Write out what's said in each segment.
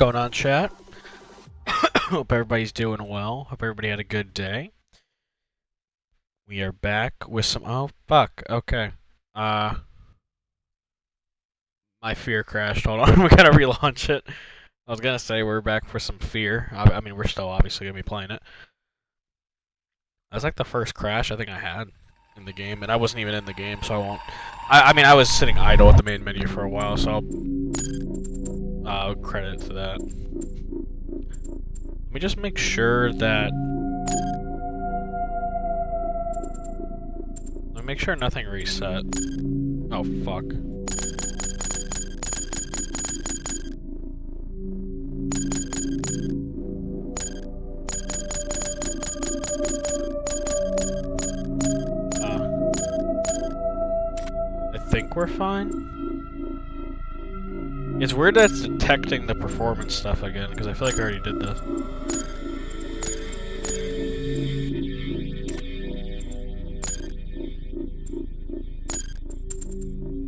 going on, chat? Hope everybody's doing well. Hope everybody had a good day. We are back with some. Oh, fuck. Okay. My F.E.A.R crashed. Hold on. We gotta relaunch it. I was gonna say we're back for some F.E.A.R. I mean, we're still obviously gonna be playing it. That's like the first crash I think I had in the game, and I wasn't even in the game, so I won't. I mean, I was sitting idle at the main menu for a while, so I'll credit to that. Let me just make sure that. Let me make sure nothing reset. Oh, fuck. I think we're fine. It's weird that it's detecting the performance stuff again, because I feel like I already did this.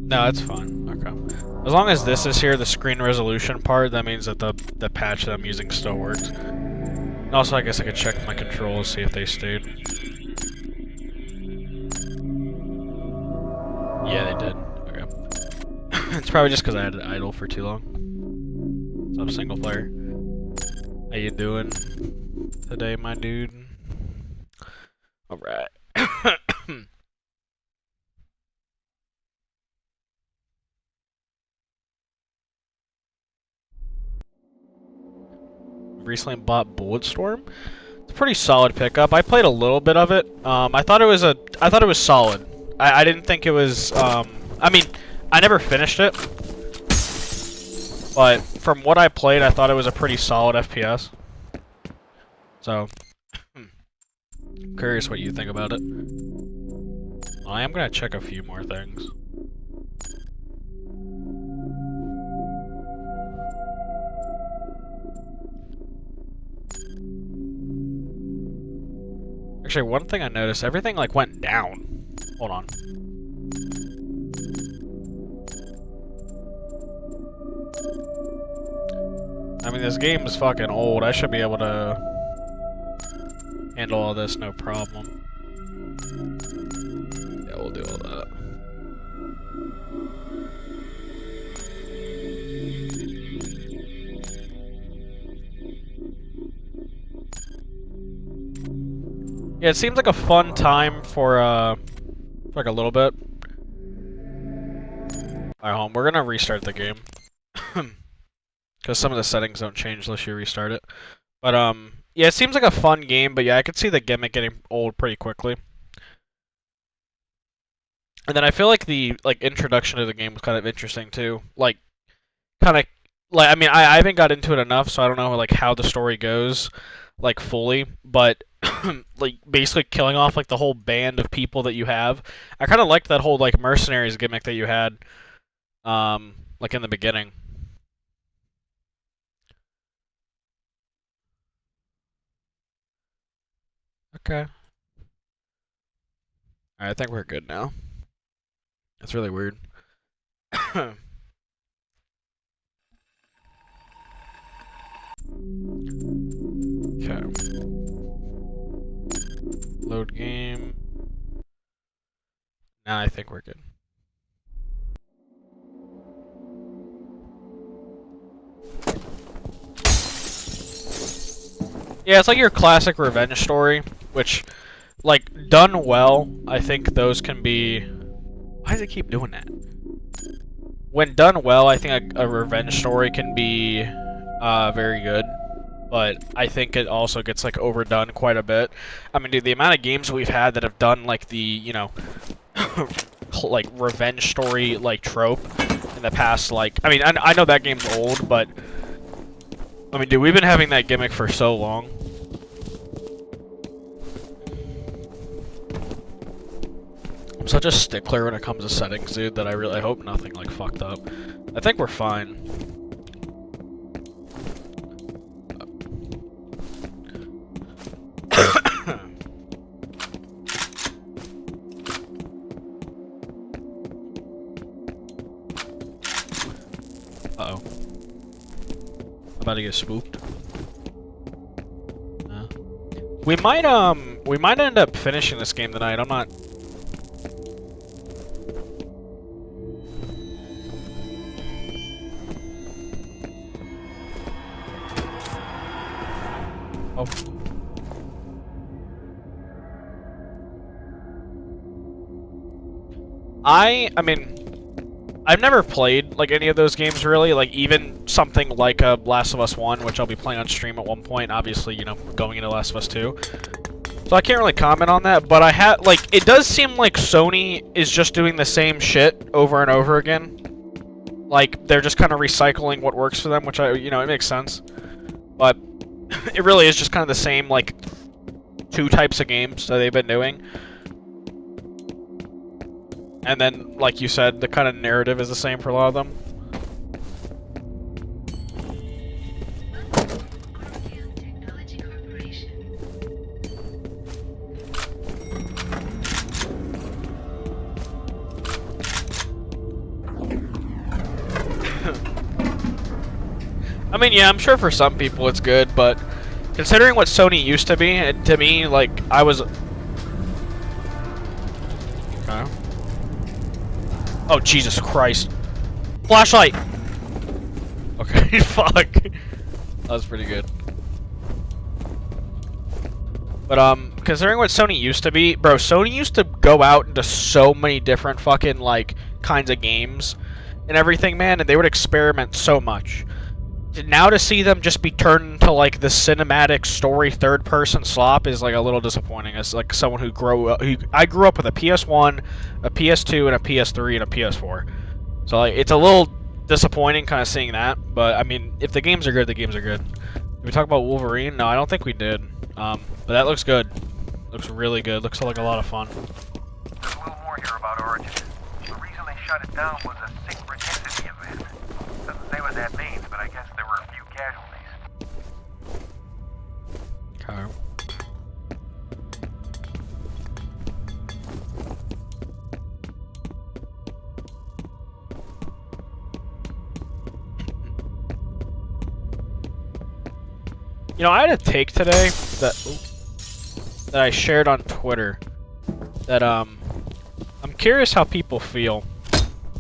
No, it's fine. Okay. As long as this is here, the screen resolution part, that means that the patch that I'm using still works. And also, I guess I could check my controls, see if they stayed. Yeah, they did. Okay. It's probably just because I had it idle for too long. What's up, single player? How you doing today, my dude? Alright. Recently bought Bulletstorm. It's a pretty solid pickup. I played a little bit of it. I thought it was solid. I didn't think it was. I mean, I never finished it, but from what I played, I thought it was a pretty solid FPS. So, curious what you think about it. I am gonna check a few more things. Actually, one thing I noticed, everything like went down. Hold on. I mean, this game is fucking old. I should be able to handle all this no problem. Yeah, we'll do all that. Yeah, it seems like a fun time for like a little bit. Alright, we're gonna restart the game. Because some of the settings don't change unless you restart it. But, yeah, it seems like a fun game, but yeah, I could see the gimmick getting old pretty quickly. And then I feel like the, introduction to the game was kind of interesting, too. Like, I mean, I haven't got into it enough, so I don't know, like, how the story goes, like, fully, but like basically killing off like the whole band of people that you have. I kind of liked that whole like mercenaries gimmick that you had, like in the beginning. Okay. Alright, I think we're good now. That's really weird. Okay. Load game. Now I think we're good. Yeah, it's like your classic revenge story, which, like, done well, I think those can be... Why does it keep doing that? When done well, I think a revenge story can be very good. But I think it also gets, like, overdone quite a bit. I mean, dude, the amount of games we've had that have done, like, the, you know, like, revenge story, like, trope in the past, like... I mean, I know that game's old, but... I mean, dude, we've been having that gimmick for so long. I'm such a stickler when it comes to settings, dude, that I hope nothing, like, fucked up. I think we're fine. Uh-oh. about to get spooked. We might end up finishing this game tonight. I'm not. Oh. I mean, I've never played like any of those games really, like even something like Last of Us 1, which I'll be playing on stream at one point, obviously, you know, going into Last of Us 2. So I can't really comment on that, but I have, like, it does seem like Sony is just doing the same shit over and over again. Like, they're just kind of recycling what works for them, which you know, it makes sense. But it really is just kind of the same, like, two types of games that they've been doing. And then, like you said, the kind of narrative is the same for a lot of them. I mean, yeah, I'm sure for some people it's good, but considering what Sony used to be, to me, like, I was... Okay. Oh, Jesus Christ. Flashlight! Okay, fuck. That was pretty good. But, considering what Sony used to be, bro, Sony used to go out into so many different fucking, like, kinds of games and everything, man, and they would experiment so much. Now to see them just be turned into, like, the cinematic story third-person slop is, like, a little disappointing. As, like, someone who I grew up with a PS1, a PS2, and a PS3, and a PS4. So, like, it's a little disappointing kind of seeing that. But, I mean, if the games are good, the games are good. Did we talk about Wolverine? No, I don't think we did. But that looks good. Looks really good. Looks like a lot of fun. There's a little more here about Origin. The reason they shut it down was a synchronicity event. Doesn't say what that means, but I guess there were a few casualties. Okay. You know, I had a take today that I shared on Twitter that I'm curious how people feel,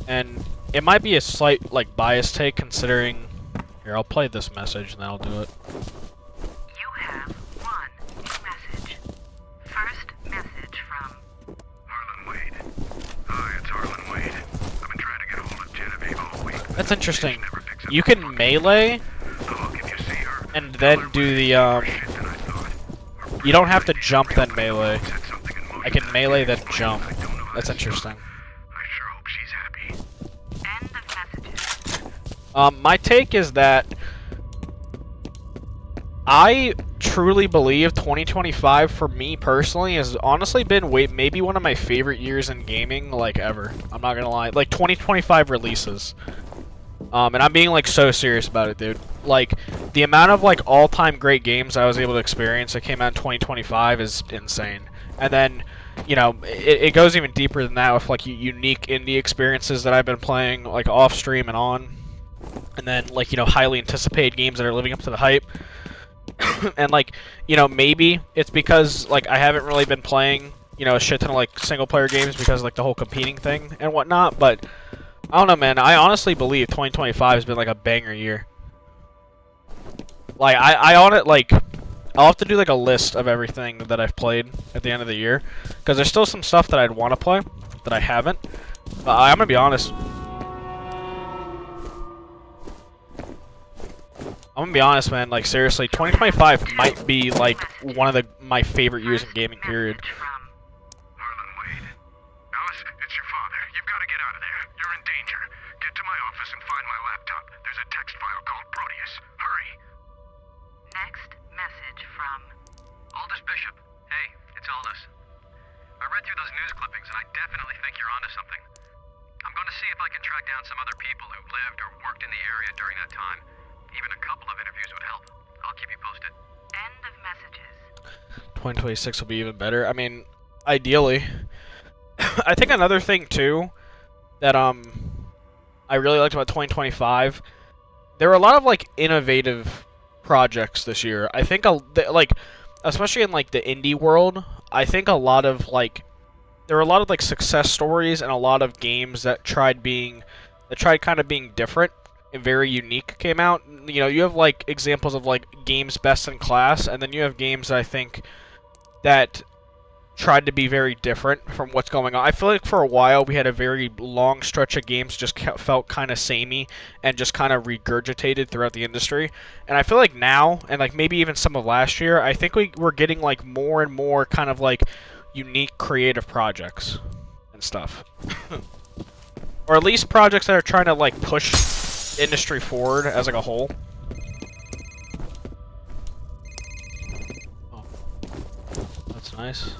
and it might be a slight like biased take considering. Here, I'll play this message and then I'll do it. You have one new message. First message from Harlan Wade. Hi, it's Harlan Wade. I've been trying to get hold of Genevieve all week. That's interesting. You can melee and then do the you don't have to jump then melee. I can melee then jump. That's interesting. I sure hope she's happy. end of messages. My take is that I truly believe 2025 for me personally has honestly been maybe one of my favorite years in gaming like ever. I'm not gonna lie. Like 2025 releases. And I'm being like so serious about it, dude. Like the amount of like all-time great games I was able to experience that came out in 2025 is insane. And then, you know, it goes even deeper than that with like unique indie experiences that I've been playing like off stream and on. And then like, you know, highly anticipated games that are living up to the hype. And like, you know, maybe it's because like I haven't really been playing, you know, a shit ton of like single player games because like the whole competing thing and whatnot, but I don't know, man. I honestly believe 2025 has been like a banger year. Like I on it like I'll have to do like a list of everything that I've played at the end of the year because there's still some stuff that I'd want to play that I haven't. But I'm gonna be honest. I'm gonna be honest, man. Like seriously, 2025 might be like one of my favorite years in gaming. Period. Harlan Wade. Alice, it's your father. You've got to get out of there. You're in danger. Get to my office and find my laptop. There's a text file called Proteus. Hurry. Next message from Aldous Bishop. Hey, it's Aldous. I read through those news clippings and I definitely think you're onto something. I'm going to see if I can track down some other people who lived or worked in the area during that time. Even a couple of interviews would help. I'll keep you posted. end of messages. 2026 will be even better. I mean, ideally. I think another thing too that I really liked about 2025 there were a lot of like innovative projects this year. I think like, especially in like the indie world, I think a lot of like there were a lot of like success stories and a lot of games that tried kind of being different and very unique came out. You know, you have like examples of like games best in class, and then you have games I think that tried to be very different from what's going on. I feel like for a while we had a very long stretch of games just felt kind of samey and just kind of regurgitated throughout the industry. And I feel like now, and like maybe even some of last year, I think we're getting like more and more kind of like unique creative projects and stuff. Or at least projects that are trying to like push industry forward as like a whole. Oh. That's nice.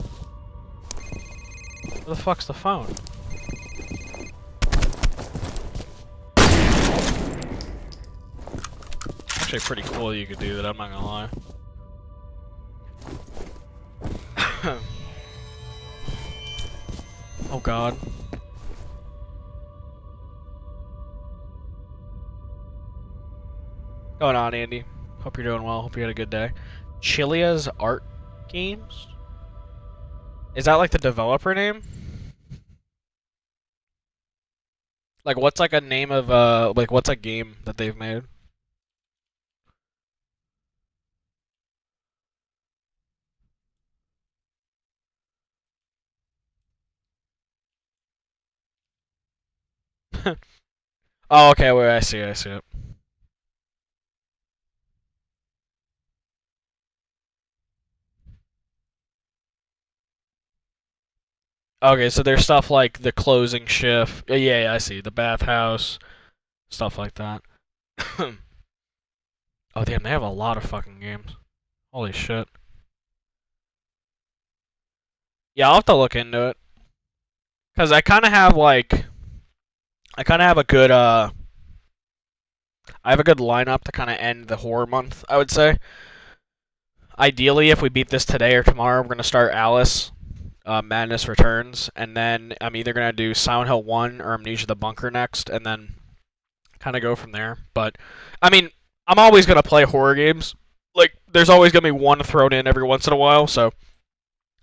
Where the fuck's the phone? Actually pretty cool you could do that, I'm not gonna lie. Oh god. Going on, Andy? Hope you're doing well. Hope you had a good day. Chilia's Art Games? Is that like the developer name? Like what's like a name of like what's a game that they've made? Oh, okay, wait, I see it. Okay, so there's stuff like the closing shift. Yeah, I see. The bathhouse, stuff like that. Oh, damn, they have a lot of fucking games. Holy shit. Yeah, I'll have to look into it. Because I kind of have, like... I kind of have a good, I have a good lineup to kind of end the horror month, I would say. Ideally, if we beat this today or tomorrow, we're going to start Alice, Madness Returns, and then I'm either going to do Silent Hill 1 or Amnesia the Bunker next, and then kind of go from there. But, I mean, I'm always going to play horror games. Like, there's always going to be one thrown in every once in a while, so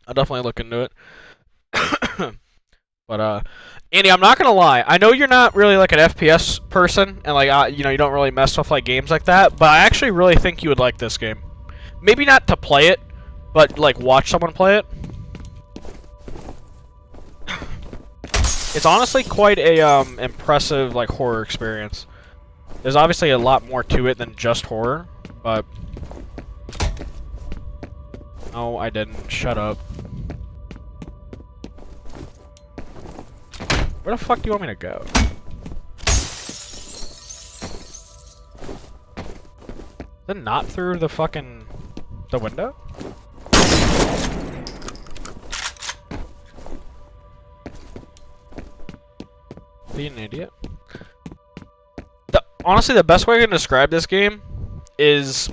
I'll definitely look into it. But, Andy, I'm not going to lie. I know you're not really, like, an FPS person, and, like, you know, you don't really mess with, like, games like that, but I actually really think you would like this game. Maybe not to play it, but, like, watch someone play it. It's honestly quite a, impressive, like, horror experience. There's obviously a lot more to it than just horror, but... No, I didn't. Shut up. Where the fuck do you want me to go? Is it not through the fucking... the window? Be an idiot. Honestly, the best way I can describe this game is...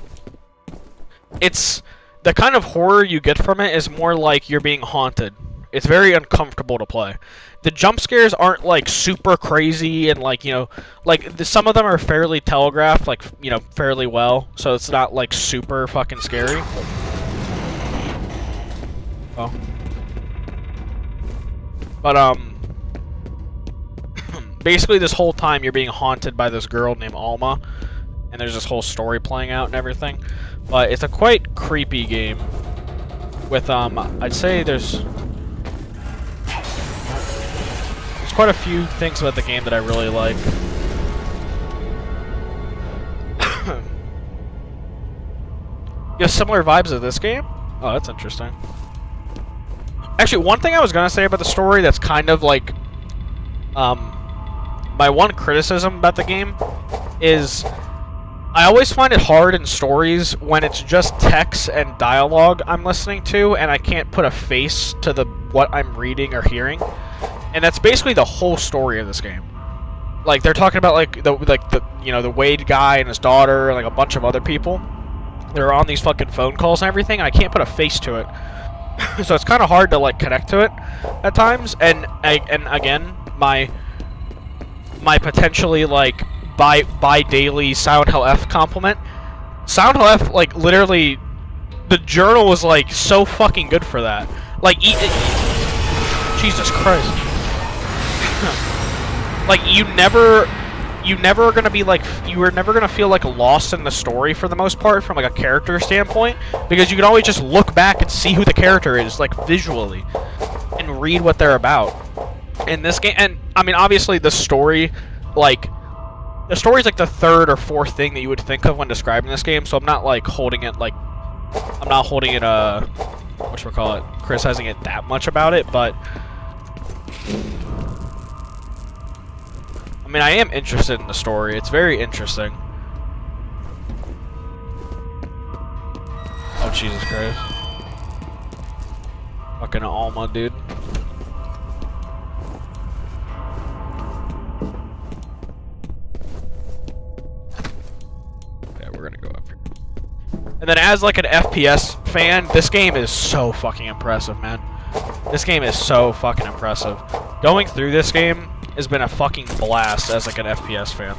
It's... The kind of horror you get from it is more like you're being haunted. It's very uncomfortable to play. The jump scares aren't, like, super crazy and, like, you know... Like, some of them are fairly telegraphed, like, you know, fairly well. So it's not, like, super fucking scary. Oh. But, basically this whole time you're being haunted by this girl named Alma. And there's this whole story playing out and everything. But it's a quite creepy game. With, I'd say there's quite a few things about the game that I really like. You have similar vibes of this game? Oh, that's interesting. Actually, one thing I was gonna say about the story that's kind of like, my one criticism about the game is I always find it hard in stories when it's just text and dialogue I'm listening to and I can't put a face to what I'm reading or hearing. And that's basically the whole story of this game. Like, they're talking about, like, the Wade guy and his daughter and, like, a bunch of other people. They're on these fucking phone calls and everything, and I can't put a face to it. So it's kind of hard to, like, connect to it at times. And again, my potentially, like, bi-daily Silent Hill F compliment. Silent Hill F, like, literally, the journal was, like, so fucking good for that. Like, Jesus Christ. Like, you never are gonna be, like, you are never gonna feel, like, lost in the story for the most part from, like, a character standpoint, because you can always just look back and see who the character is, like, visually, and read what they're about. In this game, and, I mean, obviously, the story, like, the story's like the third or fourth thing that you would think of when describing this game, so I'm not like holding it whatchamacallit, criticizing it that much about it, but I mean, I am interested in the story. It's very interesting. Oh, Jesus Christ. Fucking Alma, dude. We're gonna go up here. And then as like an FPS fan, this game is so fucking impressive, man. This game is so fucking impressive. Going through this game has been a fucking blast as like an FPS fan.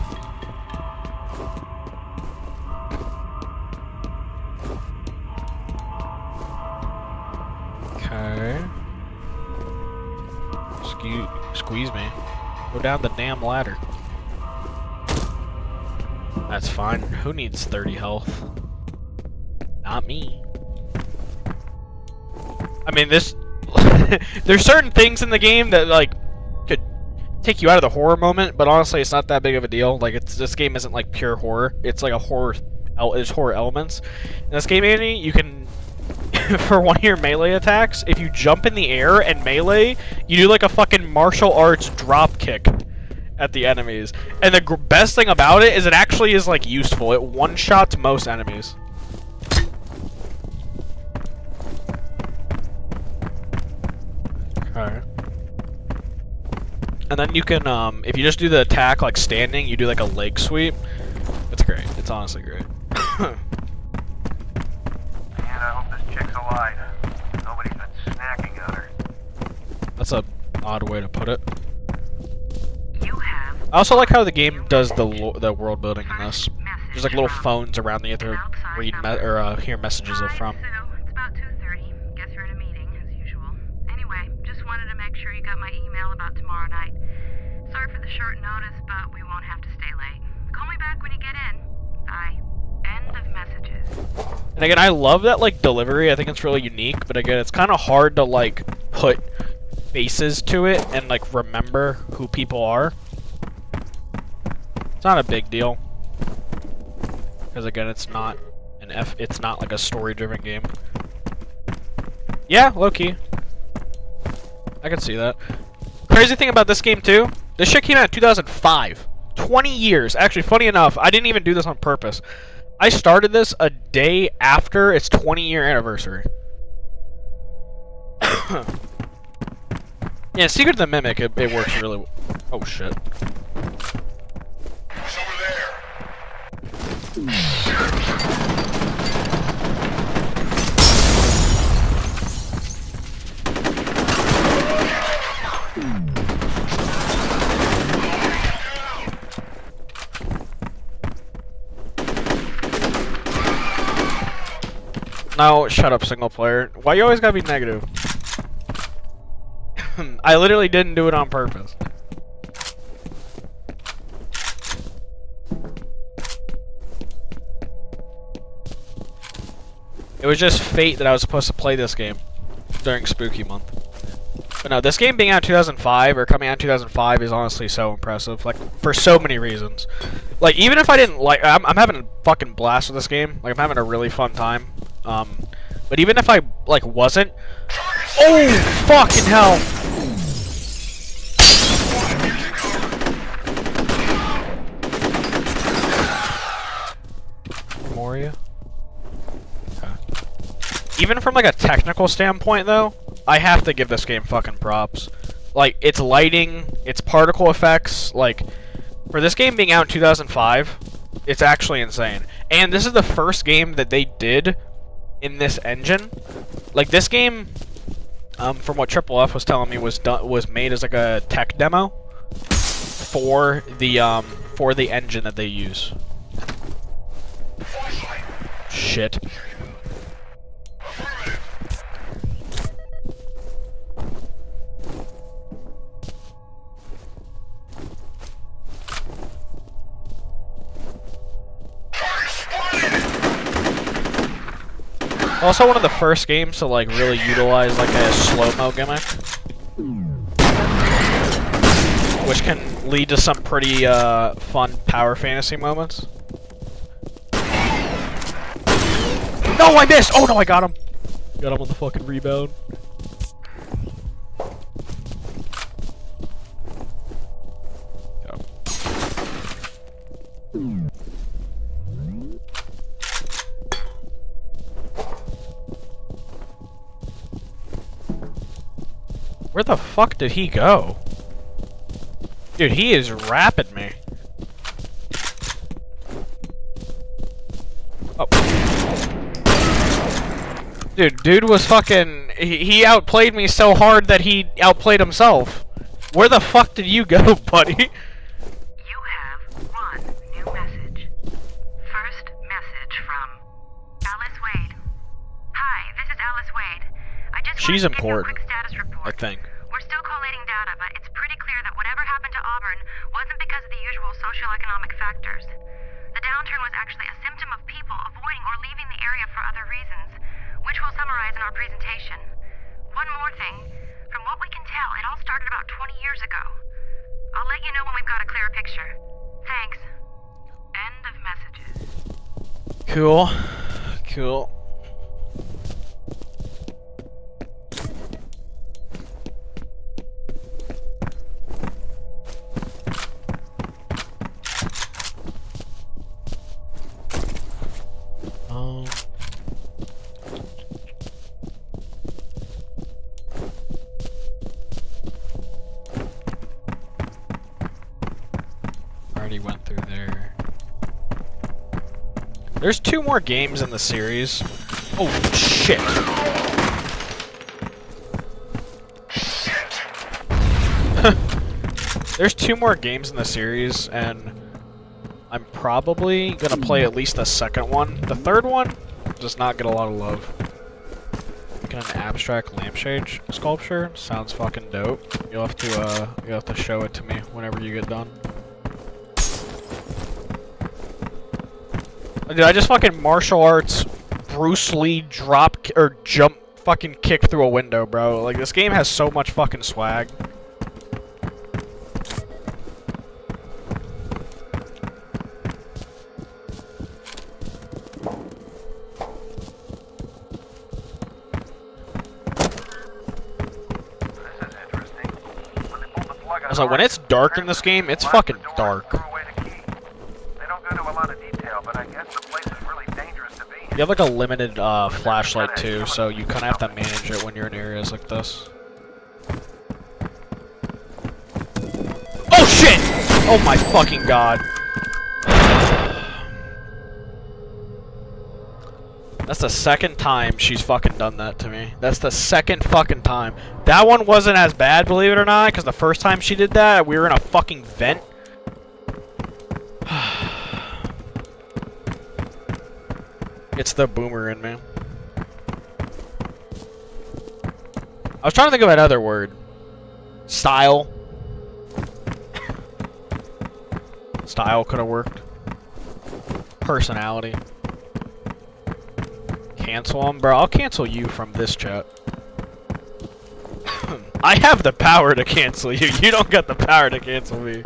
Okay. Squeeze me. Go down the damn ladder. That's fine. Who needs 30 health? Not me. I mean, this... There's certain things in the game that, like, could take you out of the horror moment, but honestly, it's not that big of a deal. Like, this game isn't, like, pure horror. It's, like, a horror... There's horror elements. In this game, Andy, you can... for one of your melee attacks, if you jump in the air and melee, you do, like, a fucking martial arts drop kick at the enemies. And the best thing about it is it actually is, like, useful. It one-shots most enemies. Alright. And then you can, if you just do the attack, like, standing, you do, like, a leg sweep. It's great. It's honestly great. Man, I hope this chick's alive. Nobody's been snacking on her. That's a odd way to put it. You have I also like how the game does the world building in this. There's like little phones around that you have to read hear messages from. So, it's about 2:30. Guess you're in a meeting, as usual. Anyway, just wanted to make sure you got my email about tomorrow night. Sorry for the short notice, but we won't have to stay late. Call me back when you get in. Bye. End of messages. And again, I love that like delivery. I think it's really unique, but again, it's kind of hard to like put faces to it and like remember who people are. It's not a big deal. Because again, it's not it's not like a story-driven game. Yeah, low-key. I can see that. Crazy thing about this game too, this shit came out in 2005. 20 years. Actually, funny enough, I didn't even do this on purpose. I started this a day after its 20-year anniversary. Yeah, Secret of the Mimic, it works really well. Oh shit. He's over there. No, shut up, single player. Why you always gotta be negative? I literally didn't do it on purpose. It was just fate that I was supposed to play this game during Spooky Month. But no, this game being out in 2005, or coming out in 2005, is honestly so impressive. Like, for so many reasons. Like, even if I didn't like... I'm having a fucking blast with this game. Like, I'm having a really fun time. But even if I, like, wasn't... Oh, fucking hell! Moria? Okay. Even from, like, a technical standpoint, though, I have to give this game fucking props. Like, its lighting, its particle effects, like, for this game being out in 2005, it's actually insane. And this is the first game that they did in this engine. Like, this game, from what Triple F was telling me, was made as, like, a tech demo for the for the engine that they use. Shit. Also one of the first games to like really utilize like a slow-mo gimmick. Which can lead to some pretty fun power fantasy moments. No, I missed! Oh no, I got him! Got him on the fucking rebound. Where the fuck did he go? Dude, he is rapping me. Oh. Dude was fucking... He outplayed me so hard that he outplayed himself. Where the fuck did you go, buddy? You have one new message. First message from Alice Wade. Hi, this is Alice Wade. I just She's wanted to give you a important, quick status report. I think. We're still collating data, but it's pretty clear that whatever happened to Auburn wasn't because of the usual socioeconomic factors. The downturn was actually a symptom of people avoiding or leaving the area for other reasons, which we'll summarize in our presentation. One more thing. From what we can tell, it all started about 20 years ago. I'll let you know when we've got a clearer picture. Thanks. End of messages. Cool. Cool. Already went through there. There's 2 more games in the series. Oh shit. There's 2 more games in the series, and I'm probably gonna play at least the second one. The third one does not get a lot of love. Making an abstract lampshade sculpture sounds fucking dope. You'll have to show it to me whenever you get done. Dude, I just fucking martial arts Bruce Lee jump fucking kick through a window, bro. Like, this game has so much fucking swag. I was like, when it's dark in this game, it's fucking dark. You have like a limited flashlight too, so you kind of have to manage it when you're in areas like this. Oh shit! Oh my fucking god. That's the second time she's fucking done that to me. That's the second fucking time. That one wasn't as bad, believe it or not, because the first time she did that, we were in a fucking vent. It's the boomer in me. I was trying to think of another word. Style. Style could have worked. Personality. Cancel him? Bro, I'll cancel you from this chat. I have the power to cancel you. You don't got the power to cancel me.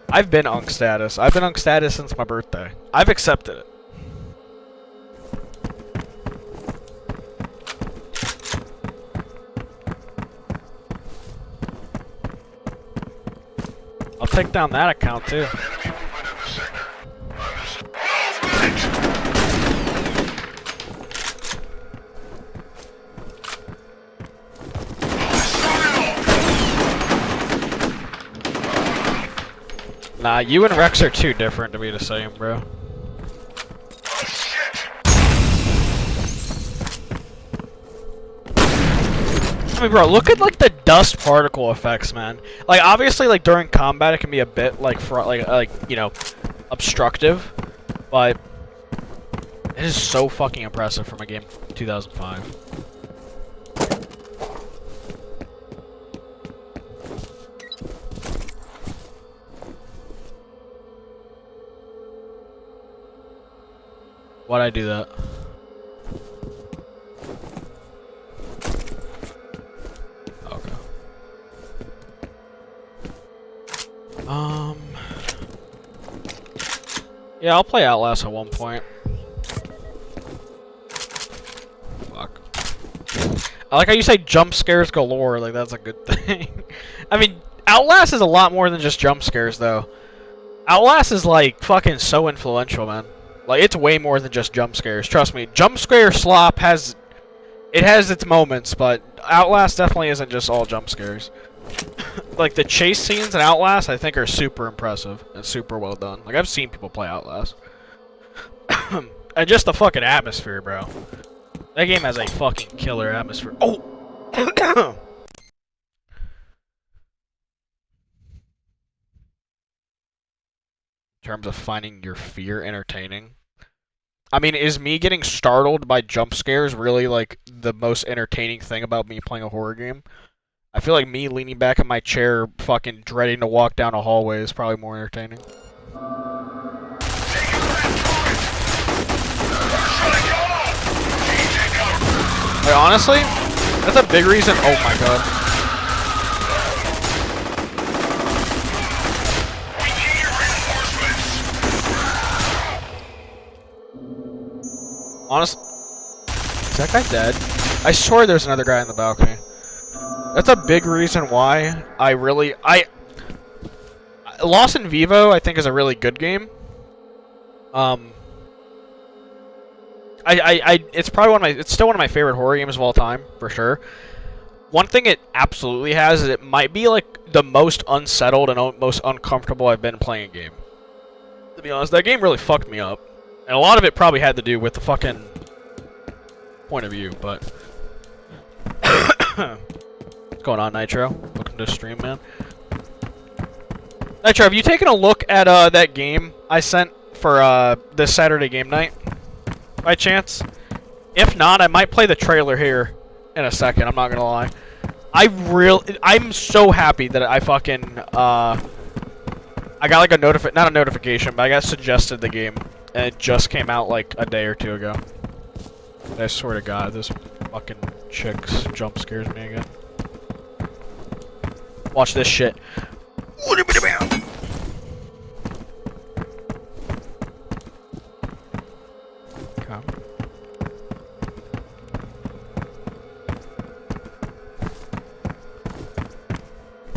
I've been Unk status. I've been Unk status since my birthday. I've accepted it. I'll take down that account too. Nah, you and Rex are too different to be the same, bro. I mean, bro, look at like the dust particle effects, man. Like, obviously, like during combat, it can be a bit like you know, obstructive, but it is so fucking impressive from a game from 2005. Why'd I do that? Okay. Yeah, I'll play Outlast at one point. Fuck. I like how you say jump scares galore, like that's a good thing. I mean, Outlast is a lot more than just jump scares, though. Outlast is like fucking so influential, man. Like, it's way more than just jump scares. Trust me, jump scare slop has its moments, but Outlast definitely isn't just all jump scares. Like, the chase scenes in Outlast, I think, are super impressive and super well done. Like, I've seen people play Outlast. And just the fucking atmosphere, bro. That game has a fucking killer atmosphere. Oh! In terms of finding your fear entertaining. I mean, is me getting startled by jump scares really, like, the most entertaining thing about me playing a horror game? I feel like me leaning back in my chair, fucking dreading to walk down a hallway is probably more entertaining. Like, honestly, that's a big reason. Oh my god. Honestly, is that guy dead? I swear there's another guy in the balcony. That's a big reason why Lost in Vivo, I think, is a really good game. It's probably it's still one of my favorite horror games of all time, for sure. One thing it absolutely has is it might be like the most unsettled and most uncomfortable I've been playing a game. To be honest, that game really fucked me up. And a lot of it probably had to do with the fucking point of view, but... What's going on, Nitro? Welcome to the stream, man. Nitro, have you taken a look at that game I sent for this Saturday game night? By chance? If not, I might play the trailer here in a second, I'm not gonna lie. I'm so happy that I fucking, I got like a not a notification, but I got suggested the game, and it just came out like a day or two ago. I swear to God, this fucking chick's jump scares me again. Watch this shit. Come.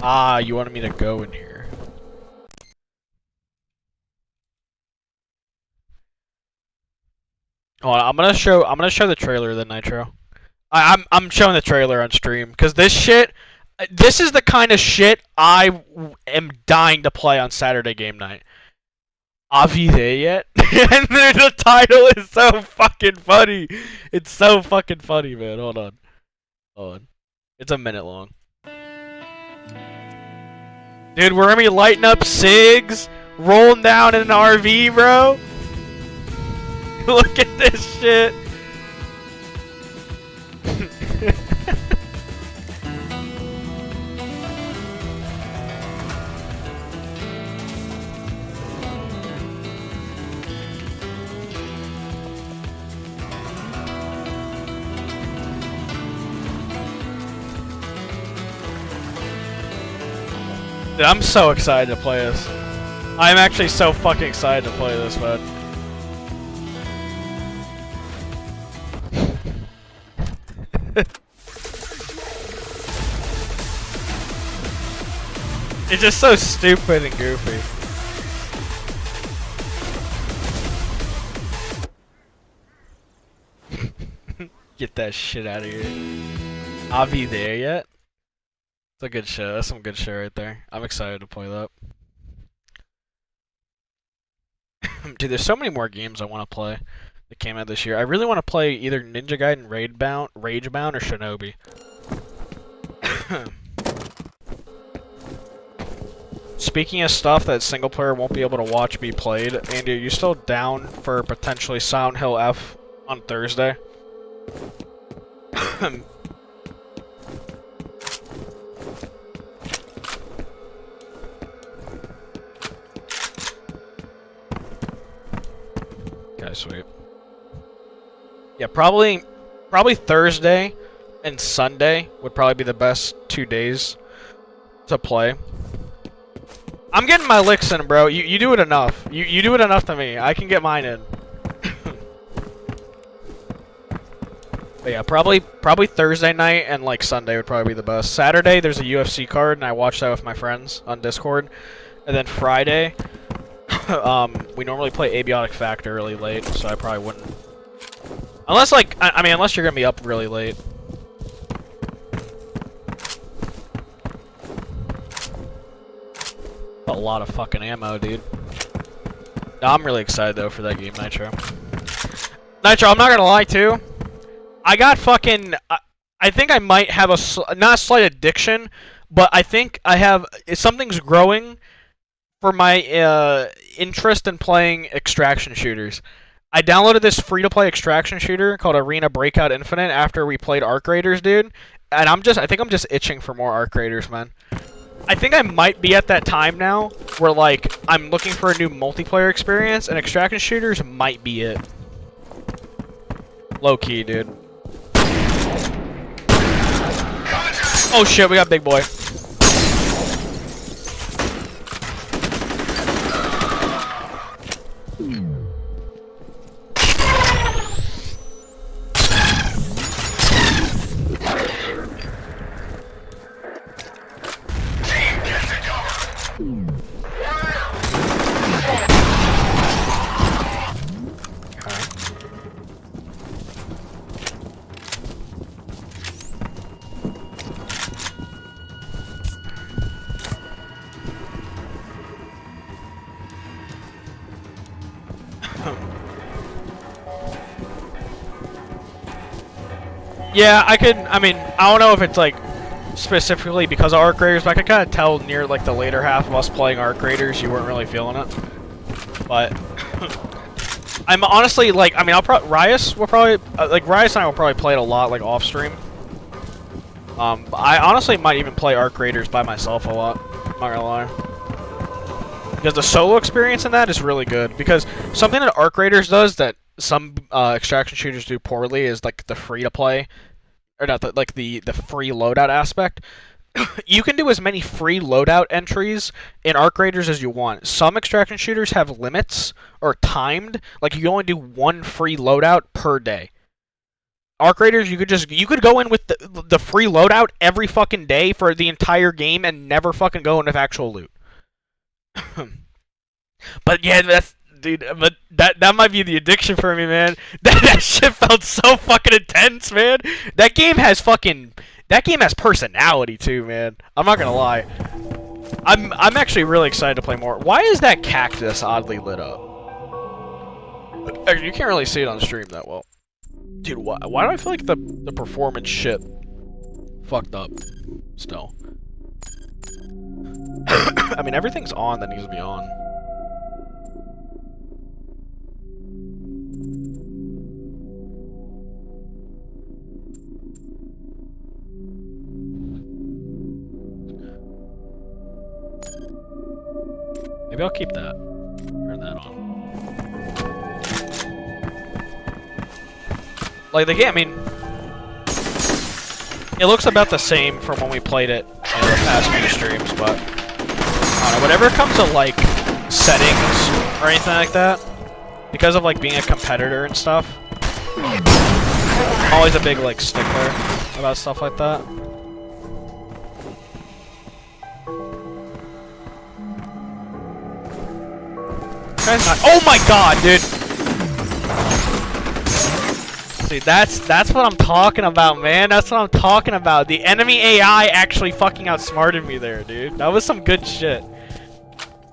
Ah, you wanted me to go in here. Hold on, I'm gonna show the trailer then, Nitro. I'm showing the trailer on stream because this is the kind of shit I am dying to play on Saturday game night. Are we there yet? And the title is so fucking funny. It's so fucking funny, man. Hold on. Hold on. It's a minute long. Dude, we're gonna be lighting up cigs, rolling down in an RV, bro. Look at this shit. Dude, I'm so excited to play this. I'm actually so fucking excited to play this, man. It's just so stupid and goofy. Get that shit out of here. Are we there yet? It's a good show. That's some good shit right there. I'm excited to play that. Dude, there's so many more games I want to play that came out this year. I really want to play either Ninja Gaiden Ragebound or Shinobi. Speaking of stuff that single player won't be able to watch be played, Andy, are you still down for potentially Silent Hill F on Thursday? Okay, sweet. Yeah, probably Thursday and Sunday would probably be the best 2 days to play. I'm getting my licks in, bro. You do it enough. You do it enough to me. I can get mine in. But yeah, probably Thursday night and like Sunday would probably be the best. Saturday there's a UFC card and I watch that with my friends on Discord. And then Friday, we normally play Abiotic Factor really late, so I probably wouldn't. Unless like I mean unless you're gonna be up really late. A lot of fucking ammo, dude. No, I'm really excited though for that game, Nitro. Nitro, I'm not gonna lie too. I got fucking. I think I might have not a slight addiction, but I think I have. Something's growing for my interest in playing extraction shooters. I downloaded this free-to-play extraction shooter called Arena Breakout Infinite after we played Arc Raiders, dude. And I think I'm just itching for more Arc Raiders, man. I think I might be at that time now where, like, I'm looking for a new multiplayer experience, and extraction shooters might be it. Low-key, dude. Oh shit, we got big boy. Yeah, I mean, I don't know if it's like specifically because of Arc Raiders, but I could kind of tell near like the later half of us playing Arc Raiders, you weren't really feeling it. But I'm honestly like, I mean, Rias will probably like Rias and I will probably play it a lot like off stream. I honestly might even play Arc Raiders by myself a lot. I'm not gonna lie, because the solo experience in that is really good. Because something that Arc Raiders does that some extraction shooters do poorly is like the free to play, or not the free loadout aspect. You can do as many free loadout entries in Arc Raiders as you want. Some extraction shooters have limits or timed, like you can only do one free loadout per day. Arc Raiders, you could go in with the free loadout every fucking day for the entire game and never fucking go in with actual loot. But yeah, dude, but that might be the addiction for me, man. That shit felt so fucking intense, man. That game has personality too, man. I'm not gonna lie. I'm actually really excited to play more. Why is that cactus oddly lit up? You can't really see it on stream that well. Dude, why do I feel like the performance shit fucked up still? I mean, everything's on that needs to be on. Maybe I'll keep that. Turn that on. Like the game, I mean, it looks about the same from when we played it in the past few streams, but I don't know, whenever it comes to like settings or anything like that, because of like being a competitor and stuff, I'm always a big like stickler about stuff like that. Oh my god, dude! Dude, that's what I'm talking about, man. That's what I'm talking about. The enemy AI actually fucking outsmarted me there, dude. That was some good shit.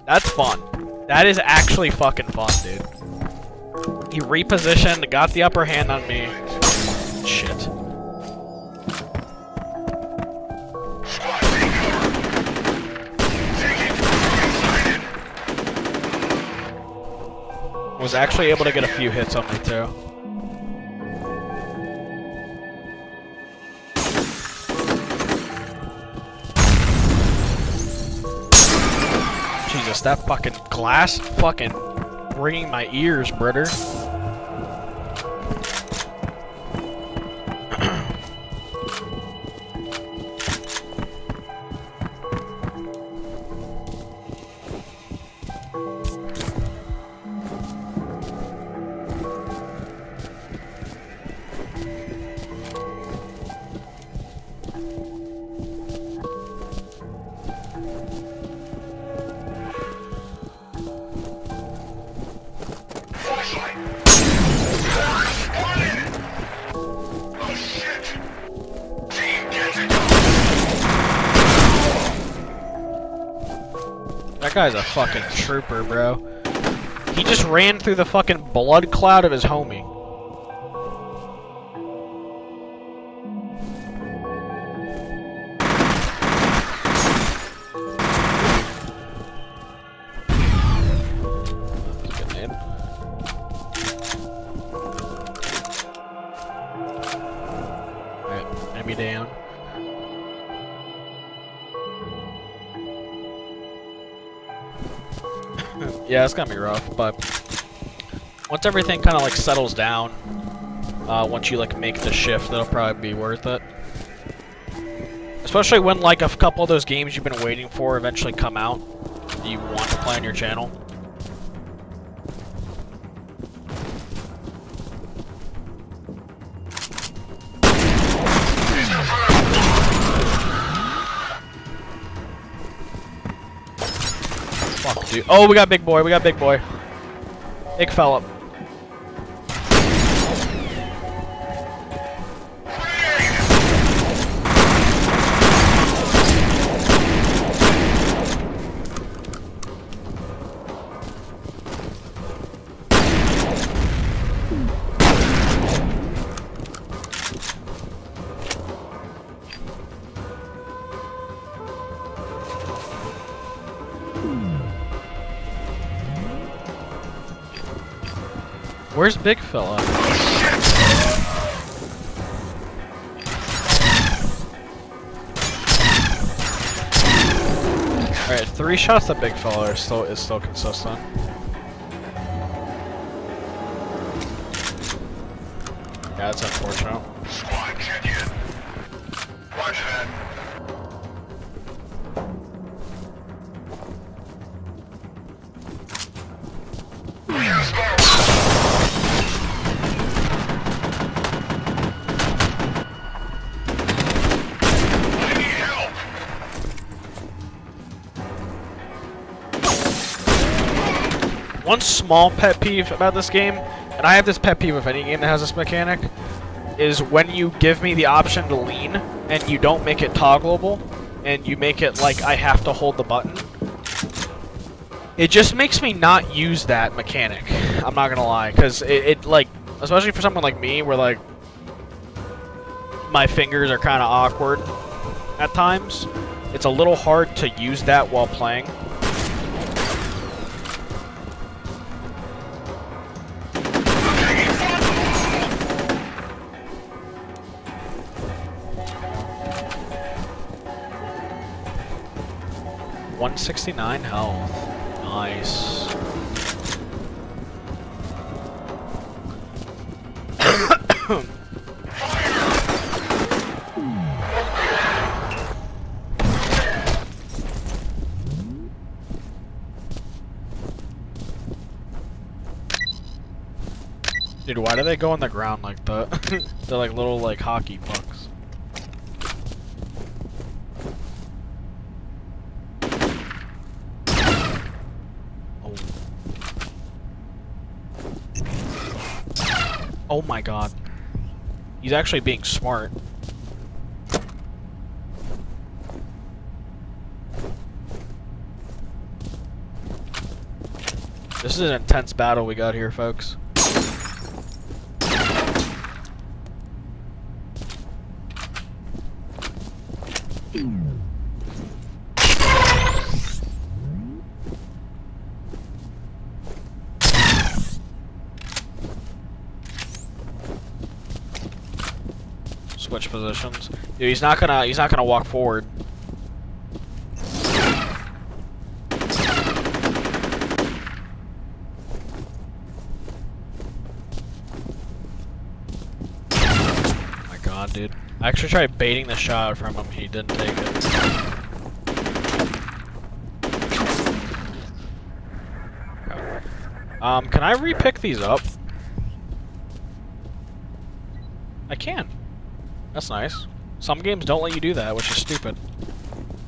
That's fun. That is actually fucking fun, dude. He repositioned, got the upper hand on me. Shit. was actually able to get a few hits on me too. Jesus, that fucking glass fucking ringing my ears, brother. That guy's a fucking trooper, bro. He just ran through the fucking blood cloud of his homie. That's a good name. Alright, enemy down. Yeah, it's gonna be rough, but once everything kind of like settles down, once you like make the shift, that'll probably be worth it. Especially when like a couple of those games you've been waiting for eventually come out, that you want to play on your channel. Fuck, dude. Oh, we got big boy. We got big boy. Big fella. Where's big fella? Alright, 3 shots at big fella is still consistent. Yeah, that's unfortunate. Squad, check in. Roger that. One small pet peeve about this game, and I have this pet peeve with any game that has this mechanic, is when you give me the option to lean, and you don't make it toggleable, and you make it like I have to hold the button. It just makes me not use that mechanic, I'm not gonna lie, because it like, especially for someone like me, where like, my fingers are kind of awkward at times, it's a little hard to use that while playing. $169 health. Nice. Dude, why do they go on the ground like that? They're like little like hockey pucks. Oh my god. He's actually being smart. This is an intense battle we got here, folks. switch positions. Dude, he's not gonna walk forward. Oh my god, dude. I actually tried baiting the shot from him, he didn't take it. Can I re-pick these up? I can. That's nice. Some games don't let you do that, which is stupid.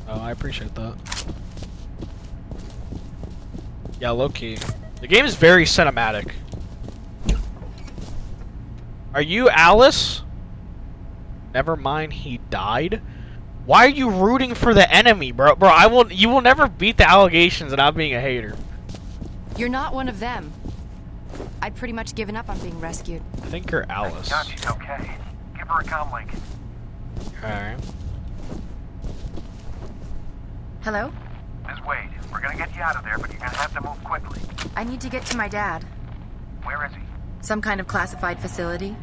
Oh, I appreciate that. Yeah, low-key. The game is very cinematic. Are you Alice? Never mind, he died? Why are you rooting for the enemy, bro? Bro, you will never beat the allegations of not being a hater. You're not one of them. I'd pretty much given up on being rescued. I think you're Alice. God, she's okay. Give her a comm link. Alright. Hello? Ms. Wade, we're gonna get you out of there, but you're gonna have to move quickly. I need to get to my dad. Where is he? Some kind of classified facility.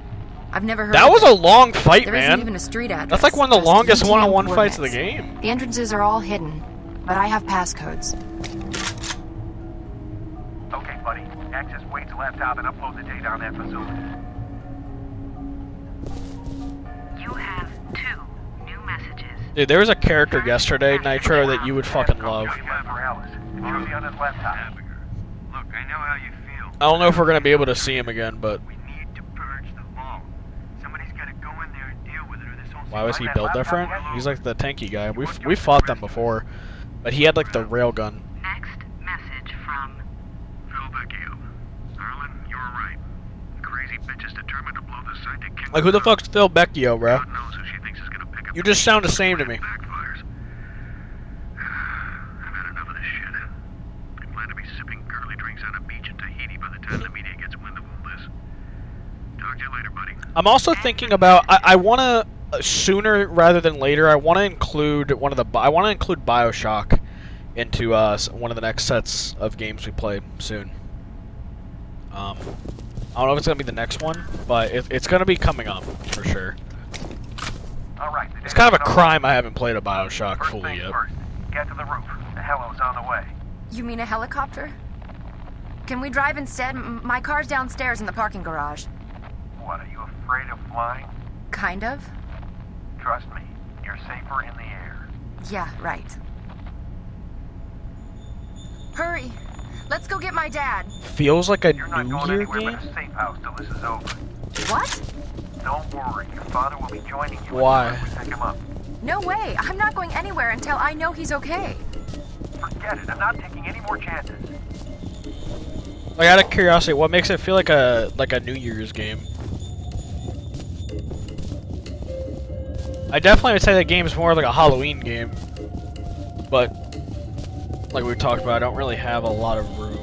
I've never heard That of was it. a long fight, There man. isn't even a street address. That's like one of the Just longest UTM one-on-one fights of the coordinates. game. The entrances are all hidden, but I have passcodes. Okay, buddy. Access Wade's laptop and upload the data on that facility. You have 2 new messages. Dude, there was a character yesterday, Nitro, that you would fucking love. Show you one for Alice. It should be on his laptop. Look, I know how you feel. I don't know if we're gonna be able to see him again, but We need to purge the vault. Somebody's gotta go in there and deal with it, or this whole why was he built different? He's like the tanky guy. We fought them before, but he had like the railgun. Next message from Vecchio. Arlen, you were right. The crazy bitch is determined to blow the site to kick. Like, who the fuck's Phil Becchio, bro? God knows who she thinks is gonna pick up. You just sound the same to me. Backfires. I've had enough of this shit. I plan to be sipping girly drinks on a beach in Tahiti by the time the media gets wind of all this. Talk to you later, buddy. I'm also thinking about I want to sooner rather than later. I want to include BioShock into one of the next sets of games we play soon. I don't know if it's gonna be the next one, but it's gonna be coming up for sure. All right. It's kind of a crime I haven't played a BioShock First fully things yet. first. Get to the roof. The hello's on the way. You mean a helicopter? Can we drive instead? My car's downstairs in the parking garage. What, are you afraid of flying? Kind of. Trust me, you're safer in the air. Yeah, right. Hurry! Let's go get my dad. Feels like a You're not New going Year anywhere game. but a safe house till this is over. What? Don't worry, your father will be joining you Why? as soon as we pick him up. No way. I'm not going anywhere until I know he's okay. Forget it, I'm not taking any more chances. Like, out of curiosity, what makes it feel like a New Year's game? I definitely would say that game is more like a Halloween game, but like we talked about, I don't really have a lot of room.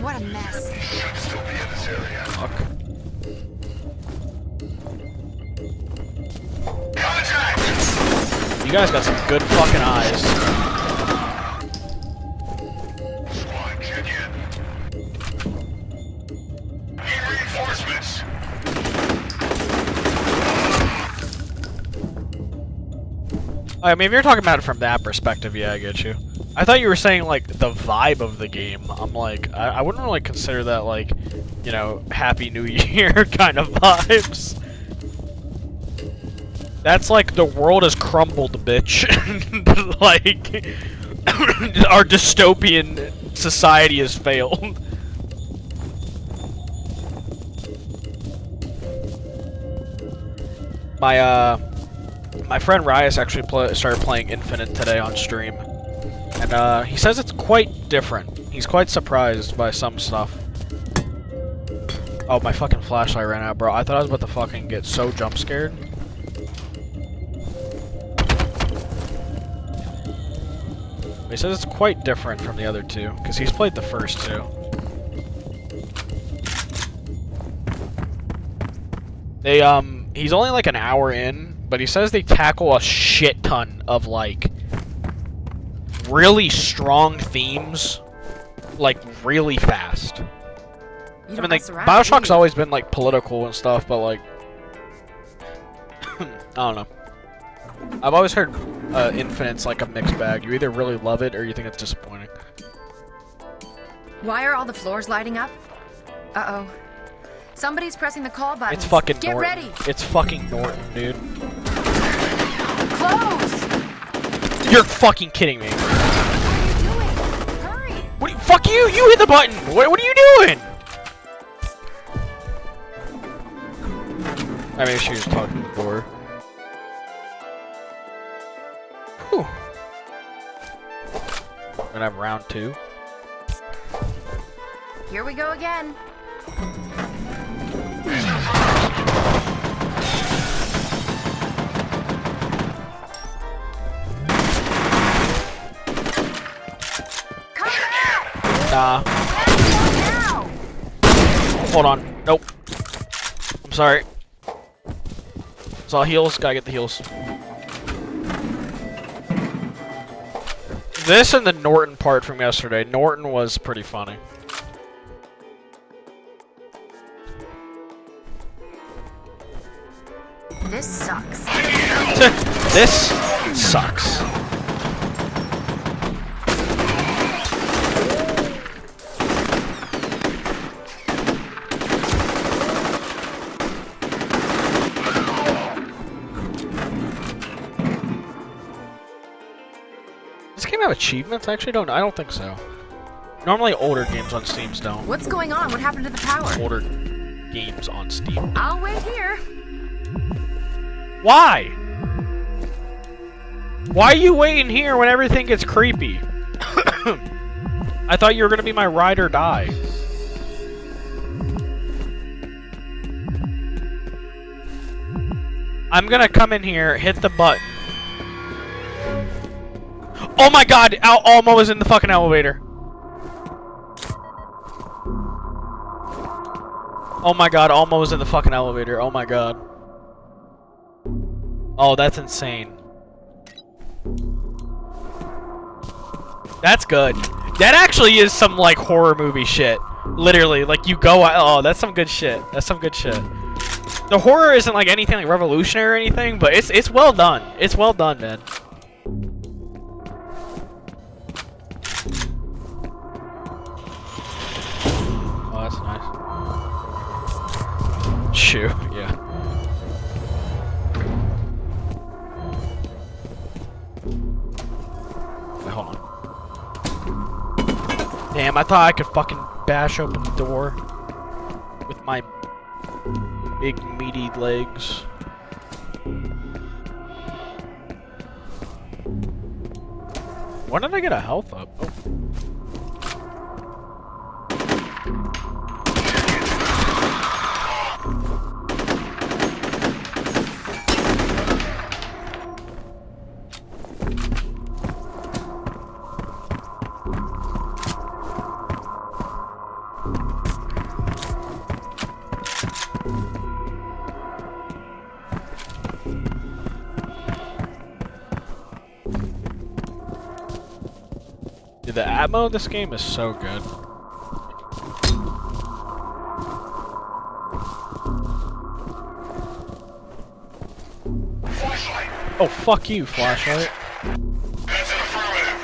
What a mess. Should still be in this area. Fuck. Contact! You guys got some good fucking eyes. Squad, check in. Need reinforcements. I mean, if you're talking about it from that perspective, yeah, I get you. I thought you were saying, like, the vibe of the game. I'm like, I wouldn't really consider that, like, you know, Happy New Year kind of vibes. That's like, the world has crumbled, bitch. Like, our dystopian society has failed. My friend Rias actually started playing Infinite today on stream, and he says it's quite different. He's quite surprised by some stuff. Oh, my fucking flashlight ran out, bro. I thought I was about to fucking get so jump scared. He says it's quite different from the other two, because he's played the first two. He's only like an hour in, but he says they tackle a shit ton of, like, really strong themes, like, really fast. You I don't mean, like, mess around, do Bioshock's you? always been, like, political and stuff, but, like... I don't know. I've always heard Infinite's, like, a mixed bag. You either really love it or you think it's disappointing. Why are all the floors lighting up? Uh-oh. Somebody's pressing the call button. It's fucking Get Norton. ready. It's fucking Norton, dude. Close! You're fucking kidding me. What are you doing? Hurry! What? Fuck you! You hit the button! What are you doing? I mean, she was talking to the door. Whew. We're gonna have round 2. Here we go again. Come back! Nah. Now! Hold on. Nope. I'm sorry. Saw heals. Gotta get the heals. This and the Norton part from yesterday. Norton was pretty funny. This sucks. This sucks. Does this game have achievements? I actually don't know. I don't think so. Normally older games on Steam don't. What's going on? What happened to the power? Older games on Steam. I'll wait here. Why? Why are you waiting here when everything gets creepy? I thought you were gonna be my ride or die. I'm gonna come in here, hit the button. Oh my god! Almo is in the fucking elevator. Oh my god, Almo is in the fucking elevator. Oh my god. Oh, that's insane. That's good. That actually is some, like, horror movie shit. Literally, like, you go... Oh, that's some good shit. That's some good shit. The horror isn't, like, anything, like, revolutionary or anything, but it's well done. It's well done, man. Oh, that's nice. Shoot, yeah. Wait, hold on. Damn, I thought I could fucking bash open the door with my big meaty legs. When did I get a health up? Oh. Dude, the ammo in this game is so good. Flashlight. Oh, fuck you, flashlight. That's an affirmative.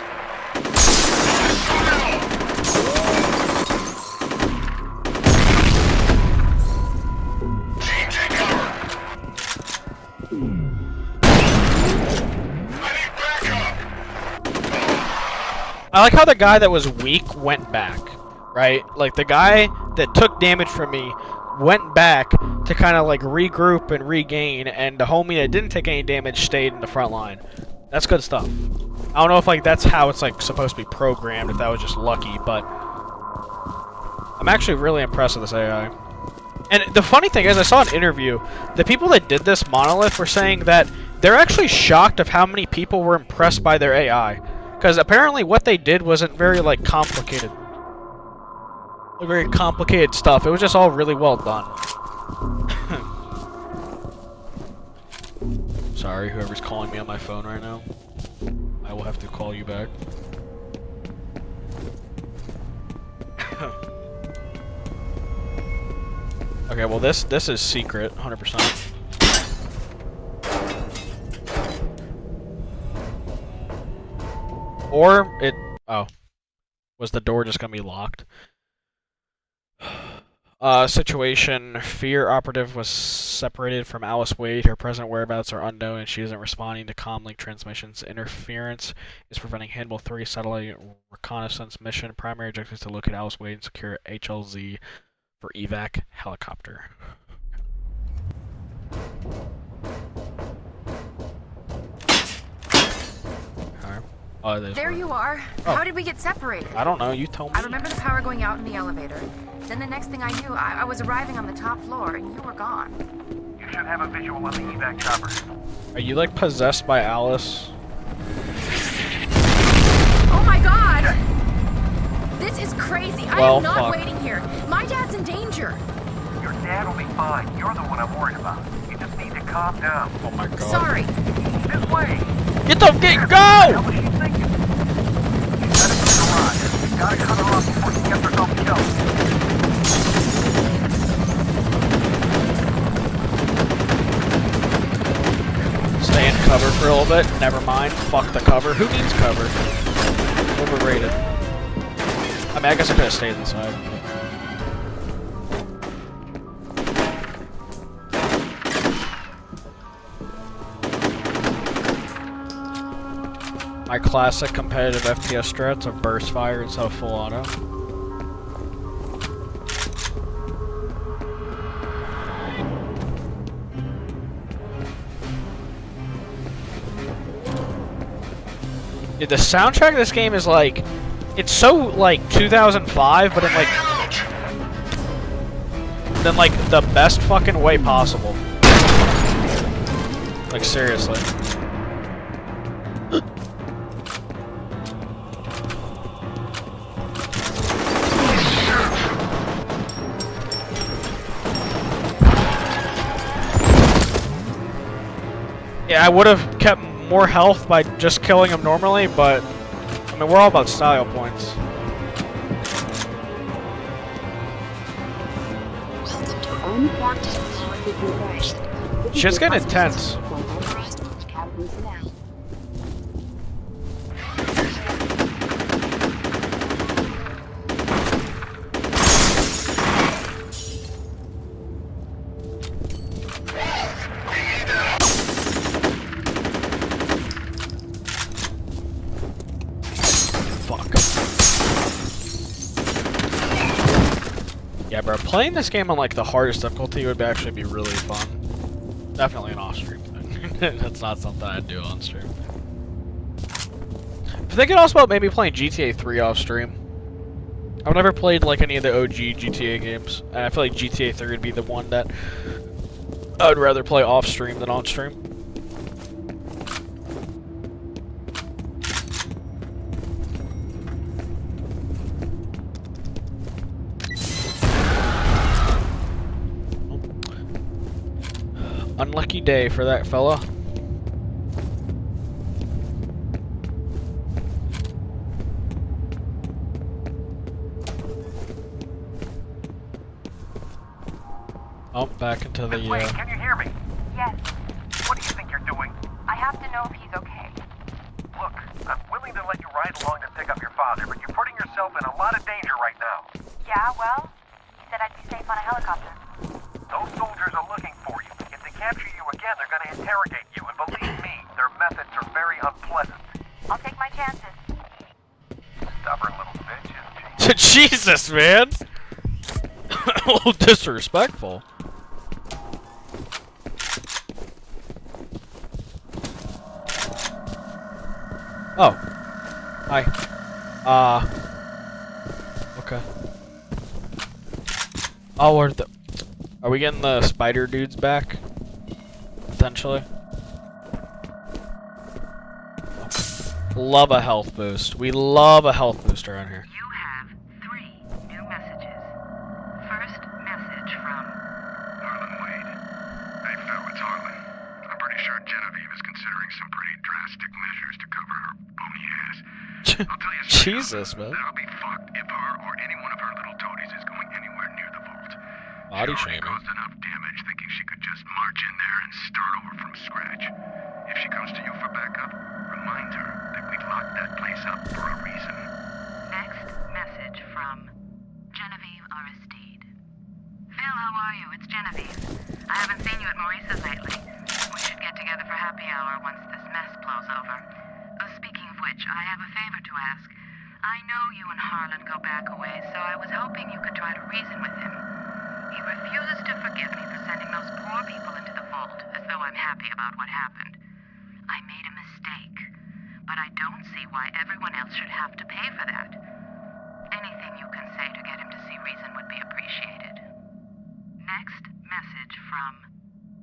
Team, take cover. I need backup. I like how the guy that was weak went back, right? Like, the guy that took damage from me went back to kind of, like, regroup and regain, and the homie that didn't take any damage stayed in the front line. That's good stuff. I don't know if, like, that's how it's, like, supposed to be programmed, if that was just lucky, but I'm actually really impressed with this AI. And the funny thing is, I saw an interview. The people that did this monolith were saying that they're actually shocked of how many people were impressed by their AI. Because apparently what they did wasn't very, like, complicated. Very complicated stuff. It was just all really well done. Sorry, whoever's calling me on my phone right now. I will have to call you back. Okay, well this is secret, 100%. Or it. Oh, was the door just gonna be locked? Situation. F.E.A.R operative was separated from Alice Wade. Her present whereabouts are unknown and she isn't responding to comlink transmissions. Interference is preventing Hannibal 3 satellite reconnaissance mission. Primary objective is to locate Alice Wade and secure HLZ for evac helicopter. Oh, there you are. Oh. How did we get separated? I don't know. You told me. I remember the power going out in the elevator. Then the next thing I knew, I was arriving on the top floor and you were gone. You should have a visual on the evac chopper. Are you like possessed by Alice? Oh my god! This is crazy. I Well, am not fuck. waiting here. My dad's in danger. Your dad will be fine. You're the one I'm worried about. You just need to calm down. Oh my god. Sorry. This way! Get the gate, What go! was she thinking? She's headed for the garage. You gotta cut her off before she gets herself killed. Stay in cover for a little bit. Never mind. Fuck the cover. Who needs cover? Overrated. I mean, I guess I could have stayed inside. My classic competitive FPS strats of burst fire instead of full auto. Dude, the soundtrack of this game is like, it's so like 2005, but in like the best fucking way possible. Like seriously. Yeah, I would have kept more health by just killing him normally, but I mean, we're all about style points. Welcome to unprompted power progression. Shit's getting intense. Yeah, bro, playing this game on like the hardest difficulty would actually be really fun. Definitely an off-stream thing. That's not something I'd do on stream. I'm thinking also about maybe playing GTA 3 off-stream. I've never played like any of the OG GTA games, and I feel like GTA 3 would be the one that I would rather play off-stream than on-stream. Unlucky day for that fella. Oh, back into the, Wait, can you hear me? Yes, What do you think you're doing? I have to know if he's okay. Look, I'm willing to let you ride along to pick up your father, but you're putting yourself in a lot of danger right now. Yeah, well, he said I'd be safe on a helicopter. Those soldiers are looking for you. If they capture you again, they're going to interrogate you, and believe me, their methods are very unpleasant. I'll take my chances. Stubborn little bitch, isn't she? Jesus, man! A little disrespectful. Oh. Hi. Okay. Oh, are we getting the spider dudes back? Potentially. Love a health boost. We love a health boost around here. You have 3 new messages. First message from... Harlan Wade. Hey, Phil, it's Harlan. I'm pretty sure Genevieve is considering some pretty drastic measures to cover her bony ass. I'll tell you straight Jesus, up, man. that'll be fucked if her or any one of her little toadies is going anywhere near the vault. Body She already shaming. caused enough damage thinking she could just march in there and start over from scratch. If she comes to you for backup, remind her that we locked that place up for a reason. Next message from Genevieve Aristide. Phil, how are you? It's Genevieve. I haven't seen you at Maurice's lately. We should get together for happy hour once this mess blows over. Speaking of which, I have a favor to ask. I know you and Harlan go back a ways, so I was hoping you could try to reason with him. He refuses to forgive me for sending those poor people into the vault, as though I'm happy about what happened. I made a mistake, but I don't see why everyone else should have to pay for that. Anything you can say to get him to see reason would be appreciated. Next message from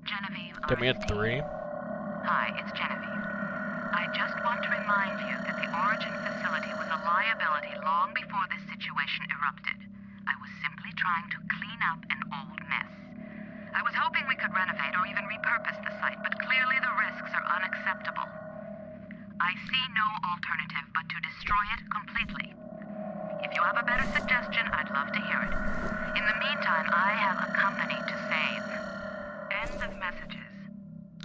Genevieve Give me a Aristide. 3. Hi, it's Genevieve. I just want to remind you that the Origin facility was a liability long before this situation erupted. I was simply trying to clean up an old mess. I was hoping we could renovate or even repurpose the site, but clearly the risks are unacceptable. I see no alternative but to destroy it completely. If you have a better suggestion, I'd love to hear it. In the meantime, I have a company to save. End of messages.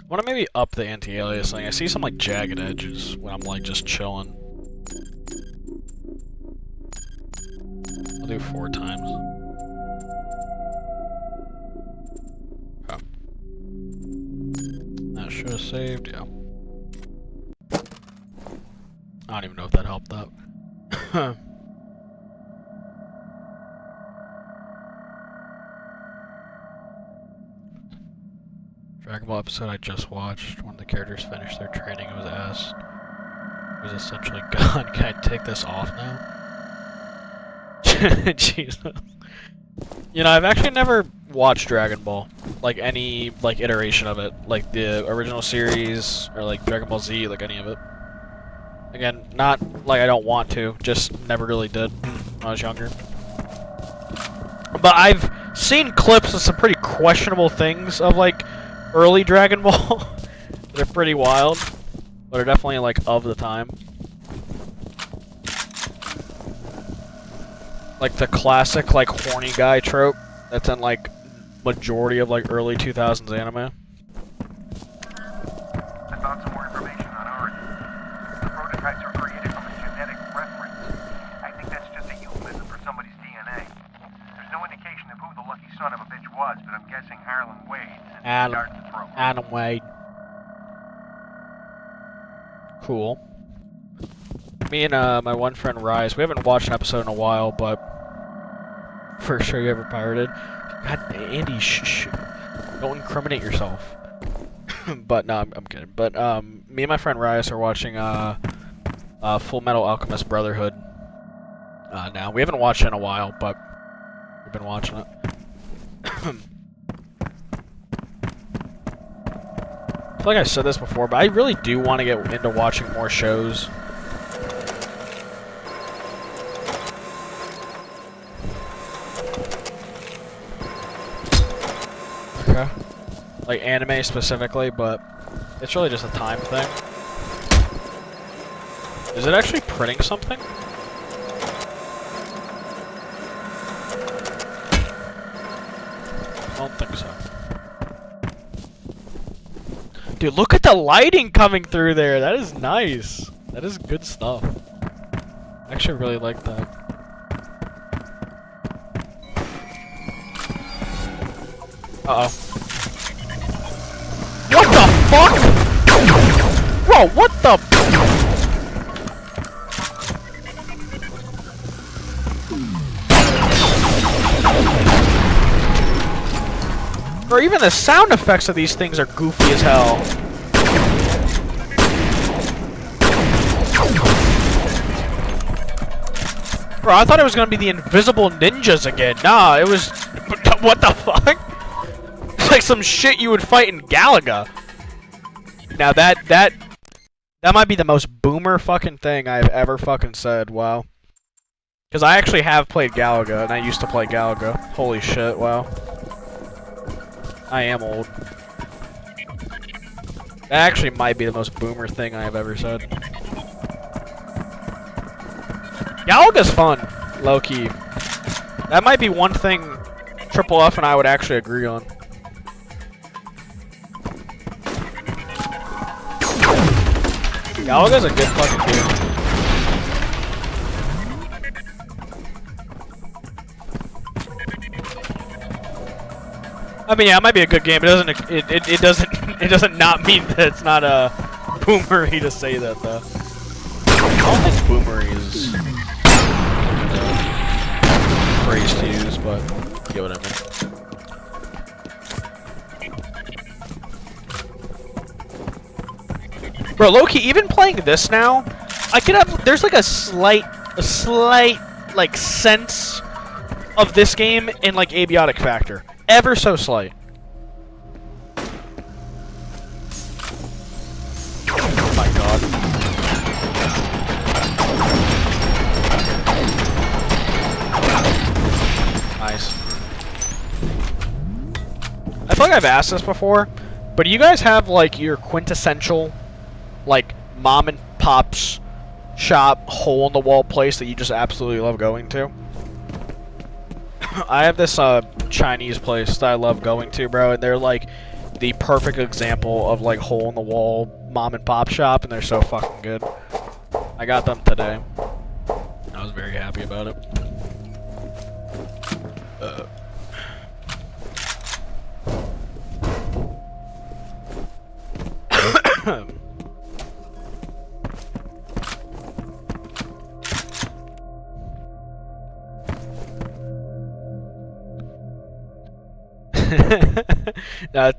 I want to maybe up the anti-aliasing. I see some like jagged edges when I'm like just chilling. I'll do 4 times. Oh. That should have saved, yeah. I don't even know if that helped out. Dragon Ball episode I just watched. When the characters finished their training, it was asked. It was essentially gone. Can I take this off now? Jesus. You know, I've actually never watched Dragon Ball. Like any like iteration of it. Like the original series or like Dragon Ball Z, like any of it. Again, not like I don't want to, just never really did when I was younger. But I've seen clips of some pretty questionable things of like early Dragon Ball. They're pretty wild, but are definitely like of the time. Like the classic like horny guy trope that's in like majority of like early 2000s anime. I found some more information on Origin. The prototypes were created from a genetic reference. I think that's just a euphemism for somebody's DNA. There's no indication of who the lucky son of a bitch was, but I'm guessing Harlan Wade since he started the program. Adam Wade. Cool. Me and my one friend Rise, we haven't watched an episode in a while, but for sure you ever pirated. God, Andy, shh. Don't incriminate yourself. But no, I'm kidding. But me and my friend Rise are watching Full Metal Alchemist Brotherhood. Now we haven't watched it in a while, but we've been watching it. I feel like I said this before, but I really do want to get into watching more shows. Okay. Like anime specifically, but it's really just a time thing. Is it actually printing something? I don't think so. Dude, look at the lighting coming through there. That is nice. That is good stuff. I actually really like that. Uh-oh. What the fuck? Bro, what the? Or even the sound effects of these things are goofy as hell. Bro, I thought it was gonna be the invisible ninjas again. Nah, it was... What the fuck? It's like some shit you would fight in Galaga. Now that might be the most boomer fucking thing I've ever fucking said. Wow. Because I actually have played Galaga, and I used to play Galaga. Holy shit, wow. I am old. That actually might be the most boomer thing I have ever said. Galaga's fun, low-key. That might be one thing Triple F and I would actually agree on. Galaga's a good fucking game. I mean, yeah, it might be a good game. It doesn't not mean that it's not a boomery to say that though. I don't think boomery is phrase to use, but you get what I mean. Bro, low-key, even playing this now, I could have. There's like a slight like sense of this game in like abiotic factor. Ever so slight. Oh my god. Nice. I feel like I've asked this before, but do you guys have like your quintessential like mom and pop's shop hole in the wall place that you just absolutely love going to? I have this Chinese place that I love going to, bro, and they're like the perfect example of like hole in the wall mom and pop shop, and they're so fucking good. I got them today. I was very happy about it.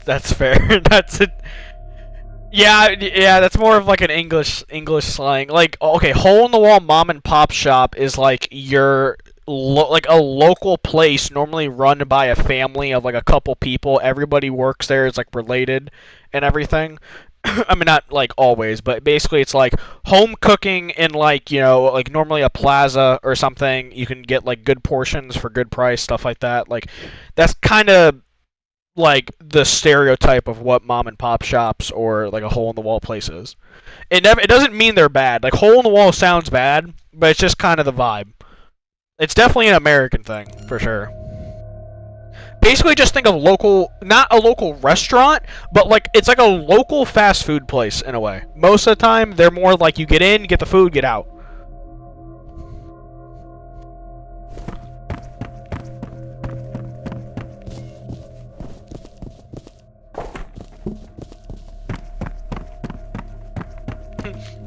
That's fair. That's it. Yeah, that's more of like an English slang. Like, okay, hole in the wall mom and pop shop is like your like a local place normally run by a family of like a couple people. Everybody works there. It's like related and everything. I mean, not like always, but basically it's like home cooking in like, you know, like normally a plaza or something. You can get like good portions for good price, stuff like that. Like, that's kind of like the stereotype of what mom and pop shops or like a hole in the wall place is. It doesn't mean they're bad. Like, hole in the wall sounds bad, but it's just kind of the vibe. It's definitely an American thing for sure. Basically, just think of local, not a local restaurant, but like it's like a local fast food place in a way. Most of the time, they're more like you get in, get the food, get out.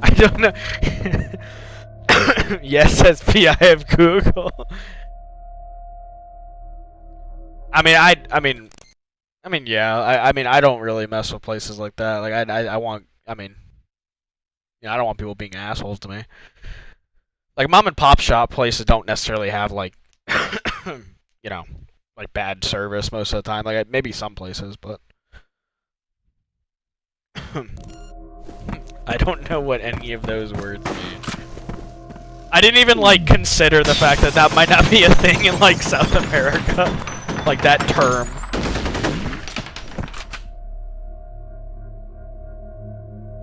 I don't know. Yes, says P. I have Google. I mean, yeah. I mean, I don't really mess with places like that. Like, I want. I mean, you know, I don't want people being assholes to me. Like, mom and pop shop places don't necessarily have like, you know, like bad service most of the time. Like, maybe some places, but I don't know what any of those words mean. I didn't even like consider the fact that that might not be a thing in like South America, like that term.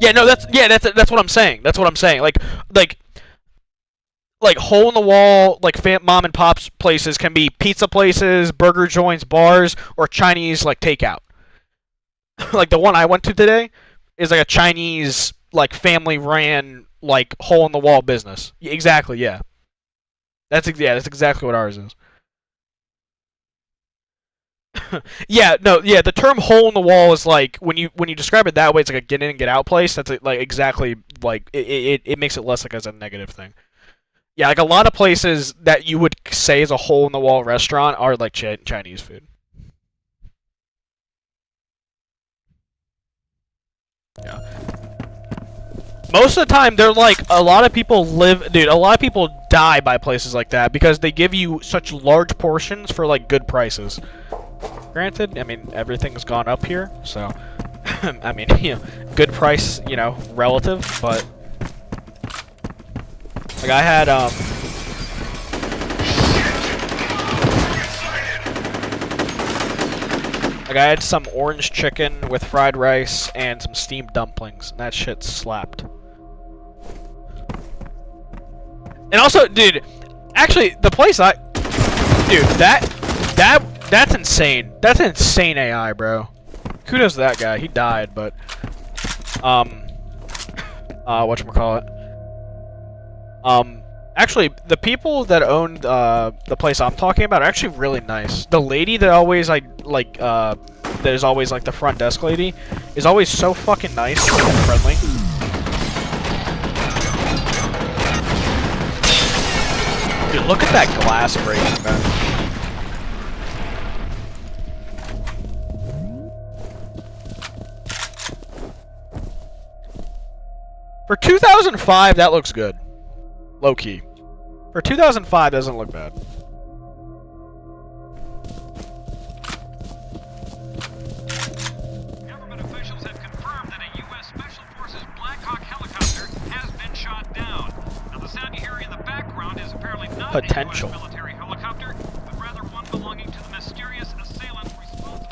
Yeah, no, that's what I'm saying. That's what I'm saying. Like hole in the wall, like mom and pop's places can be pizza places, burger joints, bars, or Chinese like takeout. Like the one I went to today is like a Chinese like family ran like hole in the wall business. Exactly, yeah. That's exactly what ours is. Yeah, no, yeah. The term hole in the wall is like when you describe it that way, it's like a get in and get out place. That's like exactly like it makes it less like as a negative thing. Yeah, like a lot of places that you would say is a hole in the wall restaurant are like Chinese food. Yeah. Most of the time, they're like, a lot of people die by places like that because they give you such large portions for like good prices. Granted, I mean, everything's gone up here, so, I mean, you know, good price, you know, relative, but, like, I had, some orange chicken with fried rice and some steamed dumplings, and that shit slapped. And also, dude, actually, the place that That's insane. That's insane AI, bro. Kudos to that guy. He died, but whatchamacallit. Actually, the people that owned the place I'm talking about are actually really nice. The lady that always that is always like the front desk lady is always so fucking nice and friendly. Dude, look at that glass breaking, man. For 2005, that looks good. Low key. For 2005, doesn't look bad. Government officials have confirmed that a U.S. Special Forces Black Hawk helicopter has been shot down. Now, the sound you hear in the background is apparently not Potential. a U.S. military helicopter, but rather one belonging to the mysterious assailant responsible.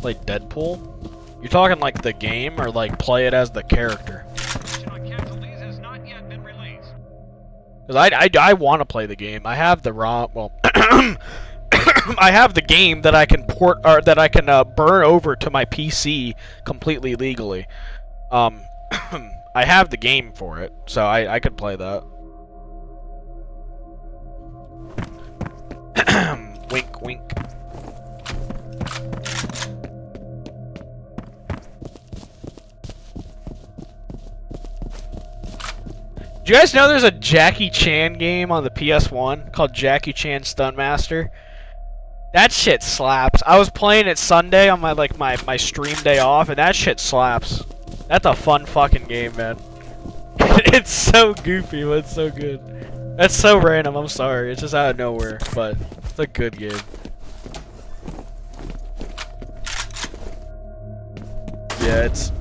Like Deadpool? You're talking like the game, or like play it as the character? Casualties has not yet been released. Because I want to play the game. I have the ROM. Well, I have the game that I can port, or that I can burn over to my PC completely legally. I have the game for it, so I could play that. Wink, wink. Do you guys know there's a Jackie Chan game on the PS1 called Jackie Chan Stunt Master? That shit slaps. I was playing it Sunday on my my stream day off, and that shit slaps. That's a fun fucking game, man. It's so goofy, but it's so good. That's so random, I'm sorry. It's just out of nowhere, but it's a good game. Yeah, it's...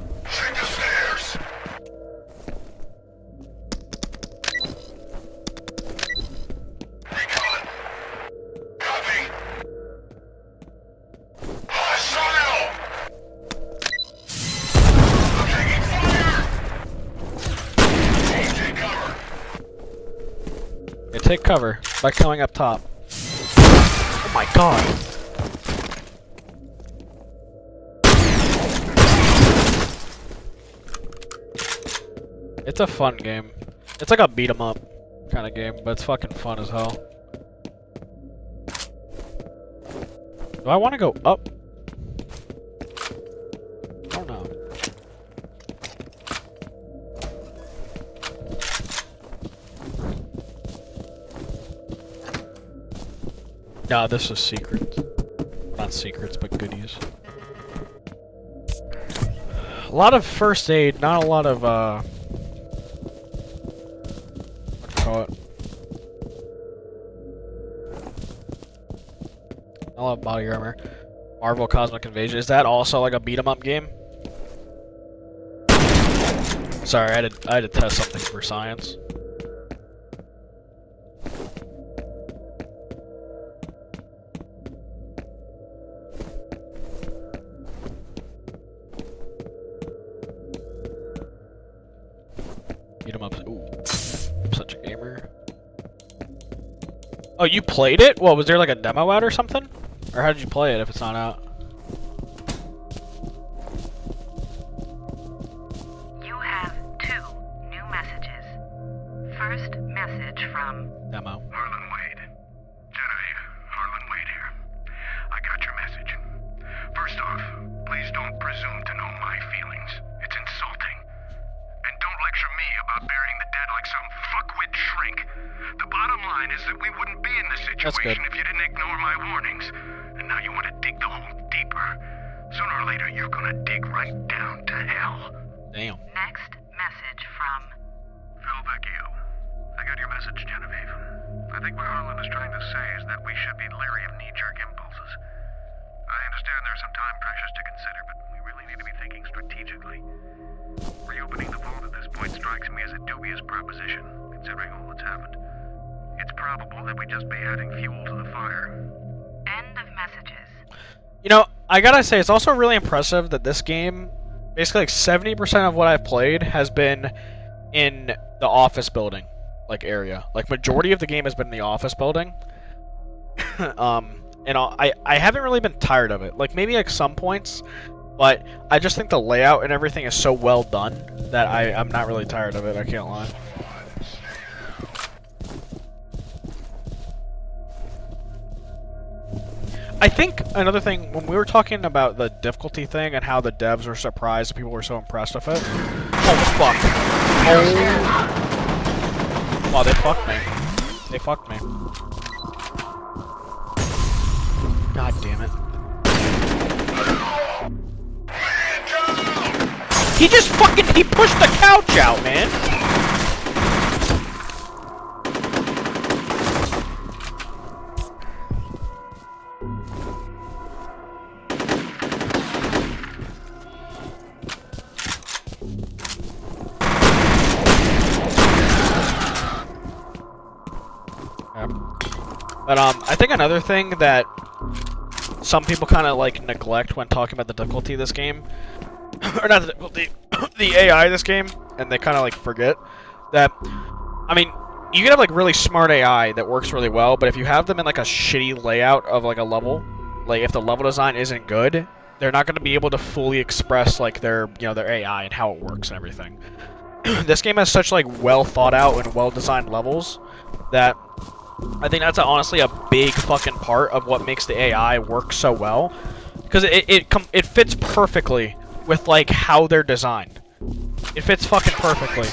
Yeah, take cover by coming up top. Oh my god. It's a fun game. It's like a beat 'em up kind of game, but it's fucking fun as hell. Do I want to go up? I don't know. No, this is secret. Not secrets, but goodies. A lot of first aid, not a lot of, what do you call it? Not a lot of body armor. Marvel Cosmic Invasion. Is that also like a beat 'em up game? Sorry, I had to test something for science. Beat 'em up. Ooh, I'm such a gamer. Oh, you played it? Well, was there like a demo out or something? Or how did you play it if it's not out? You have 2 new messages. First message from Demo. Harlan Wade. Genevieve, Harlan Wade here. I got your message. First off, please don't presume to know my feelings. It's insulting. And don't lecture me about burying the dead like some fuckwit shrink. The bottom line is that we wouldn't be in this situation if you didn't ignore my warnings. And now you want to dig the hole deeper. Sooner or later, you're gonna dig right down to hell. Damn. next message from Phil Vecchio. I got your message, Genevieve. I think what Harlan is trying to say is that we should be leery of knee-jerk impulses. I understand there's some time pressures to consider, but we really need to be thinking strategically. Reopening the vault at this point strikes me as a dubious proposition, considering all that's happened. It's probable that we just be adding fuel to the fire. end of messages. You know, I gotta say, it's also really impressive that this game, basically like 70% of what I've played has been in the office building. like area. Like majority of the game has been in the office building. And I haven't really been tired of it. Like maybe like some points, but I just think the layout and everything is so well done that I'm not really tired of it. I can't lie. I think another thing, when we were talking about the difficulty thing and how the devs were surprised that people were so impressed with it. Oh, fuck. Oh. Wow, they fucked me. They fucked me. God damn it. He just fucking, he pushed the couch out, man. But I think another thing that some people kind of like neglect when talking about the difficulty of this game, or not the difficulty, the AI of this game, and they kind of like forget that, I mean, you can have like really smart AI that works really well, but if you have them in like a shitty layout of like a level, like if the level design isn't good, they're not going to be able to fully express like their, you know, their AI and how it works and everything. This game has such like well thought out and well designed levels that I think that's honestly a big fucking part of what makes the AI work so well, because it fits perfectly with like how they're designed. It fits fucking perfectly.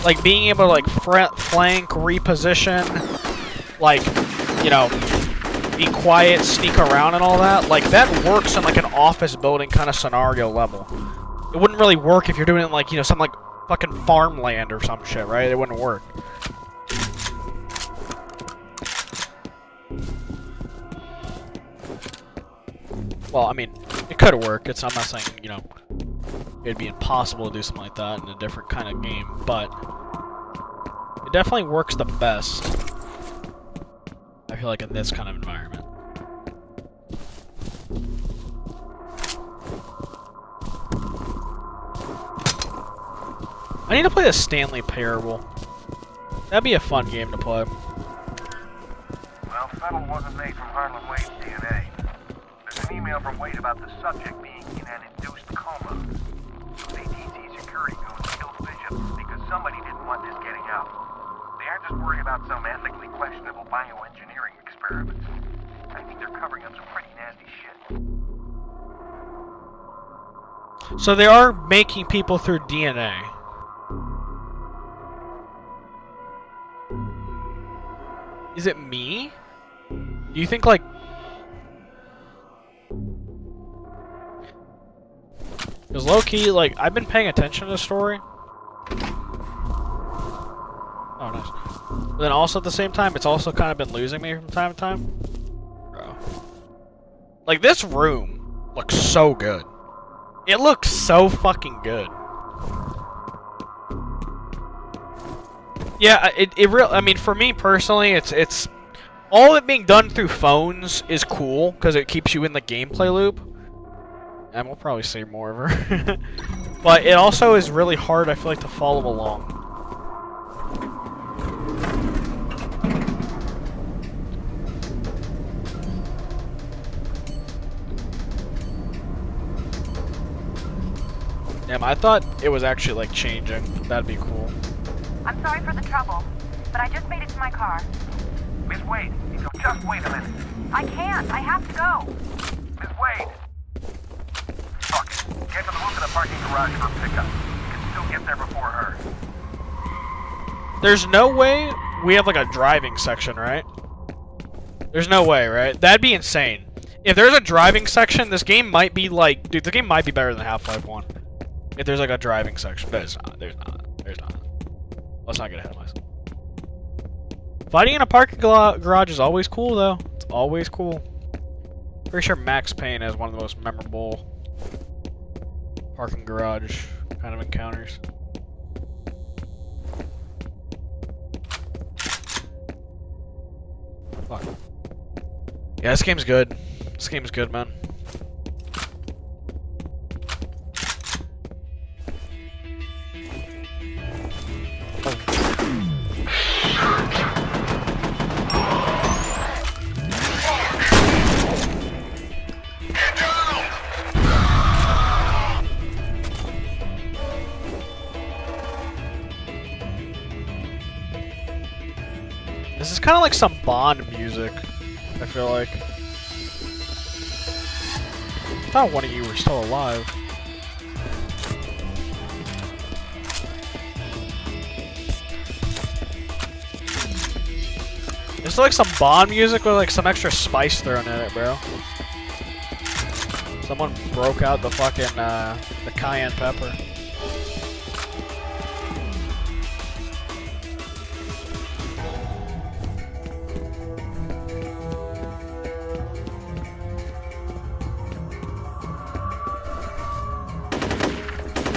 Like being able to like flank, reposition, like, you know, be quiet, sneak around and all that, like that works in like an office building kind of scenario level. It wouldn't really work if you're doing it in like, you know, some like fucking farmland or some shit, right? It wouldn't work. Well, I mean, it could work. I'm not saying, you know, it'd be impossible to do something like that in a different kind of game, but it definitely works the best, I feel like, in this kind of environment. I need to play the Stanley Parable. That'd be a fun game to play. Well, Fettel wasn't made from Harlan Wade's DNA. There's an email from Wade about the subject being in an induced coma. ATC security goons killed Bishop because somebody didn't want this getting out. They aren't just worried about some ethically questionable bioengineering experiments. I think they're covering up some pretty nasty shit. So they are making people through DNA. Is it me? Do you think, like... Because low-key, like, I've been paying attention to the story. Oh, nice. But then also at the same time, it's also kind of been losing me from time to time. Bro. Like, this room looks so good. It looks so fucking good. Yeah, I mean, for me personally, it's all of it being done through phones is cool because it keeps you in the gameplay loop. And we'll probably see more of her. But it also is really hard, I feel like, to follow along. Damn, I thought it was actually like changing. That'd be cool. I'm sorry for the trouble, but I just made it to my car. Miss Wade, just wait a minute. I can't. I have to go. Miss Wade! Fuck it. Get to the roof of the parking garage for a pickup. You can still get there before her. There's no way we have like a driving section, right? There's no way, right? That'd be insane. If there's a driving section, this game might be like... Dude, the game might be better than Half-Life 1. If there's like a driving section. But it's not. There's not. There's not. Let's not get ahead of myself. Fighting in a parking garage is always cool, though. It's always cool. Pretty sure Max Payne is one of the most memorable parking garage kind of encounters. Fuck. Yeah, this game's good. This game's good, man. This is kind of like some Bond music, I feel like. I thought one of you were still alive. It's like some Bond music with like some extra spice thrown in it, bro. Someone broke out the fucking, the cayenne pepper.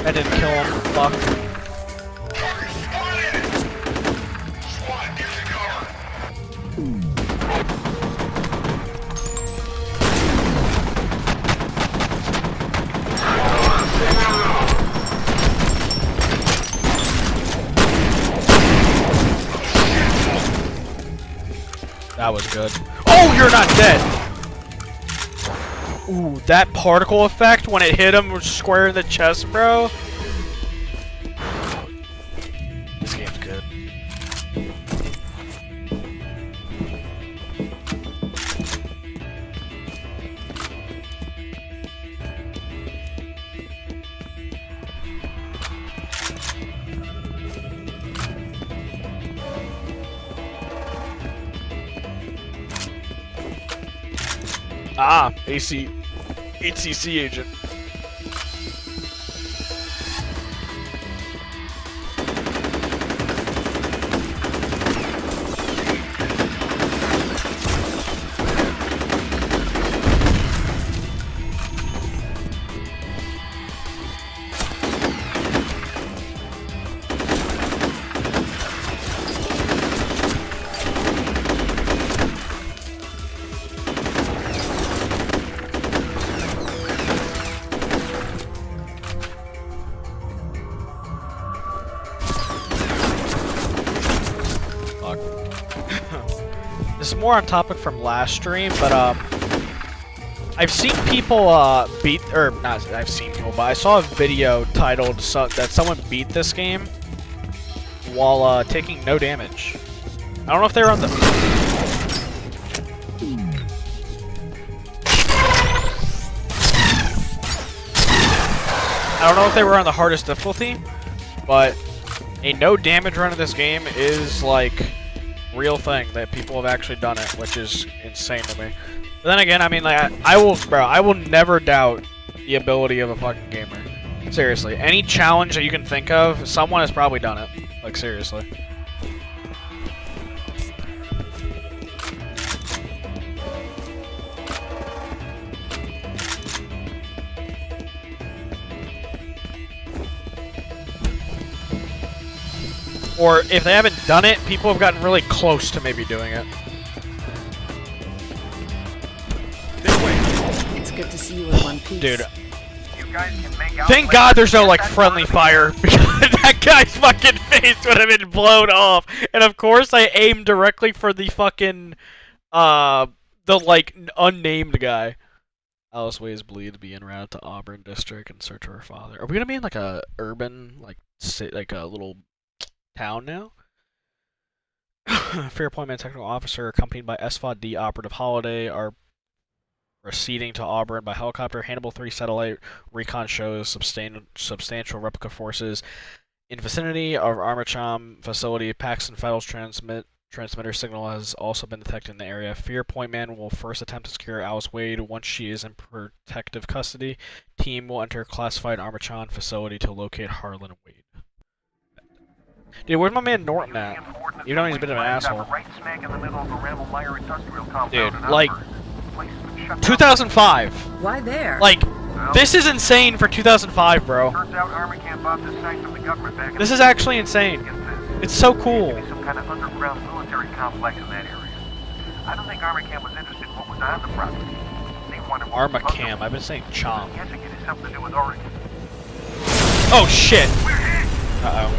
I didn't kill him. Fuck. That was good. Oh, you're not dead! Ooh, that particle effect when it hit him square in the chest, bro. This game's good. Ah, HCC agent. This is more on topic from last stream, but I've seen people I've seen people, but I saw a video titled that someone beat this game while taking no damage. I don't know if they were on the hardest difficulty, but a no damage run of this game is like real thing that people have actually done it, which is insane to me. But then again, I mean, like, I will never doubt the ability of a fucking gamer. Seriously, any challenge that you can think of, someone has probably done it. Like, seriously. Or if they haven't done it, people have gotten really close to maybe doing it. It's good to see you in one piece. Dude. You guys can make out Thank God there's no, like, friendly fire, because that guy's fucking face would have been blown off. And of course I aimed directly for the fucking, the, like, unnamed guy. Alice Ways believed to be en route to Auburn District in search of her father. Are we gonna be in, like, a urban, like a little town now? F.E.A.R. appointment technical officer accompanied by S.F.A.D. operative Holiday are proceeding to Auburn by helicopter. Hannibal 3 satellite recon shows substantial replica forces in vicinity of Armacham facility. Paxton Fettel's transmitter signal has also been detected in the area. F.E.A.R. point man will first attempt to secure Alice Wade. Once she is in protective custody, team will enter classified Armacham facility to locate Harlan Wade. Dude, where's my man Norton at? You know he's a bit of an asshole. Dude, like 2005. Why there? Like This is insane for 2005, bro. Turns out Army Camp bought this site from the government back in This is actually insane. It's so cool. Some kind of underground military complex in that area. I don't think Army Camp was interested in what was on the property. They wanted Arma Cam. I've been saying Chom. I guess it has something to do with Oregon. Oh shit. We're hit! Uh oh.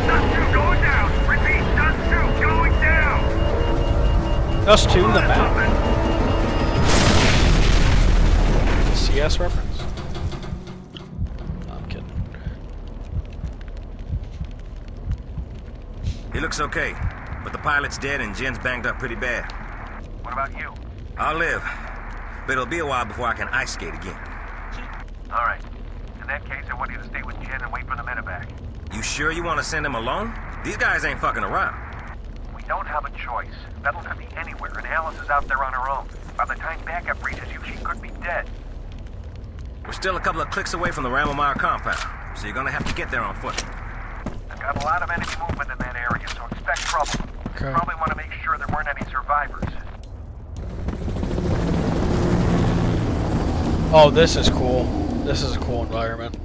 Dust 2 going down! Repeat, Dust 2 going down! Us two, the map. CS reference? No, I'm kidding. He looks okay, but the pilot's dead and Jen's banged up pretty bad. What about you? I'll live, but it'll be a while before I can ice skate again. Alright. In that case, I want you to stay with Jen and wait for the medevac. You sure you want to send him alone? These guys ain't fucking around. We don't have a choice. Fettel could be anywhere, and Alice is out there on her own. By the time backup reaches you, she could be dead. We're still a couple of clicks away from the Ramelmeyer compound, so you're gonna have to get there on foot. I've got a lot of enemy movement in that area, so expect trouble. Okay. Probably want to make sure there weren't any survivors. Oh, this is cool. This is a cool environment.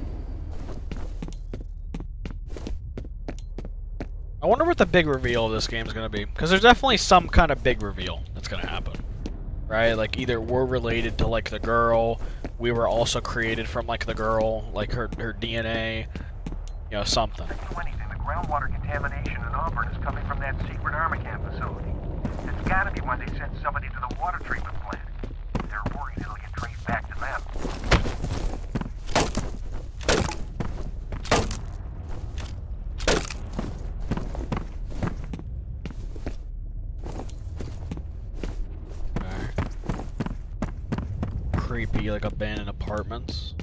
I wonder what the big reveal of this game is going to be. Because there's definitely some kind of big reveal that's going to happen. Right? Like, either we're related to, like, the girl. We were also created from, like, the girl. Like, her DNA. You know, something. If I do anything, the groundwater contamination in Auburn is coming from that secret Army Camp facility. It's gotta be why they sent somebody to the water treatment plant. They're worried it'll get traced back to them. Creepy, like, abandoned apartments.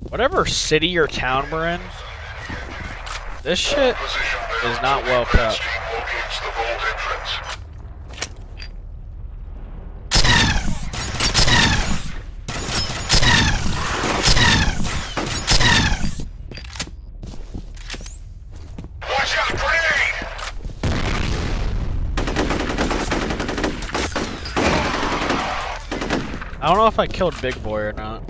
Whatever city or town we're in, this shit is not well kept. Watch out, grenade! I don't know if I killed Big Boy or not.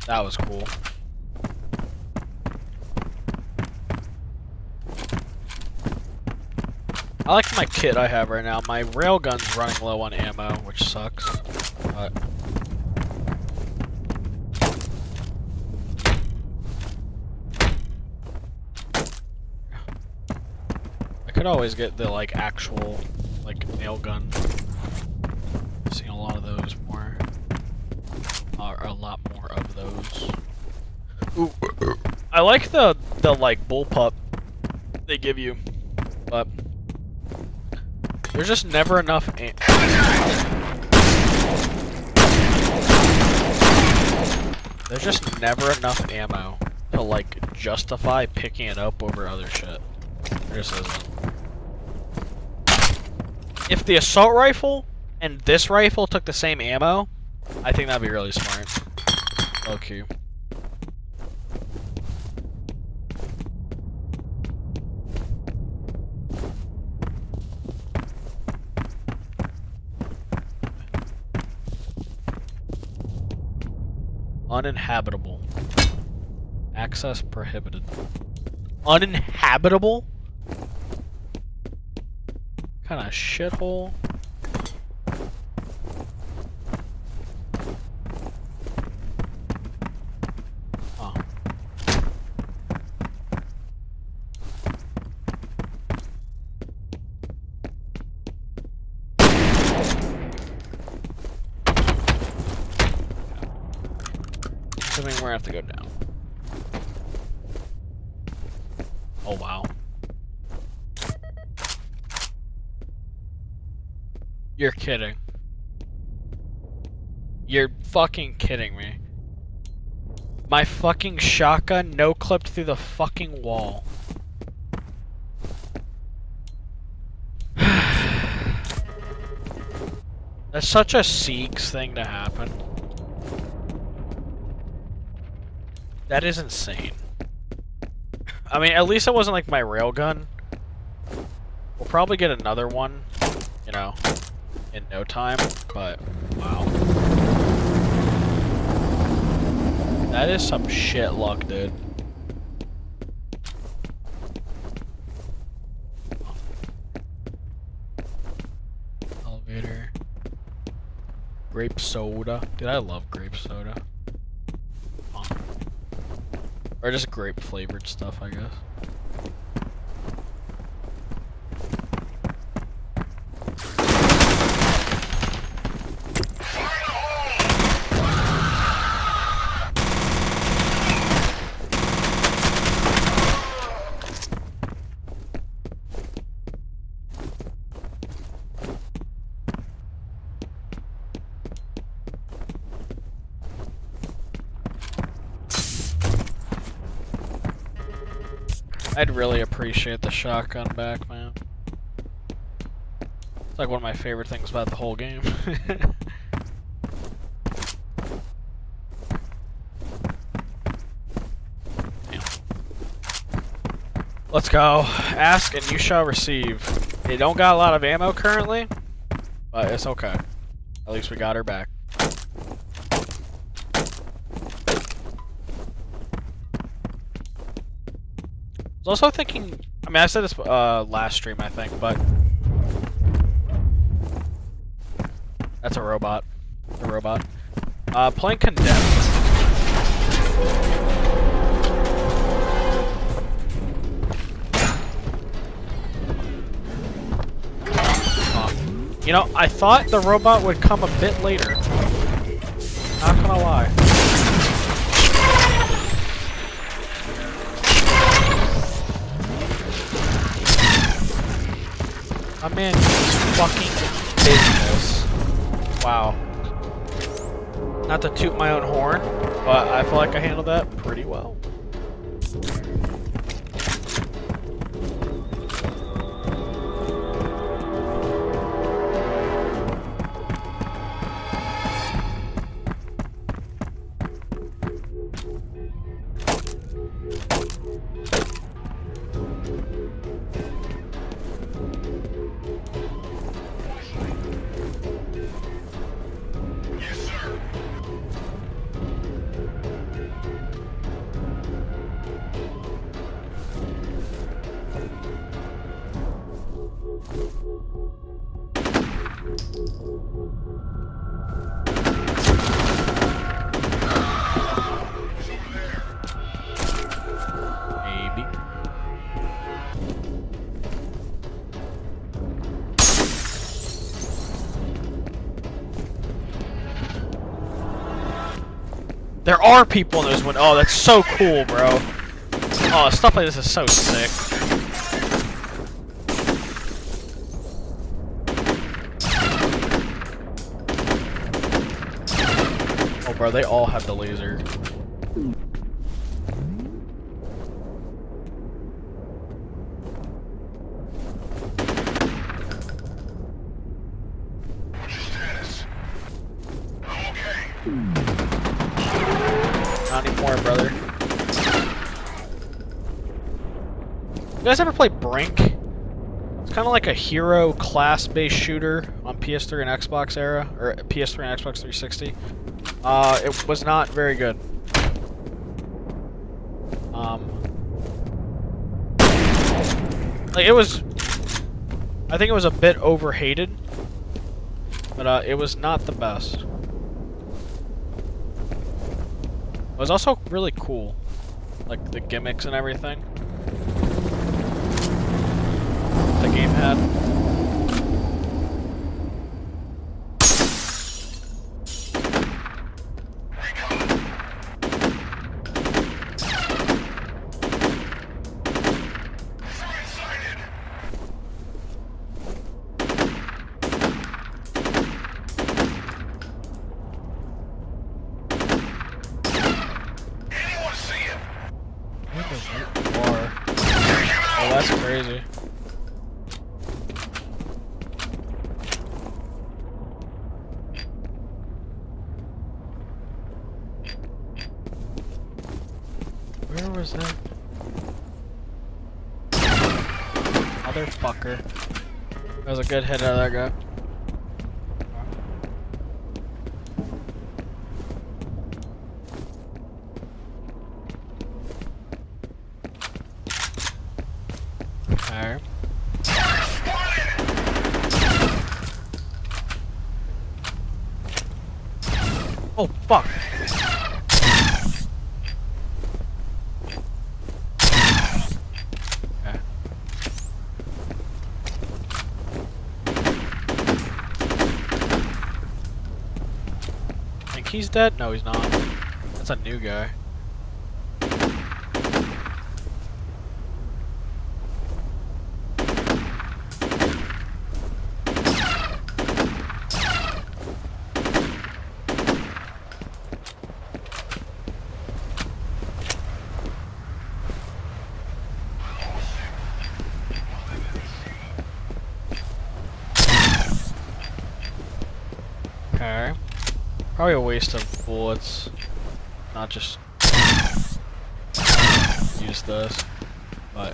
That was cool. I like my kit I have right now. My railgun's running low on ammo, which sucks. But I could always get the like actual like nail gun. I've seen a lot of those more. A lot more of those. Ooh. I like the like bullpup they give you, but there's just never enough there's just never enough ammo to like justify picking it up over other shit. There just isn't. If the assault rifle and this rifle took the same ammo, I think that'd be really smart. Okay. Uninhabitable. Access prohibited. Uninhabitable? Kind of shithole. Oh. Assuming we're gonna have to go down. Oh wow. You're kidding. You're fucking kidding me. My fucking shotgun no-clipped through the fucking wall. That's such a Siegs thing to happen. That is insane. I mean, at least it wasn't like my railgun. We'll probably get another one, you know, in no time, but wow. That is some shit luck, dude. Elevator. Grape soda. Dude, I love grape soda. Or just grape flavored stuff, I guess. I'd really appreciate the shotgun back, man. It's like one of my favorite things about the whole game. Let's go. Ask and you shall receive. They don't got a lot of ammo currently, but it's okay. At least we got her back. I was also thinking, I mean, I said this last stream, I think, but that's a robot. A robot. Playing Condemned. You know, I thought the robot would come a bit later. Not gonna lie. My man is fucking business. Wow. Not to toot my own horn, but I feel like I handled that pretty well. There are people in this one. Oh, that's so cool, bro. Oh, stuff like this is so sick. Oh, bro, they all have the laser. Not anymore, brother. You guys ever play Brink? It's kind of like a hero class-based shooter on PS3 and Xbox era, or PS3 and Xbox 360. It was not very good. Like it was, I think it was a bit overhated, but it was not the best. It was also really cool, like the gimmicks and everything the game had. Oh, that's crazy. was that? Motherfucker. That was a good hit out of that guy. Okay. Oh, fuck. Okay. Think he's dead? No, he's not. That's a new guy. Okay. Probably a waste of bullets. Not just use this. But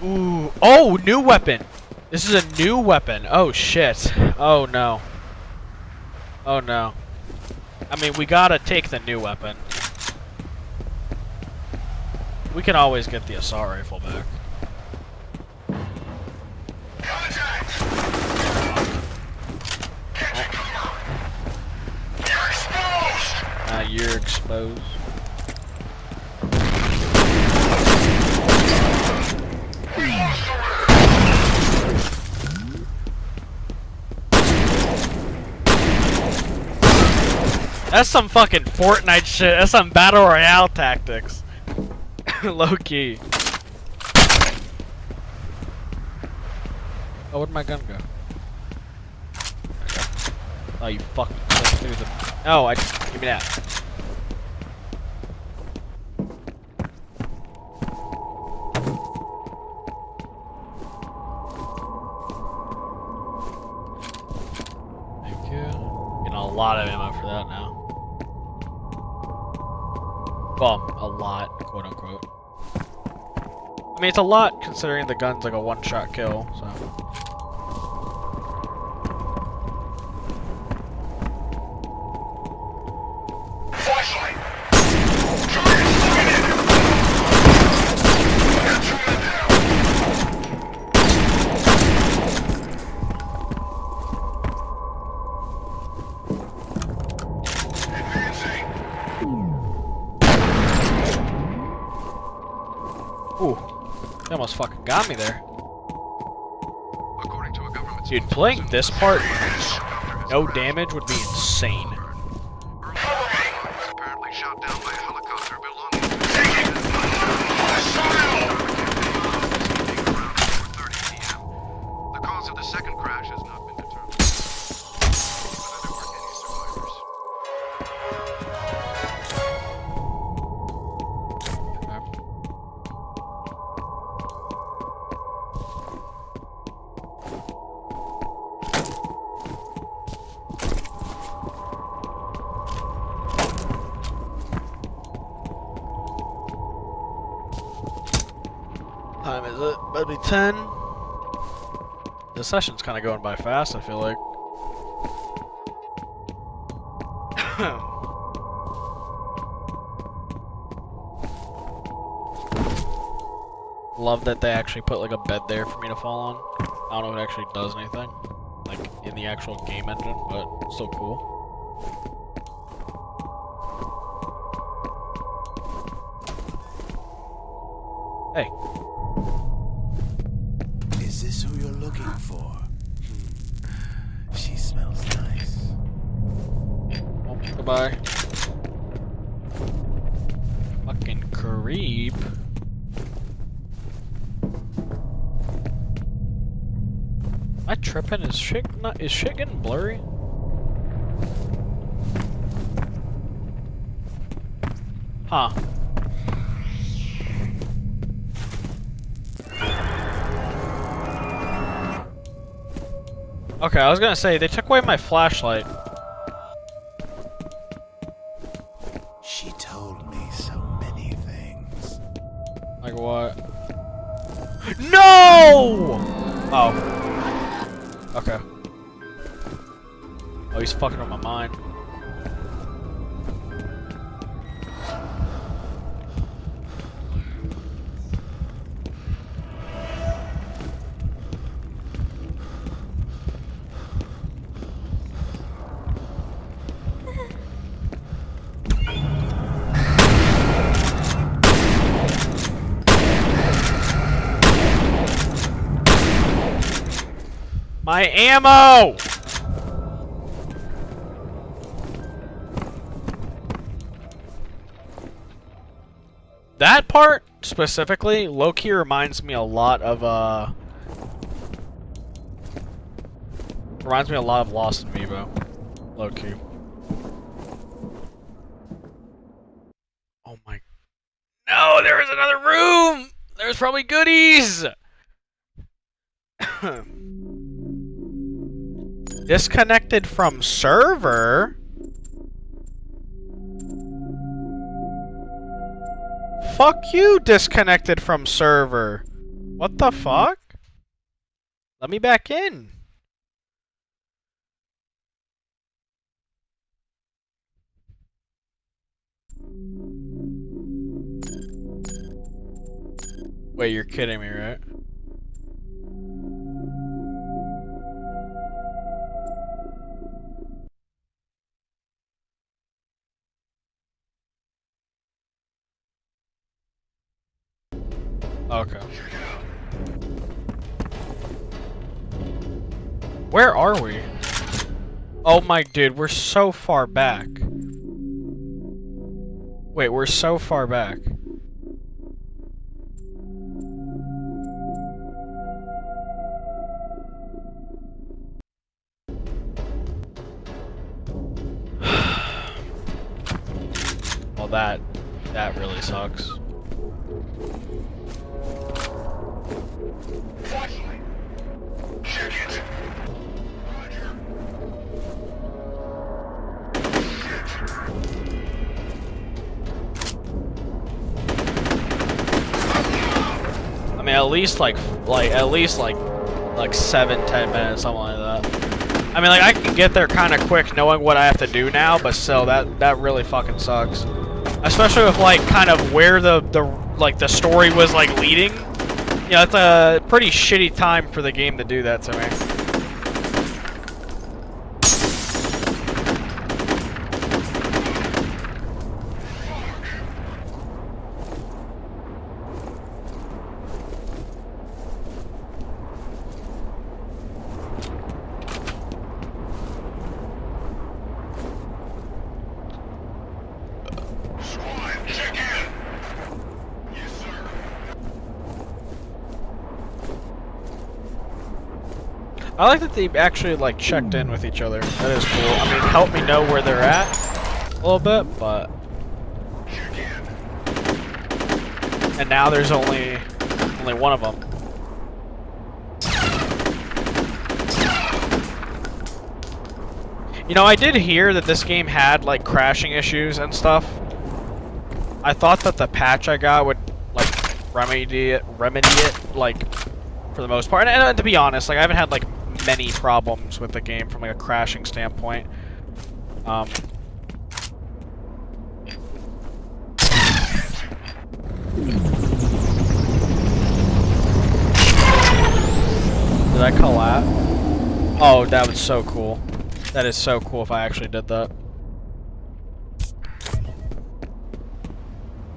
ooh. Oh, new weapon! This is a new weapon. Oh shit. Oh no. Oh no. I mean, we gotta take the new weapon. We can always get the assault rifle back. You're exposed. That's some fucking Fortnite shit. That's some Battle Royale tactics. Low key. Oh, where'd my gun go? Oh, you fucking through the. Oh, give me that. Thank you. Getting a lot of ammo for that now. Well, a lot, quote unquote. I mean, it's a lot considering the gun's like a one-shot kill, so. Ooh, they almost fucking got me there. According to a government Dude, playing this part, no damage would be insane. apparently shot down by a helicopter belonging to around 4:30 p.m. The cause of the second crash has not been determined. Whether there were any survivors. Time is it? Better be 10. The session's kind of going by fast, I feel like. Love that they actually put like a bed there for me to fall on. I don't know if it actually does anything, like in the actual game engine, but it's still cool. Hey. Is this who you're looking for? She smells nice. Oh, goodbye. Fucking creep. Am I tripping? Is shit getting blurry? Huh. Okay, I was gonna say, they took away my flashlight. No! Oh. Okay. Oh, he's fucking with my mind. My ammo! That part, specifically, low-key reminds me a lot of, reminds me a lot of Lost in Vivo. Low-key. Oh my... No, there was another room! There's probably goodies! Disconnected from server? Fuck you, disconnected from server. What the fuck? Let me back in. Wait, you're kidding me, right? Okay. Where are we? Oh my dude, we're so far back. Wait, we're so far back. Well, that really sucks. Check it. I mean, at least like 7-10 minutes, something like that. I mean, like I can get there kind of quick, knowing what I have to do now, but still, that really fucking sucks. Especially with like kind of where the story was like leading. Yeah, it's a pretty shitty time for the game to do that to me. I like that they actually like checked in with each other. That is cool. I mean, help me know where they're at a little bit, but and now there's only one of them. You know, I did hear that this game had like crashing issues and stuff. I thought that the patch I got would like remedy it like for the most part. And to be honest, like I haven't had like many problems with the game from like a crashing standpoint. Did I collapse? Oh, that was so cool. That is so cool if I actually did that.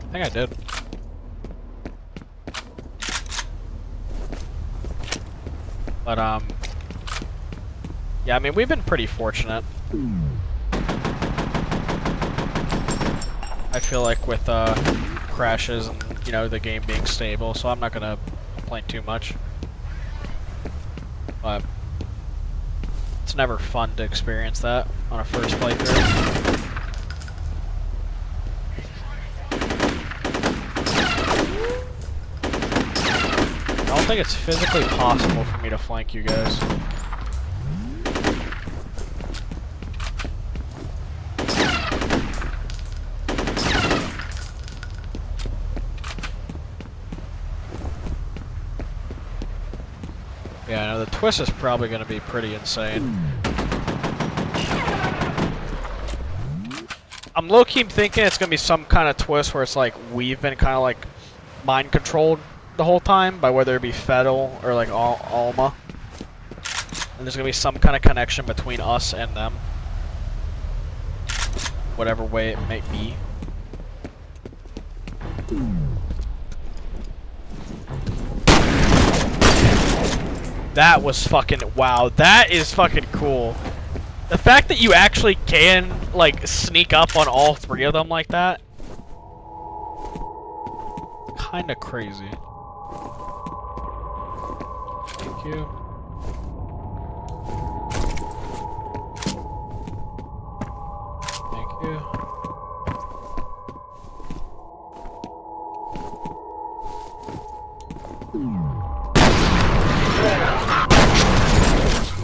I think I did. But, yeah, I mean, we've been pretty fortunate. I feel like with, crashes and, you know, the game being stable, so I'm not gonna complain too much. But it's never fun to experience that on a first playthrough. I don't think it's physically possible for me to flank you guys. Yeah, no, the twist is probably going to be pretty insane. I'm low-key thinking it's going to be some kind of twist where it's like we've been kind of like mind-controlled the whole time by whether it be Fettel or like Alma. And there's going to be some kind of connection between us and them. Whatever way it may be. That was fucking, wow, that is fucking cool. The fact that you actually can, like, sneak up on all three of them like that. Kinda crazy. Thank you. Thank you.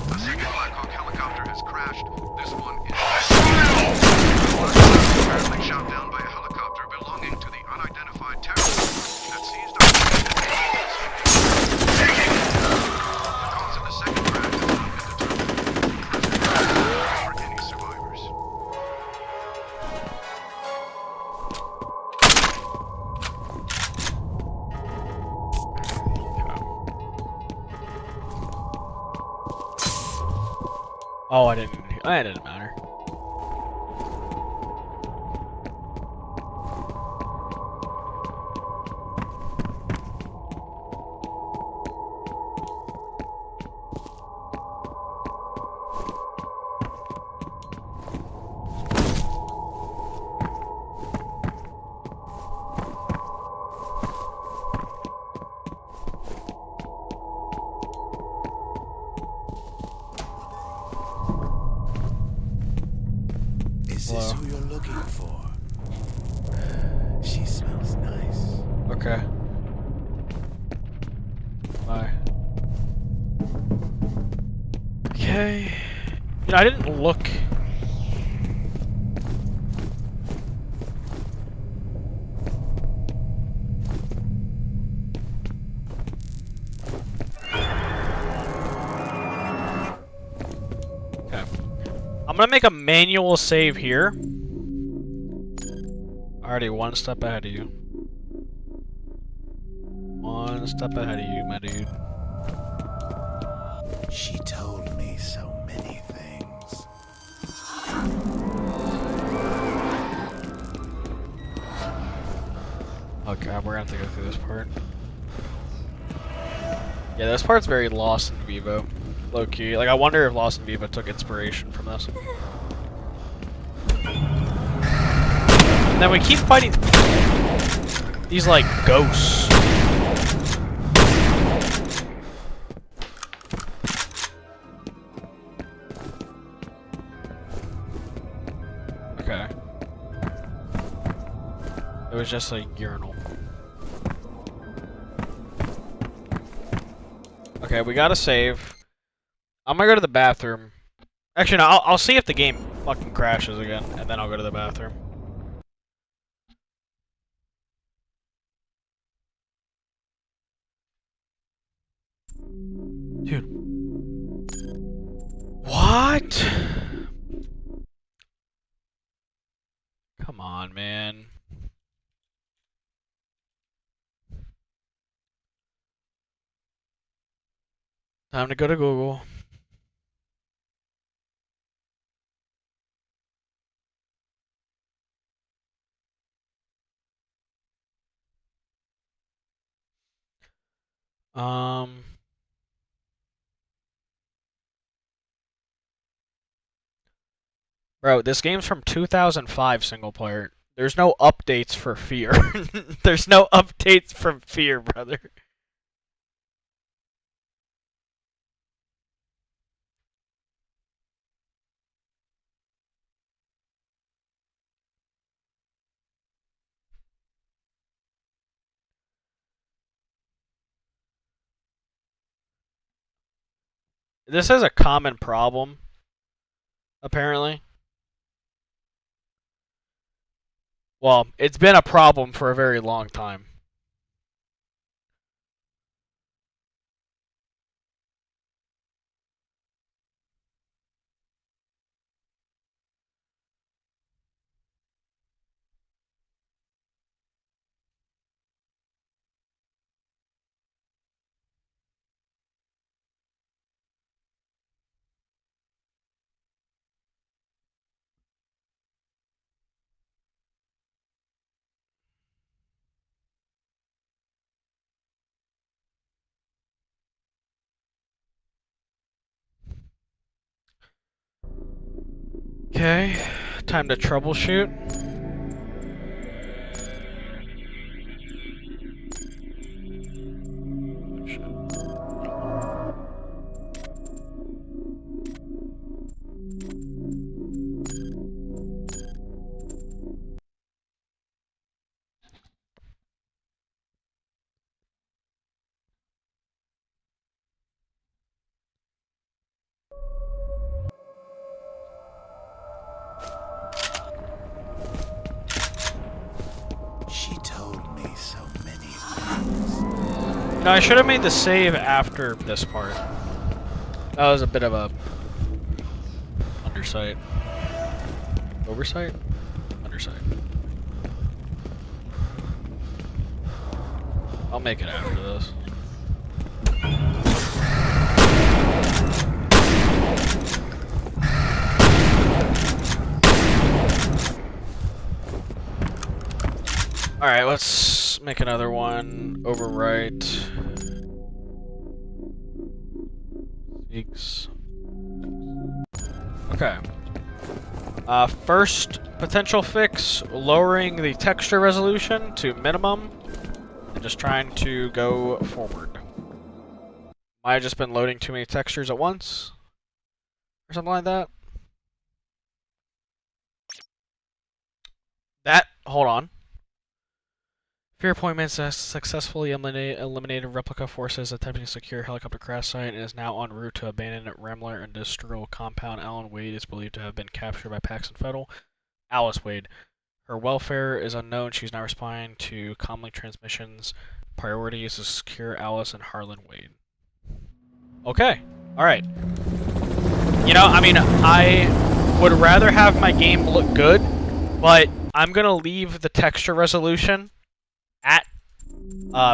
A second Black Hawk helicopter has crashed. This one is apparently shot down by a helicopter belonging to the unidentified terrorist that seized our The cause of the second crash has not been determined. Or any survivors. Oh, I didn't. It didn't matter. Is this who you're looking for? She smells nice. Okay. Bye. Okay. You know, I didn't look. Okay. I'm gonna make a manual save here. Already one step ahead of you. One step ahead of you, my dude. She told me so many things. Oh god, we're gonna have to go through this part. Yeah, this part's very Lost in Vivo. Low key. Like, I wonder if Lost in Vivo took inspiration from this. And then we keep fighting these, like, ghosts. Okay. It was just a urinal. Okay, we gotta save. I'm gonna go to the bathroom. Actually, no, I'll see if the game fucking crashes again, and then I'll go to the bathroom. Dude. What? Come on, man. Time to go to Google. Bro, this game's from 2005 single player. There's no updates for F.E.A.R. There's no updates from F.E.A.R, brother. This is a common problem, apparently. Well, it's been a problem for a very long time. Okay, time to troubleshoot. She told me so many things. No, I should have made the save after this part. That was a bit of a undersight. Oversight? Undersight. I'll make it after this. Alright, let's make another one. Overwrite. Seeks. Okay. First potential fix, lowering the texture resolution to minimum and just trying to go forward. Might have just been loading too many textures at once or something like that. Hold on. F.E.A.R appointment successfully eliminated replica forces attempting to secure helicopter crash site and is now en route to abandon Ramler industrial compound. Alan Wade is believed to have been captured by Paxton Fettel. Alice Wade. Her welfare is unknown. She's not responding to comlink transmissions. Priority is to secure Alice and Harlan Wade. Okay. Alright. You know, I mean, I would rather have my game look good, but I'm going to leave the texture resolution at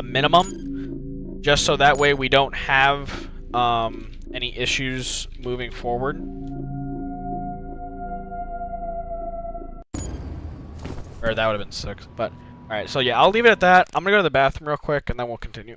minimum, just so that way we don't have any issues moving forward. Or that would have been 6, but alright, so yeah, I'll leave it at that. I'm gonna go to the bathroom real quick and then we'll continue.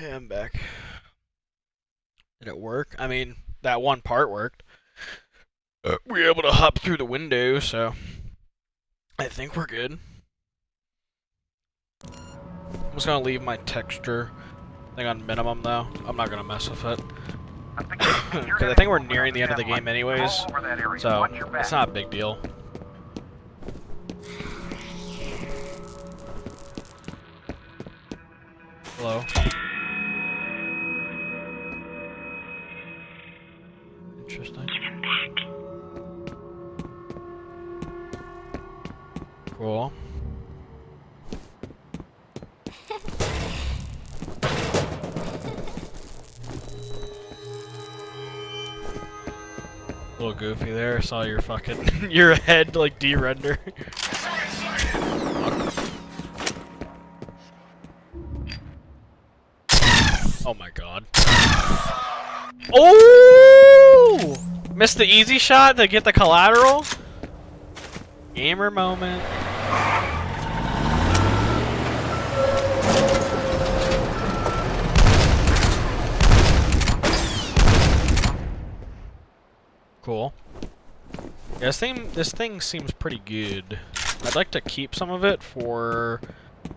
Yeah, I'm back. Did it work? I mean, that one part worked. We were able to hop through the window, so I think we're good. I'm just gonna leave my texture thing on minimum though. I'm not gonna mess with it. Because I think we're nearing the end of the game anyways, so it's not a big deal. Hello? Interesting. Cool. A little goofy there. Saw your fucking your head like de-render. Oh my god. Oh! Missed the easy shot to get the collateral. Gamer moment. Cool. Yeah, this thing seems pretty good. I'd like to keep some of it for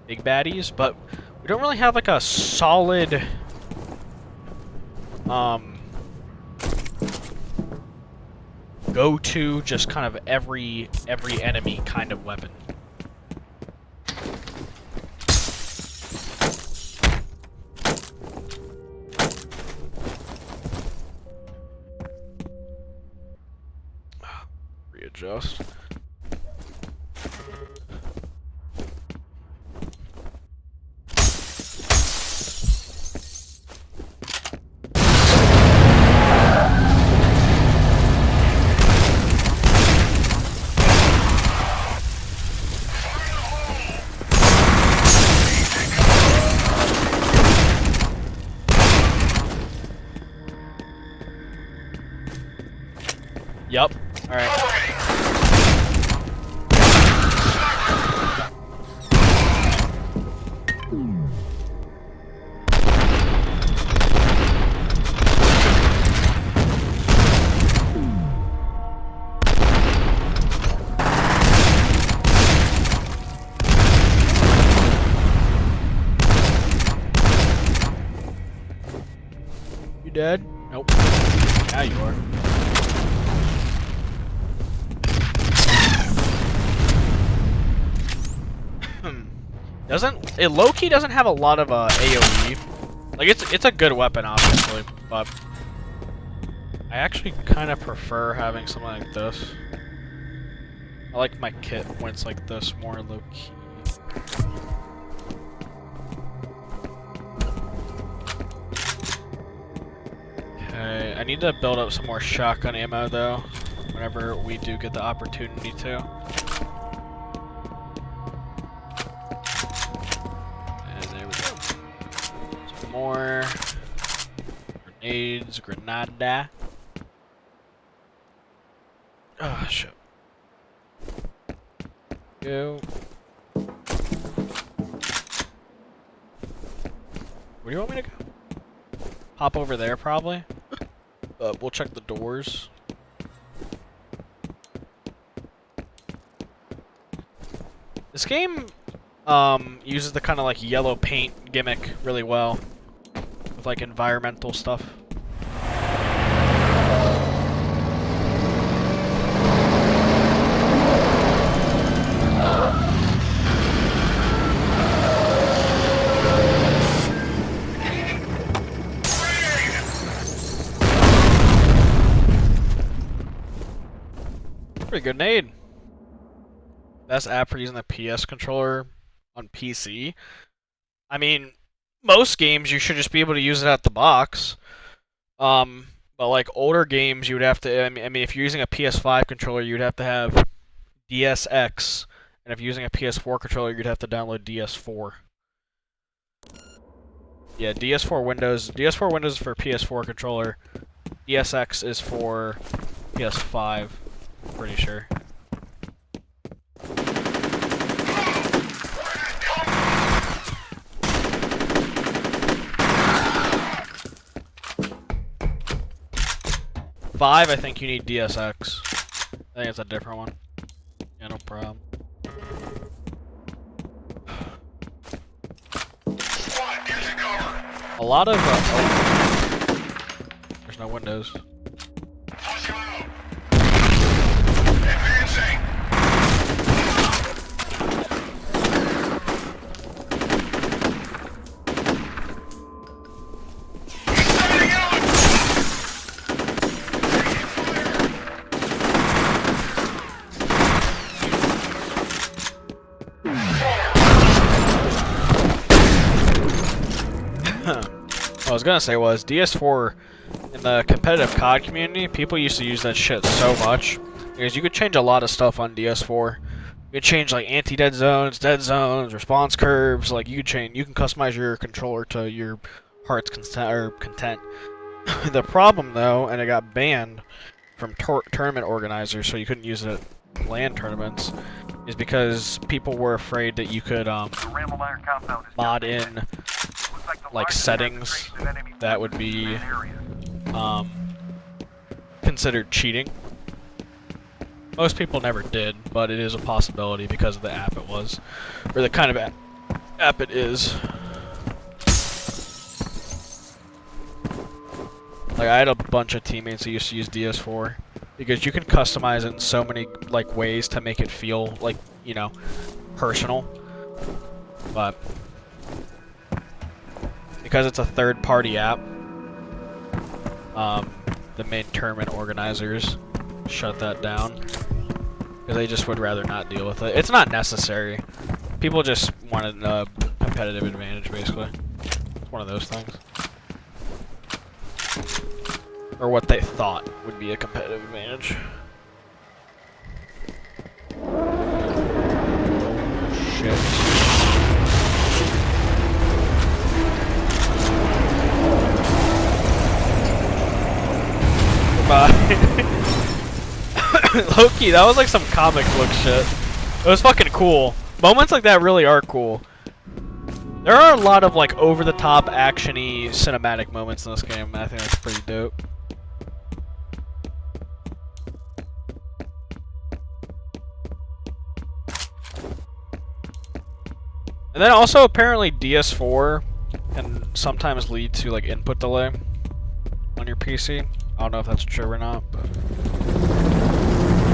big baddies, but we don't really have like a solid go-to just kind of every enemy kind of weapon. Readjust. Yup. Alright. You dead? Nope. Now you are. It low-key doesn't have a lot of AoE. Like it's a good weapon obviously, but I actually kind of prefer having something like this. I like my kit when it's like this, more low-key. Okay, I need to build up some more shotgun ammo though, whenever we do get the opportunity to. More grenades, grenada. Oh shit. Go. Where do you want me to go? Hop over there, probably. We'll check the doors. This game uses the kind of like yellow paint gimmick really well. With like environmental stuff. Pretty good nade. Best app for using the PS controller on PC. I mean, most games you should just be able to use it at the box. But like older games, you would have to. I mean, if you're using a PS5 controller, you'd have to have DSX, and if you're using a PS4 controller, you'd have to download DS4. Yeah, DS4 Windows. DS4 Windows is for PS4 controller. DSX is for PS5. Pretty sure. 5, I think you need DSX. I think it's a different one. Yeah, no problem. A lot of oh. There's no windows. What I was gonna say was DS4 in the competitive COD community, people used to use that shit so much because you could change a lot of stuff on DS4. You could change like anti-dead zones, response curves. Like you can customize your controller to your heart's content. The problem though, and it got banned from tournament organizers, so you couldn't use it at LAN tournaments, is because people were afraid that you could mod in like settings that would be considered cheating. Most people never did, but it is a possibility because of the app it was, or the kind of app it is. Like I had a bunch of teammates that used to use DS4 because you can customize it in so many like ways to make it feel like, you know, personal. But because it's a third-party app, the main tournament organizers shut that down because they just would rather not deal with it. It's not necessary. People just wanted a competitive advantage, basically. It's one of those things. Or what they thought would be a competitive advantage. Shit. Loki, that was like some comic book shit. It was fucking cool. Moments like that really are cool. There are a lot of like over-the-top action-y cinematic moments in this game, and I think that's pretty dope. And then also apparently DS4 can sometimes lead to like input delay on your PC. I don't know if that's true or not, but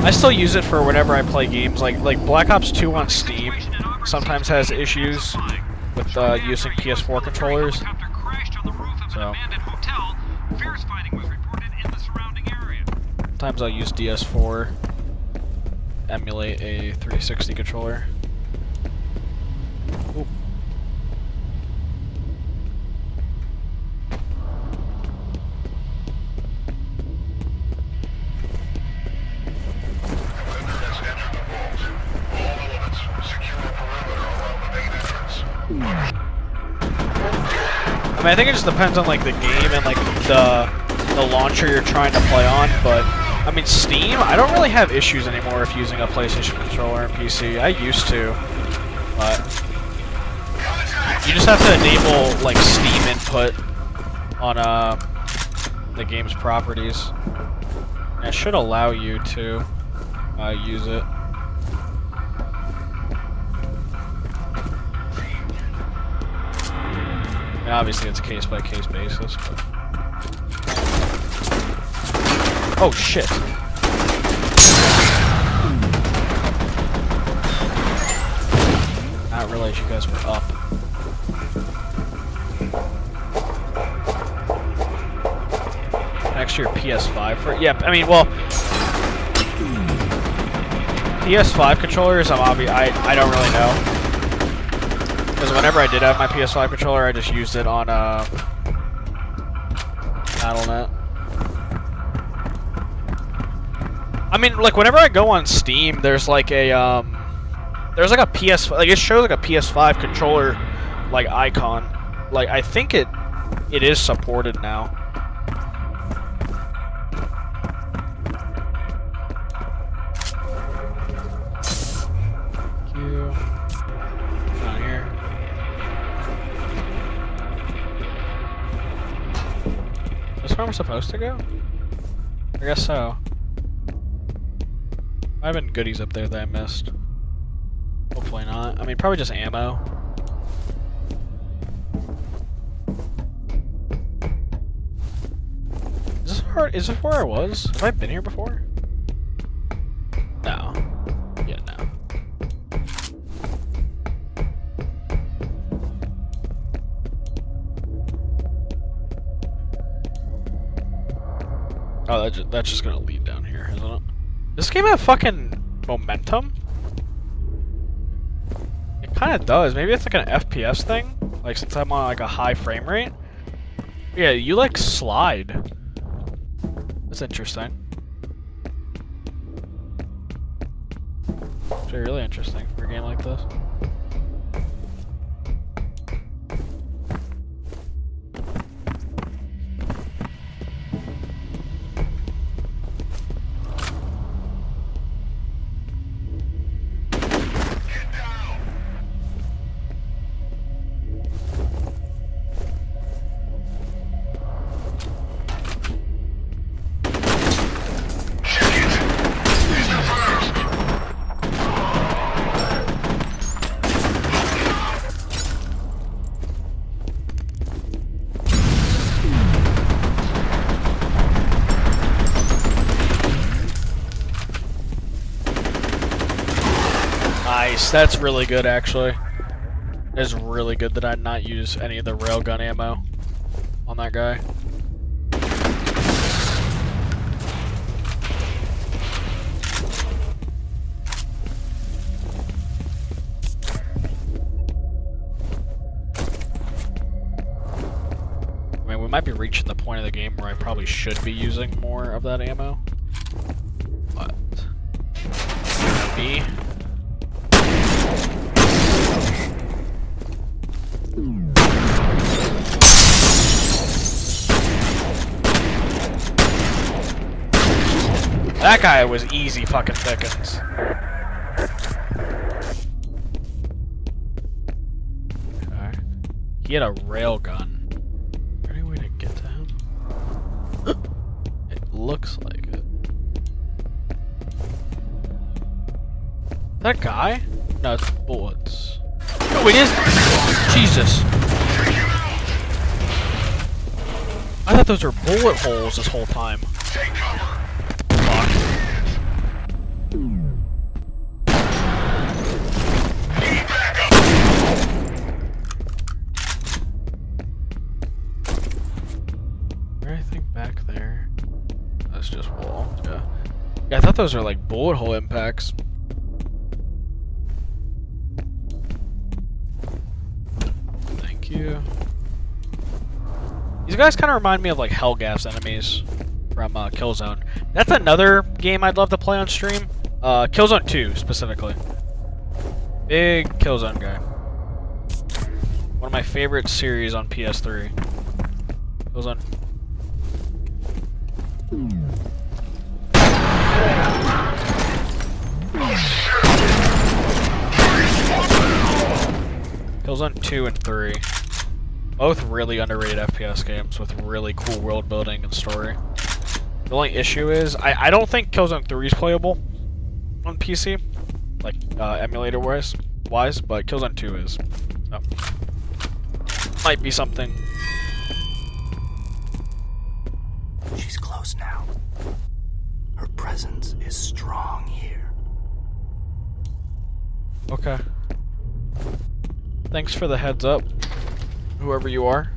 I still use it for whenever I play games. Like Black Ops 2 on Steam sometimes has issues with using PS4 controllers. So sometimes I'll use DS4, emulate a 360 controller. Ooh. I mean, I think it just depends on like the game and like the launcher you're trying to play on, but I mean Steam, I don't really have issues anymore if using a PlayStation controller and PC. I used to, but you just have to enable like Steam input on the game's properties. And it should allow you to use it. I mean, obviously it's a case-by-case basis, but... Oh shit! I didn't realize you guys were up. Next to your PS5 for... Yeah, I mean, well... PS5 controllers, I don't really know. Because whenever I did have my PS5 controller, I just used it on Battle.net. I mean, like whenever I go on Steam, there's like a PS, like it shows like a PS5 controller like icon. Like I think it is supported now. Where I'm supposed to go? I guess so. Might have been goodies up there that I missed. Hopefully not. I mean, probably just ammo. Is this where I was? Have I been here before? No. Yeah, no. Oh, that's just gonna lead down here, isn't it? Does this game have fucking momentum? It kind of does. Maybe it's like an FPS thing. Like since I'm on like a high frame rate. Yeah, you like slide. That's interesting. Actually, really interesting for a game like this. Nice, that's really good actually. It's really good that I did not use any of the railgun ammo on that guy. I mean, we might be reaching the point of the game where I probably should be using more of that ammo. But me. That guy was easy fucking pickings. Okay. He had a railgun. Is there any way to get to him? It looks like it. That guy? No, it's bullets. No, it is! Jesus! I thought those were bullet holes this whole time. Back there. That's just wall. Yeah. Yeah, I thought those were like bullet hole impacts. Thank you. These guys kind of remind me of like Hellgas enemies from Killzone. That's another game I'd love to play on stream. Killzone 2 specifically. Big Killzone guy. One of my favorite series on PS3. Killzone. Killzone 2 and 3. Both really underrated FPS games with really cool world building and story. The only issue is, I don't think Killzone 3 is playable on PC, like emulator wise, but Killzone 2 is. So, might be something. She's close now. Her presence is strong here. Okay. Thanks for the heads up, whoever you are.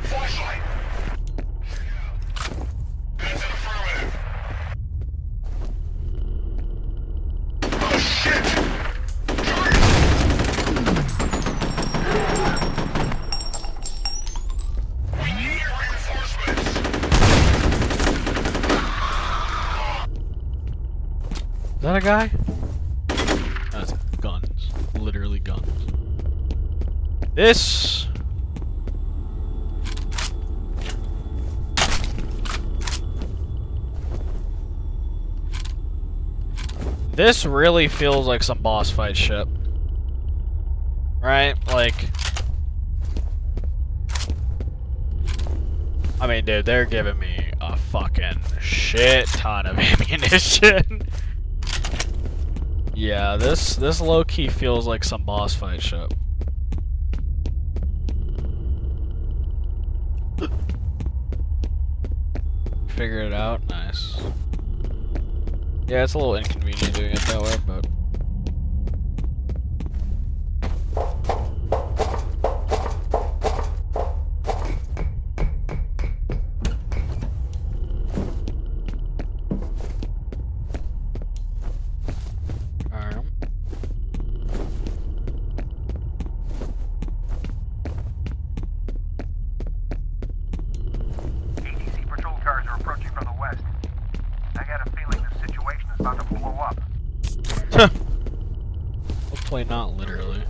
Flashlight! That's an affirmative. Oh shit! We need reinforcements! Is that a guy? That's guns. Literally guns. This... This really feels like some boss fight shit. Right? Like... I mean, dude, they're giving me a fucking shit ton of ammunition. Yeah, this low-key feels like some boss fight shit. Figure it out, nice. Yeah, it's a little inconvenient doing it that way, but... ATC patrol cars are approaching from the west. I got a feeling this situation is about to blow up. Hopefully not literally.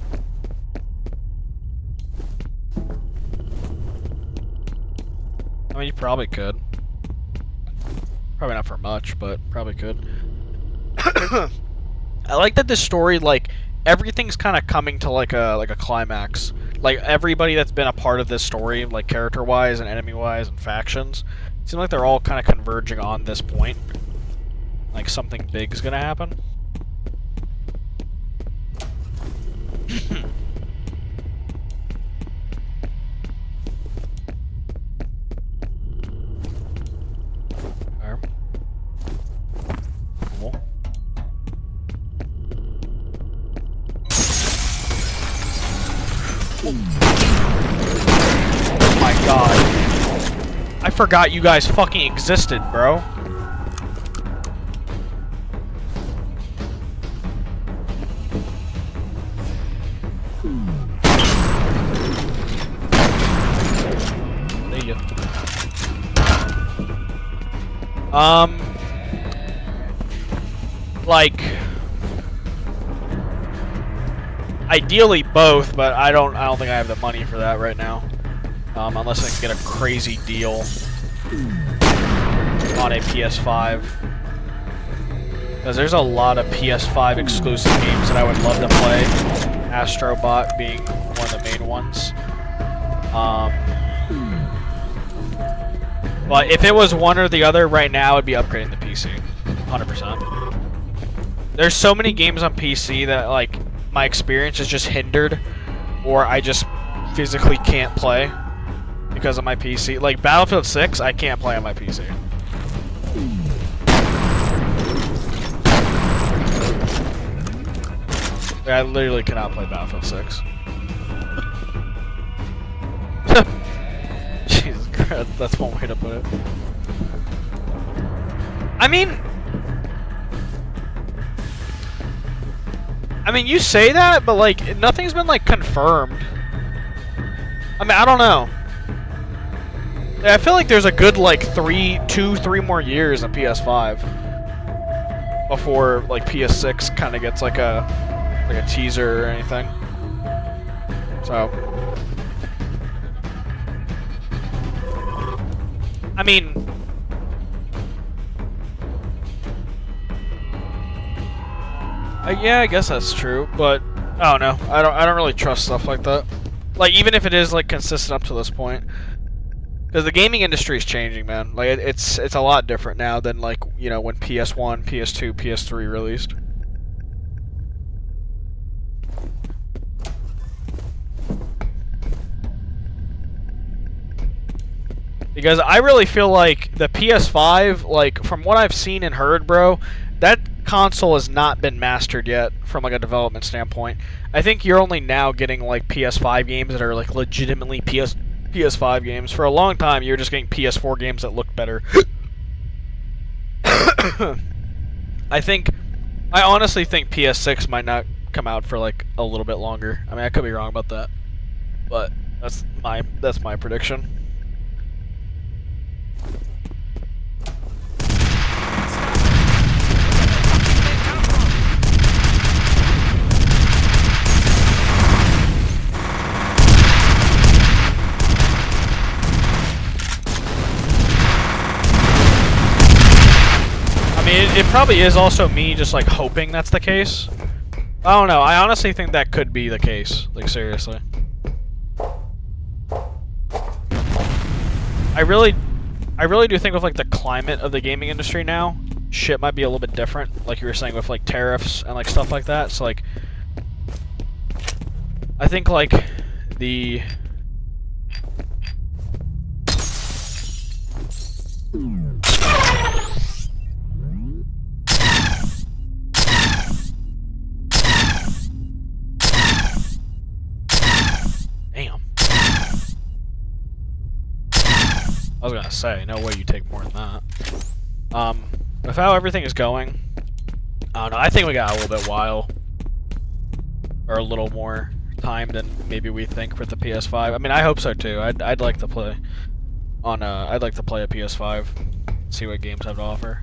I mean, you probably could. Probably not for much, but probably could. I like that this story, like, everything's kind of coming to like a climax. Like, everybody that's been a part of this story, like character-wise and enemy-wise and factions, seem like they're all kind of converging on this point. Like, something big's gonna happen. Cool. Oh my god. I forgot you guys fucking existed, bro. There you go. Like, ideally both, but I don't think I have the money for that right now. Unless I can get a crazy deal on a PS5. Because there's a lot of PS5 exclusive games that I would love to play. Astrobot being one of the main ones. But if it was one or the other right now, it'd be upgrading the PC. 100%. There's so many games on PC that, like, my experience is just hindered, or I just physically can't play because of my PC. Like, Battlefield 6, I can't play on my PC. I literally cannot play Battlefield 6. Jesus Christ, that's one way to put it. I mean, you say that, but, like, nothing's been, like, confirmed. I mean, I don't know. I feel like there's a good, like, 2-3 more years of PS5 before, like, PS6 kind of gets, like a teaser or anything. So, I mean, yeah, I guess that's true, but I don't know. I don't really trust stuff like that. Like, even if it is, like, consistent up to this point, because the gaming industry is changing, man. Like, it's a lot different now than, like, you know, when PS1, PS2, PS3 released. Because I really feel like the PS5, like, from what I've seen and heard, bro, that console has not been mastered yet from, like, a development standpoint. I think you're only now getting, like, PS5 games that are, like, legitimately PS5 games. For a long time, you were just getting PS4 games that looked better. I honestly think PS6 might not come out for, like, a little bit longer. I mean, I could be wrong about that, but that's my prediction. It probably is also me just like hoping that's the case. I don't know. I honestly think that could be the case. Like seriously. I really do think with like the climate of the gaming industry now, shit might be a little bit different. Like you were saying with like tariffs and like stuff like that. So like, I think like the damn. I was gonna say, no way you take more than that. With how everything is going, I don't know, I think we got a little bit while. Or a little more time than maybe we think with the PS5. I mean, I hope so too. I'd like to play on I'd like to play a PS5. See what games have to offer.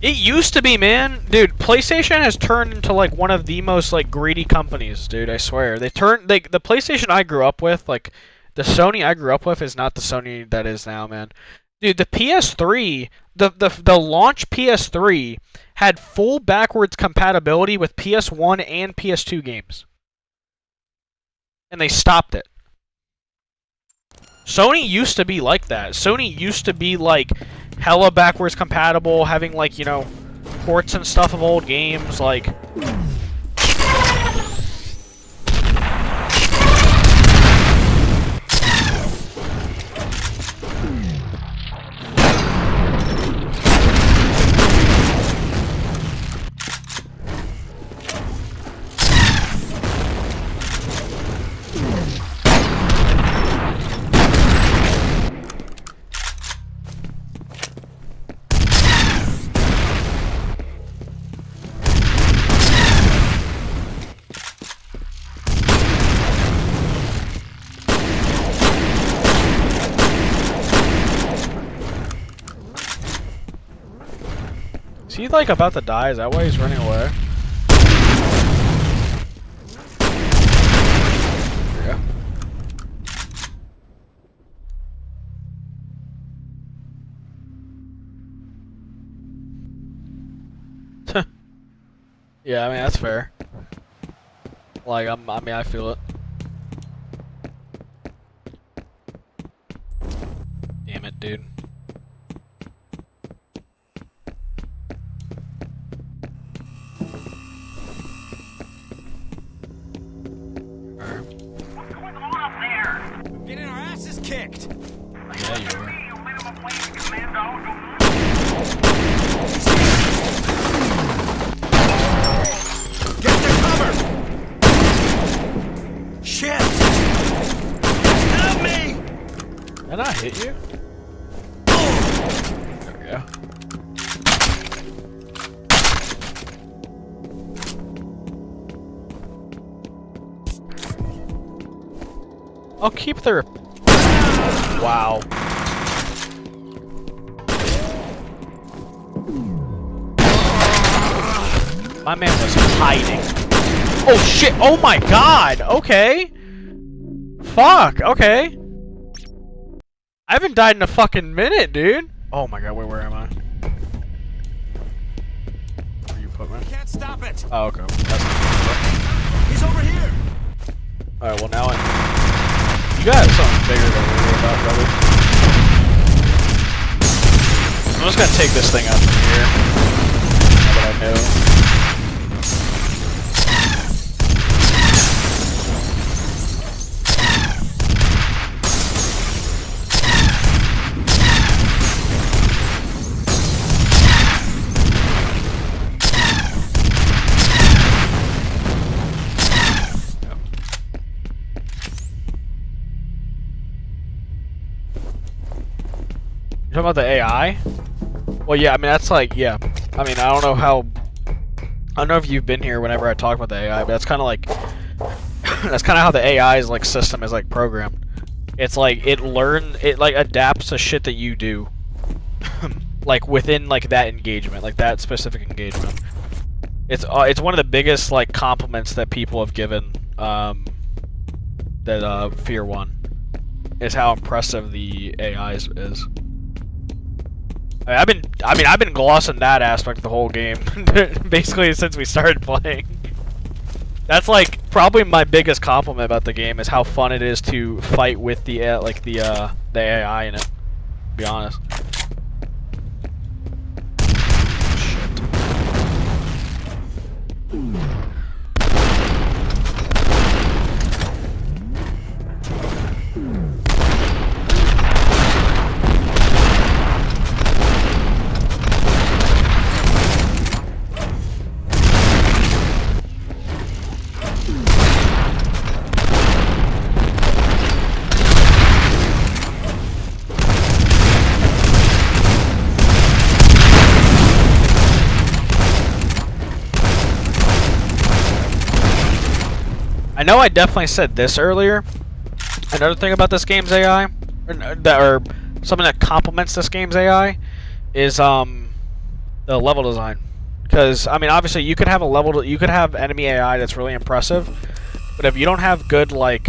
It used to be, man. Dude, PlayStation has turned into like one of the most like greedy companies, dude, I swear. The PlayStation I grew up with, like the Sony I grew up with is not the Sony that is now, man. Dude, the PS3, the launch PS3 had full backwards compatibility with PS1 and PS2 games. And they stopped it. Sony used to be like that. Sony used to be like hella backwards compatible, having like, you know, ports and stuff of old games, like is he like about to die? Is that why he's running away? Yeah. Yeah, I mean that's fair. Like I mean I feel it. Damn it, dude. Getting our asses kicked. Yeah, you are. Get to cover. Shit. Help me. Did I hit you? There we go. I'll keep their... Wow. My man was hiding. Oh shit! Oh my god! Okay. Fuck, okay. I haven't died in a fucking minute, dude. Oh my god, where am I? Where you put me? Can't stop it. Oh, okay. That's He's over here. Alright, well now you got something bigger to worry about, brother. I'm just gonna take this thing out from here. Now that I know. You talking about the AI? Well, yeah, I mean, that's like, yeah. I mean, I don't know if you've been here whenever I talk about the AI, but that's kind of like, that's kind of how the AI's like system is like programmed. It's like, it like adapts to shit that you do. Like within like that engagement, like that specific engagement. It's one of the biggest like compliments that people have given, that F.E.A.R 1 is how impressive the AI is. I've been glossing that aspect the whole game, basically since we started playing. That's like probably my biggest compliment about the game is how fun it is to fight with the the AI in it. To be honest. I know I definitely said this earlier. Another thing about this game's AI, or something that complements this game's AI, is the level design. Because I mean, obviously, you could have you could have enemy AI that's really impressive, but if you don't have good like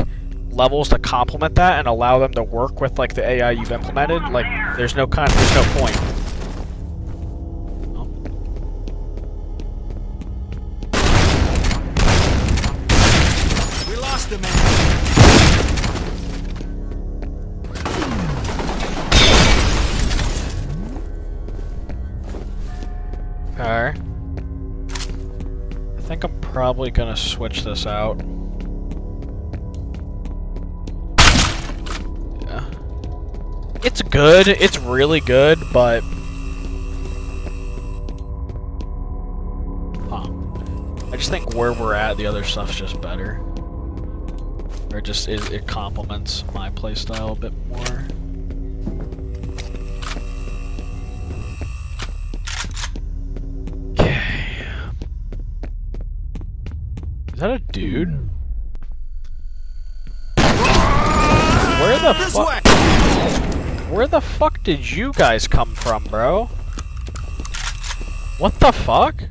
levels to complement that and allow them to work with like the AI you've implemented, like there's no point. The man. Okay. I think I'm probably gonna switch this out. Yeah. It's good. It's really good, but I just think where we're at, the other stuff's just better. Or just it complements my playstyle a bit more. Okay. Is that a dude? Where the fuck? Where the fuck did you guys come from, bro? What the fuck?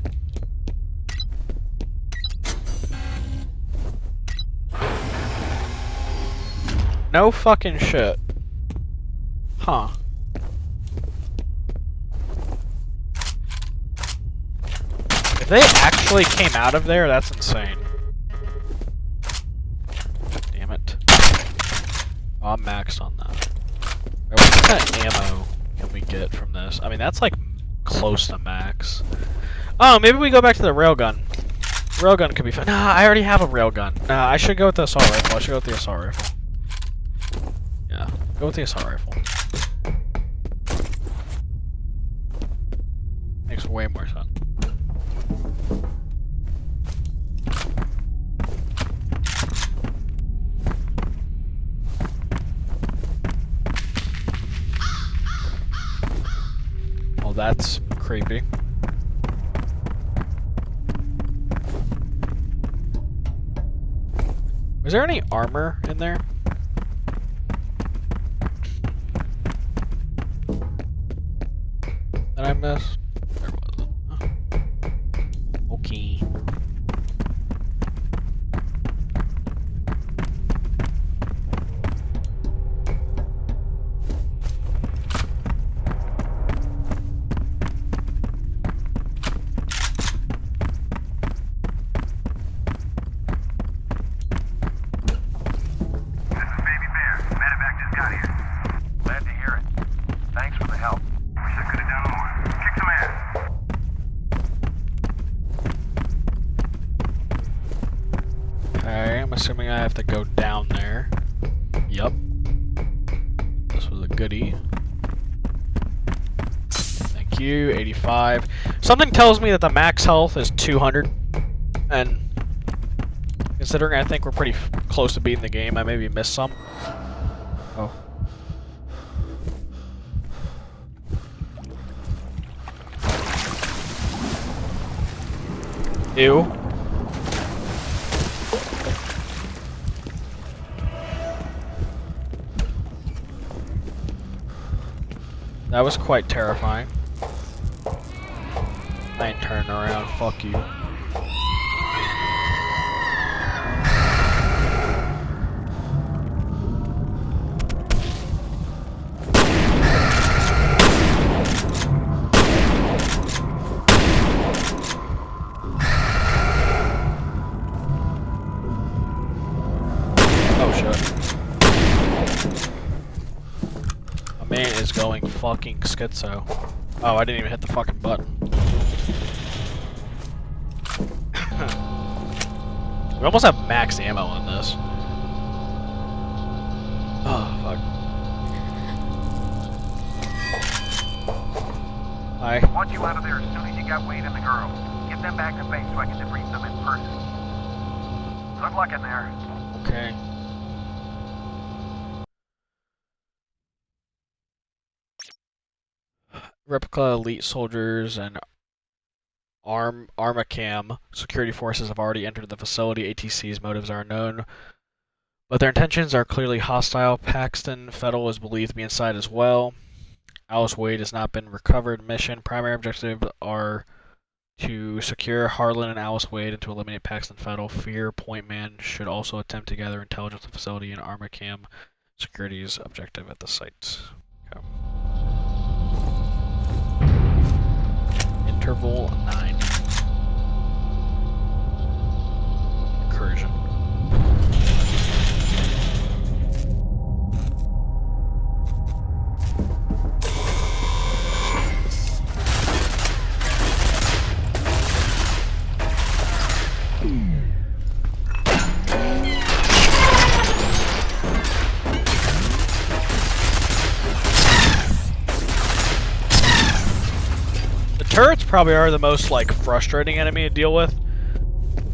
No fucking shit. Huh. If they actually came out of there, that's insane. Damn it. Oh, I'm maxed on that. What kind of ammo can we get from this? I mean, that's like close to max. Oh, maybe we go back to the railgun. Railgun could be fun. Nah, I already have a railgun. Nah, I should go with the assault rifle. I should go with the assault rifle. Yeah, go with the assault rifle. Makes way more sense. Well, that's creepy. Was there any armor in there? That I missed? There wasn't. Oh. Okay. Assuming I have to go down there. Yup. This was a goodie. Thank you. 85. Something tells me that the max health is 200. And considering I think we're pretty close to beating the game, I maybe missed some. Oh. Ew. That was quite terrifying. I ain't turning around, fuck you. shit. My man is going fucking schizo. Oh, I didn't even hit the fucking button. We almost have max ammo on this. Oh, fuck. Hi. I want you out of there as soon as you got Wade and the girl. Get them back to base so I can debrief them in person. Good luck in there. Okay. Replica elite soldiers and Armacam security forces have already entered the facility. ATC's motives are unknown, but their intentions are clearly hostile. Paxton Fettel is believed to be inside as well. Alice Wade has not been recovered. Mission primary objectives are to secure Harlan and Alice Wade and to eliminate Paxton Fettel. F.E.A.R. Point Man should also attempt to gather intelligence of the facility and Armacam security's objective at the site. Okay. Interval 9. Incursion. Turrets probably are the most, like, frustrating enemy to deal with.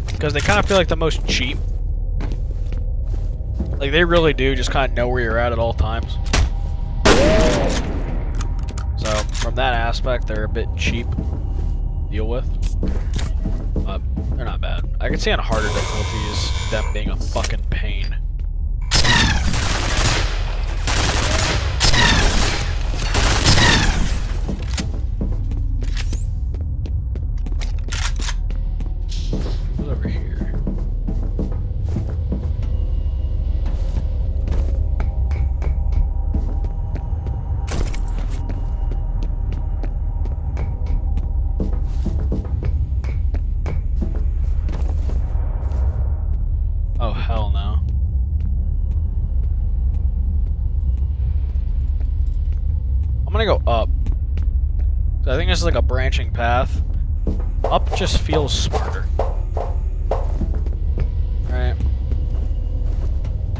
Because they kind of feel like the most cheap. Like, they really do just kind of know where you're at all times. So, from that aspect, they're a bit cheap to deal with. But they're not bad. I can see on harder difficulties them being a fucking pain. Over here. Oh, hell no. I'm gonna go up. So I think this is like a branching path. Up just feels smarter. Right.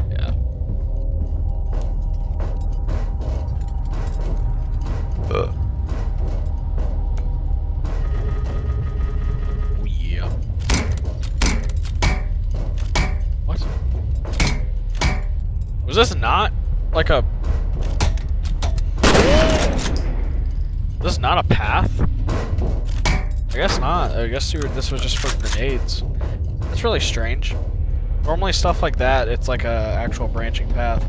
Yeah. Oh, yeah. What? Was this not like a... This is not a path? I guess not. I guess this was just for grenades. That's really strange. Normally stuff like that, it's like a actual branching path.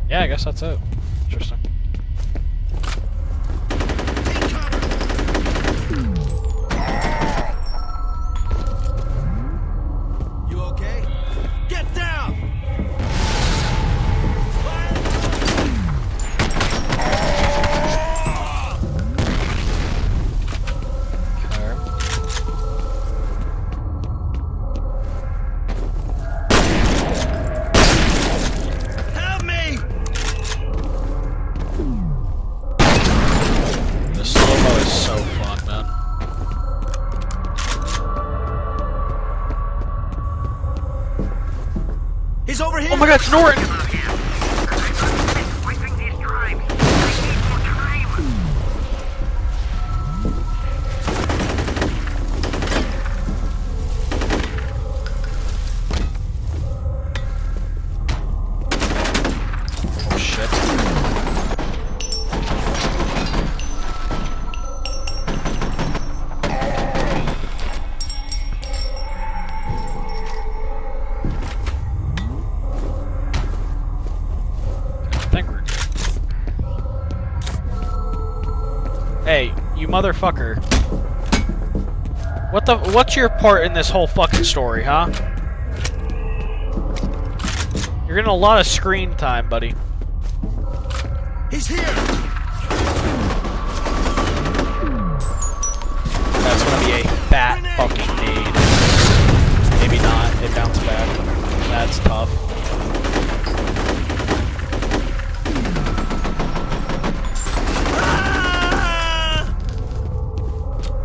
Yeah, I guess that's it. Interesting. Oh my god, it's Norton! Oh shit. Hey, you motherfucker. What's your part in this whole fucking story, huh? You're getting a lot of screen time, buddy. He's here! That's gonna be a fat fucking nade. Maybe not. It bounced back. That's tough.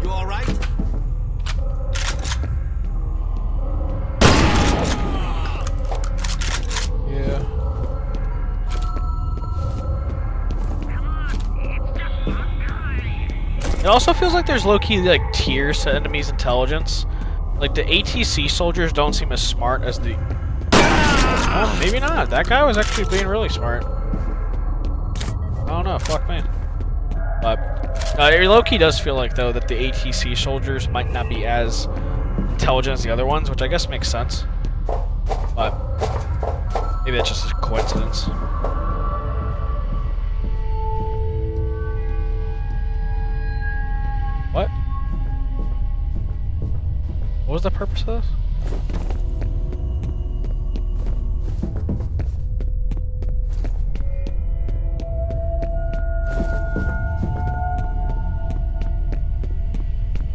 You alright? Yeah. It also feels like there's low-key like tiers to enemies' intelligence. Like the ATC soldiers don't seem as smart as the. Oh, maybe not. That guy was actually being really smart. I don't know. Fuck me. But it low-key does feel like though that the ATC soldiers might not be as intelligent as the other ones, which I guess makes sense. But maybe that's just a coincidence. What? What was the purpose of this?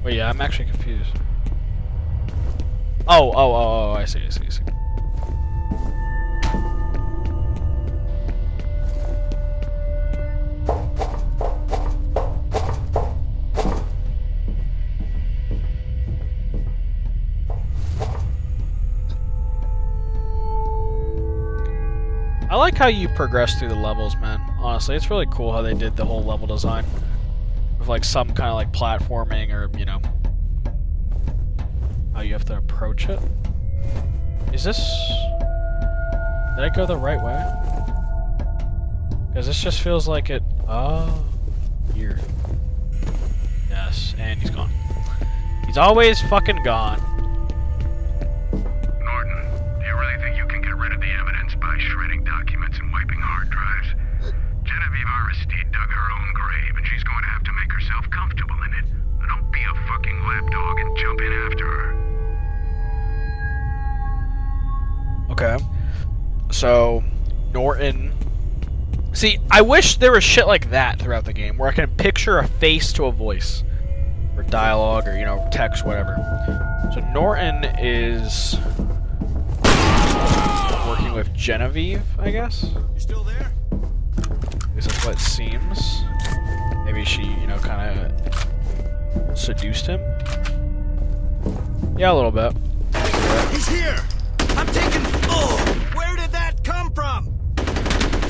Wait, yeah, I'm actually confused. Oh, I see. I like how you progress through the levels, man. Honestly, it's really cool how they did the whole level design. With like some kind of like platforming or, you know, how you have to approach it. Is this... Did I go the right way? Because this just feels like it... Oh, here. Yes, and he's gone. He's always fucking gone. Norton, do you really think you can get rid of the evidence by shredding documents and wiping hard drives? Genevieve Aristide dug her own grave, and she's going to have to make herself comfortable in it. Don't be a fucking lapdog and jump in after her. Okay. So, Norton... See, I wish there was shit like that throughout the game, where I can picture a face to a voice. Or dialogue, or, you know, text, whatever. So Norton is... working with Genevieve, I guess? You still there? I guess that's what it seems. Maybe she, you know, kind of seduced him? Yeah, a little bit. He's here! I'm taking... Oh! Where did that come from?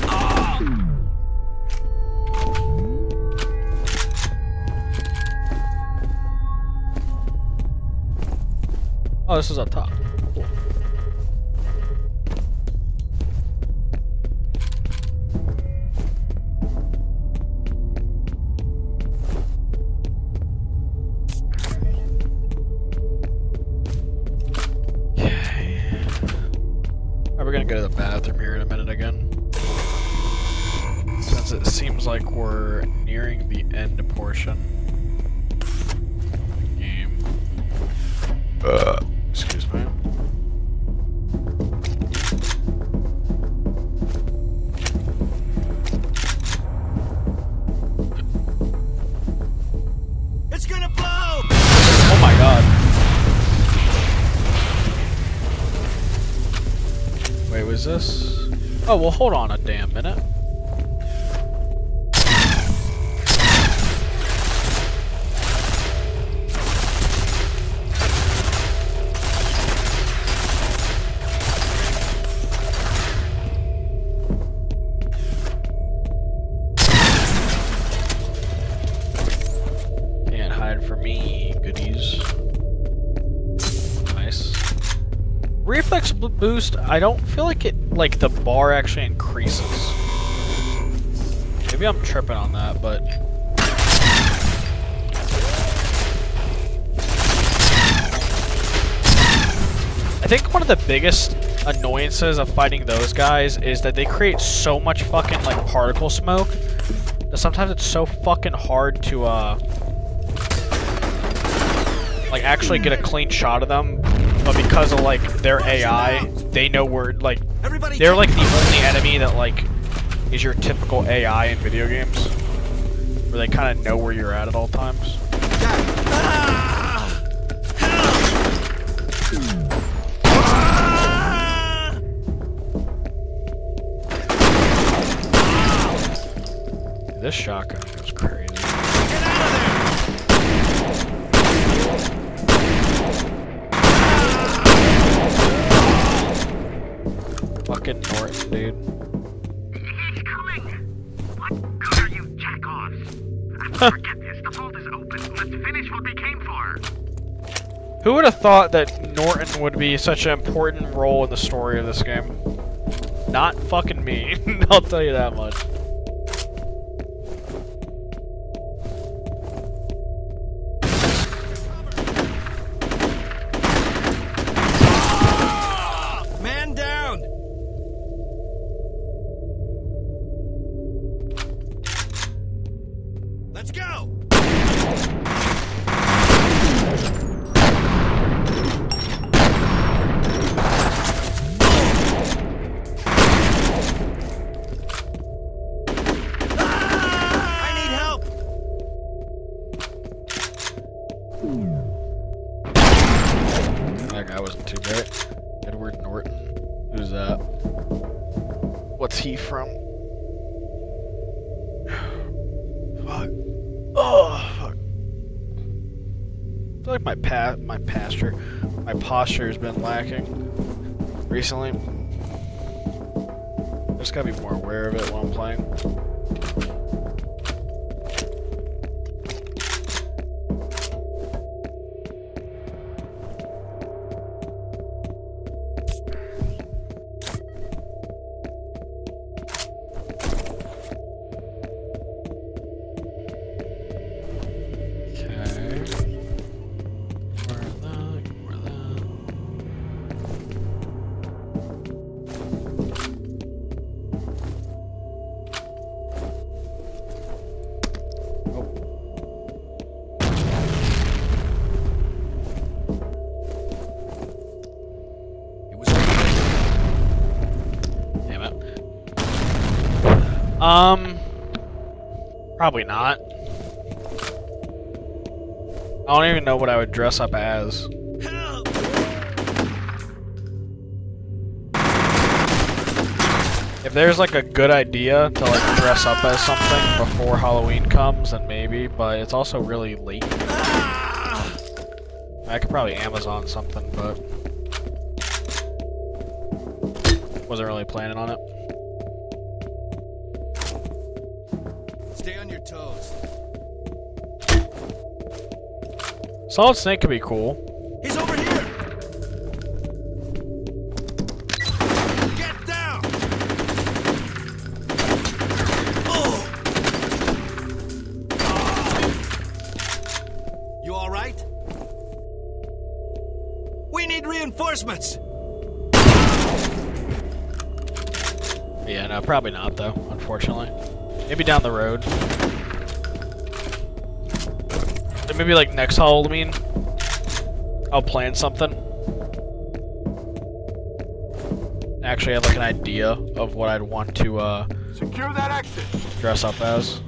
Oh! Oh, this is up top. Cool. We're gonna go to the bathroom here in a minute again. Since it seems like we're nearing the end portion of the game. Excuse me. It's gonna blow! Oh my god. Wait, was this? Oh, well, hold on a damn minute. Can't hide from me, goodies. Nice. Reflex boost, I don't feel like like the bar actually increases. Maybe I'm tripping on that, but... I think one of the biggest annoyances of fighting those guys is that they create so much fucking like particle smoke that sometimes it's so fucking hard to like actually get a clean shot of them, but because of like their AI they know where, like, Everybody they're like the only enemy that, like, is your typical AI in video games. Where they kind of know where you're at all times. This shotgun goes crazy. Fucking Norton, dude. He's coming! What good are you jack-offs? Forget this, the vault is open. Let's finish what we came for. Who would have thought that Norton would be such an important role in the story of this game? Not fucking me. I'll tell you that much. Man down! Let's go! I need help! That guy wasn't too bad. Edward Norton. Who's that? What's he from? Fuck. Oh, fuck. I feel like my posture has been lacking recently. I just gotta be more aware of it while I'm playing. Probably not. I don't even know what I would dress up as. Help! If there's like a good idea to like dress up as something before Halloween comes, then maybe, but it's also really late. I could probably Amazon something, but wasn't really planning on it. Stay on your toes. Solid Snake could be cool. He's over here! Get down! Oh! You alright? We need reinforcements! Yeah, no, probably not though, unfortunately. Maybe down the road. Or maybe like next Halloween, I'll plan something. Actually have like an idea of what I'd want to Secure that exit. dress up as.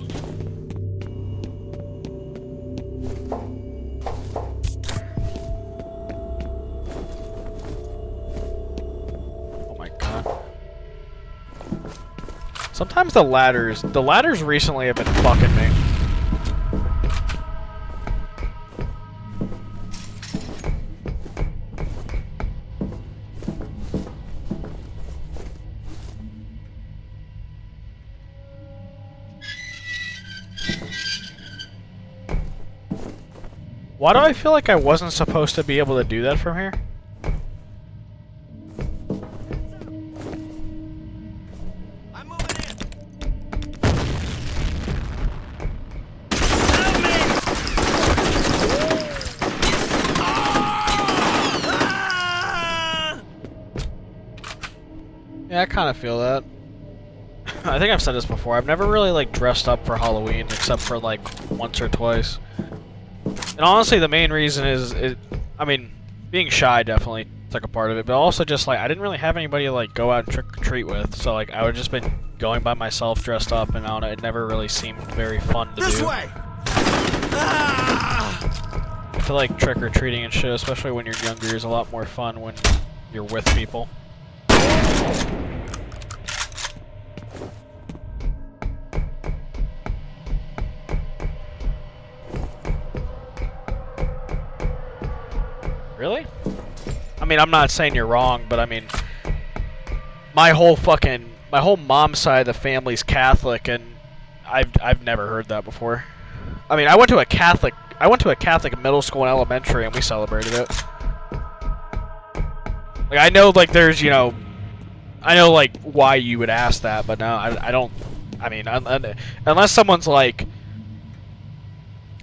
Oh my god. Sometimes the ladders recently have been fucking me. Why do I feel like I wasn't supposed to be able to do that from here? I'm moving in! Yeah, I kind of feel that. I think I've said this before. I've never really like dressed up for Halloween except for like once or twice. And honestly, the main reason is I mean, being shy definitely like a part of it, but also just like I didn't really have anybody to like go out and trick or treat with, so like I would just been going by myself dressed up, and I don't know, it never really seemed very fun to do. This way! Ah! I feel like trick or treating and shit, especially when you're younger, is a lot more fun when you're with people. Really? I mean, I'm not saying you're wrong, but I mean, my whole mom's side of the family's Catholic, and I've never heard that before. I mean, I went to a Catholic middle school and elementary, and we celebrated it. Like, I know, like, there's, you know, I know, like, why you would ask that, but no, I don't, I mean, unless someone's like,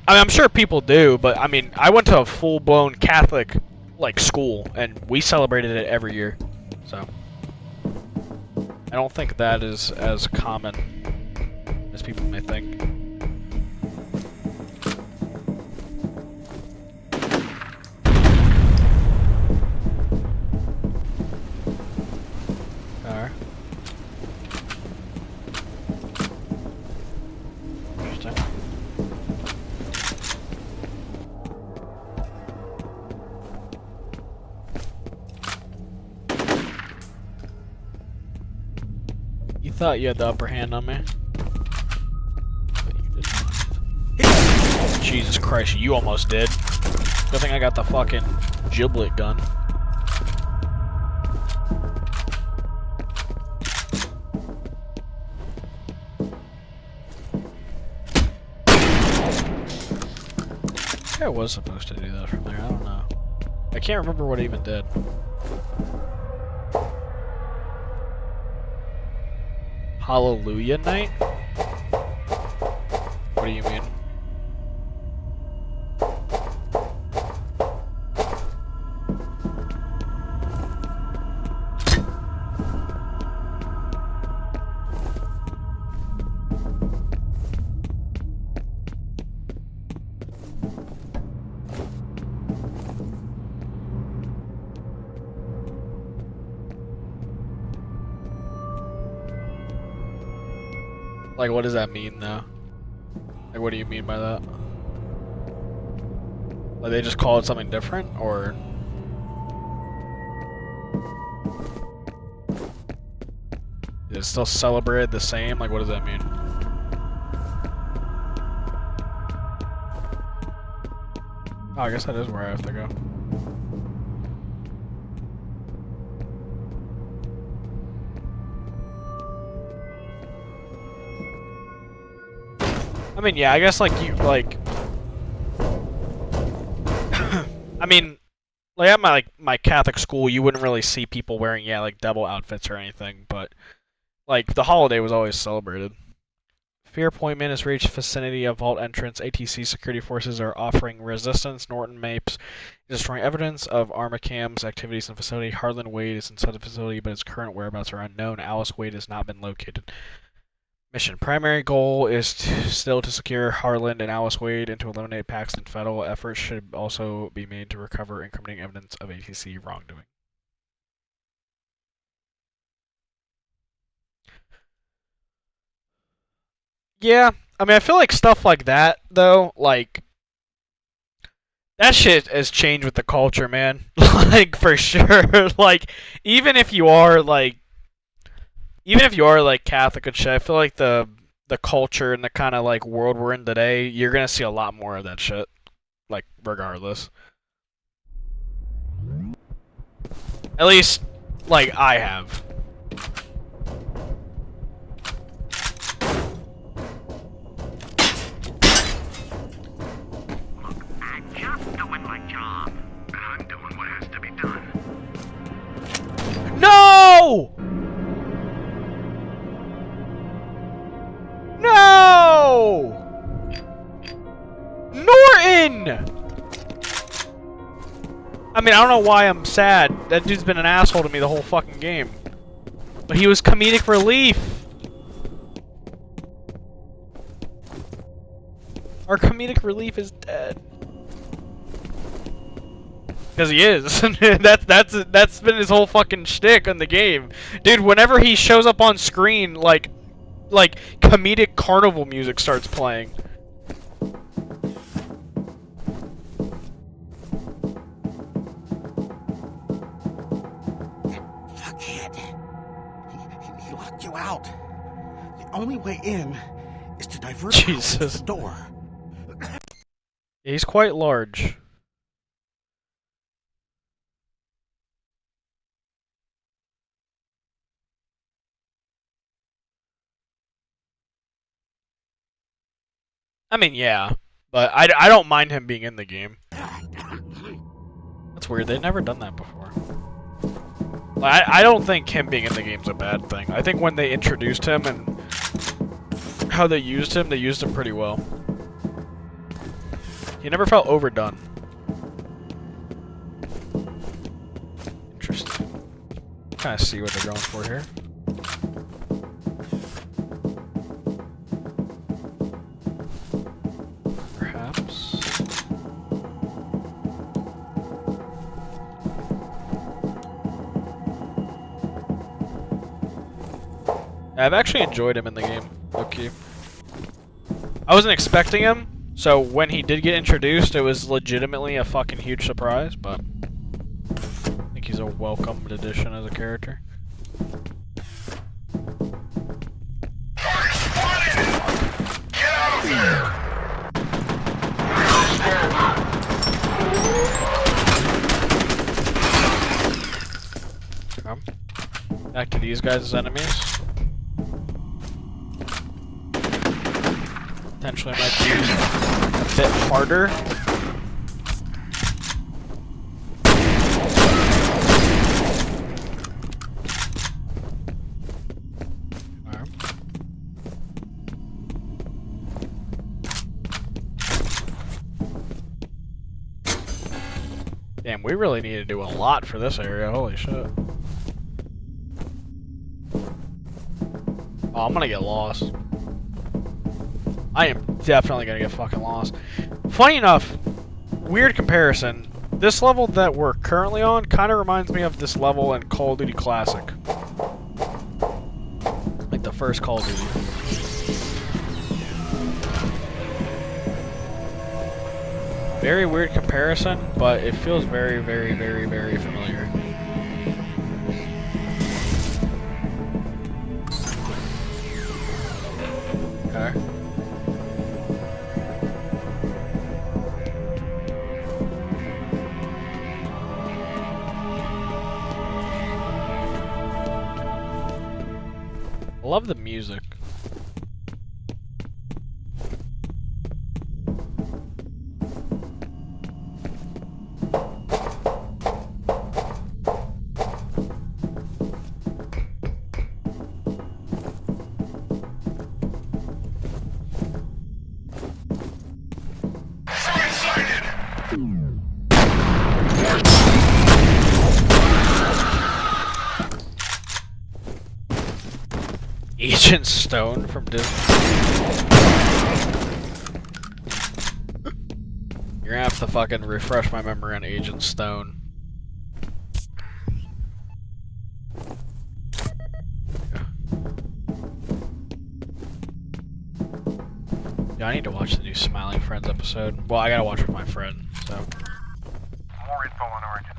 I mean, I'm sure people do, but I mean, I went to a full-blown Catholic, like, school, and we celebrated it every year, so. I don't think that is as common as people may think. Alright. Interesting. You thought you had the upper hand on me, but you did not. Jesus Christ, you almost did. Good thing I got the fucking giblet gun. I was supposed to do that from there, I don't know. I can't remember what it even did. Hallelujah night? What do you mean? Like, what does that mean, though? Like, what do you mean by that? Like, they just call it something different, or? Is it still celebrated the same? Like, what does that mean? Oh, I guess that is where I have to go. I mean, yeah, I guess, like, you, like... I mean, like, at my Catholic school, you wouldn't really see people wearing, yeah, like, devil outfits or anything, but, like, the holiday was always celebrated. F.E.A.R appointment has reached vicinity of vault entrance. ATC security forces are offering resistance. Norton Mapes destroying evidence of Armacam's activities in the facility. Harlan Wade is inside the facility, but his current whereabouts are unknown. Alice Wade has not been located. Mission. Primary goal is still to secure Harlan and Alice Wade and to eliminate Paxton Fettel. Efforts should also be made to recover incriminating evidence of ATC wrongdoing. Yeah, I mean, I feel like stuff like that, though, like, that shit has changed with the culture, man. Like, for sure. Like, even if you are, like, Catholic and shit, I feel like the culture and the kind of, like, world we're in today, you're gonna see a lot more of that shit. Like, regardless. At least, like, I have. I'm just doing my job. And I'm doing what has to be done. No! No! Norton! I mean, I don't know why I'm sad. That dude's been an asshole to me the whole fucking game. But he was comedic relief. Our comedic relief is dead. Because he is. That's been his whole fucking shtick on the game. Dude, whenever he shows up on screen, like comedic carnival music starts playing. Fuckhead. He locked you out. The only way in is to divert Jesus. the door. He's quite large. I mean, yeah, but I don't mind him being in the game. That's weird. They've never done that before. I don't think him being in the game's a bad thing. I think when they introduced him and how they used him pretty well. He never felt overdone. Interesting. Kind of see what they're going for here. Perhaps. I've actually enjoyed him in the game. Okay. I wasn't expecting him, so when he did get introduced, it was legitimately a fucking huge surprise, but I think he's a welcomed addition as a character. Back to these guys as enemies. Potentially might be a bit harder. Damn, we really need to do a lot for this area. Holy shit. Oh, I'm gonna get lost. I am definitely gonna get fucking lost. Funny enough, weird comparison. This level that we're currently on kind of reminds me of this level in Call of Duty Classic. Like the first Call of Duty. Very weird comparison, but it feels very, very, very, very familiar. Okay. I love the music. Agent Stone from Disney. You're gonna have to fucking refresh my memory on Agent Stone. Yeah, I need to watch the new Smiling Friends episode. Well, I gotta watch with my friend, so. More info on Origin.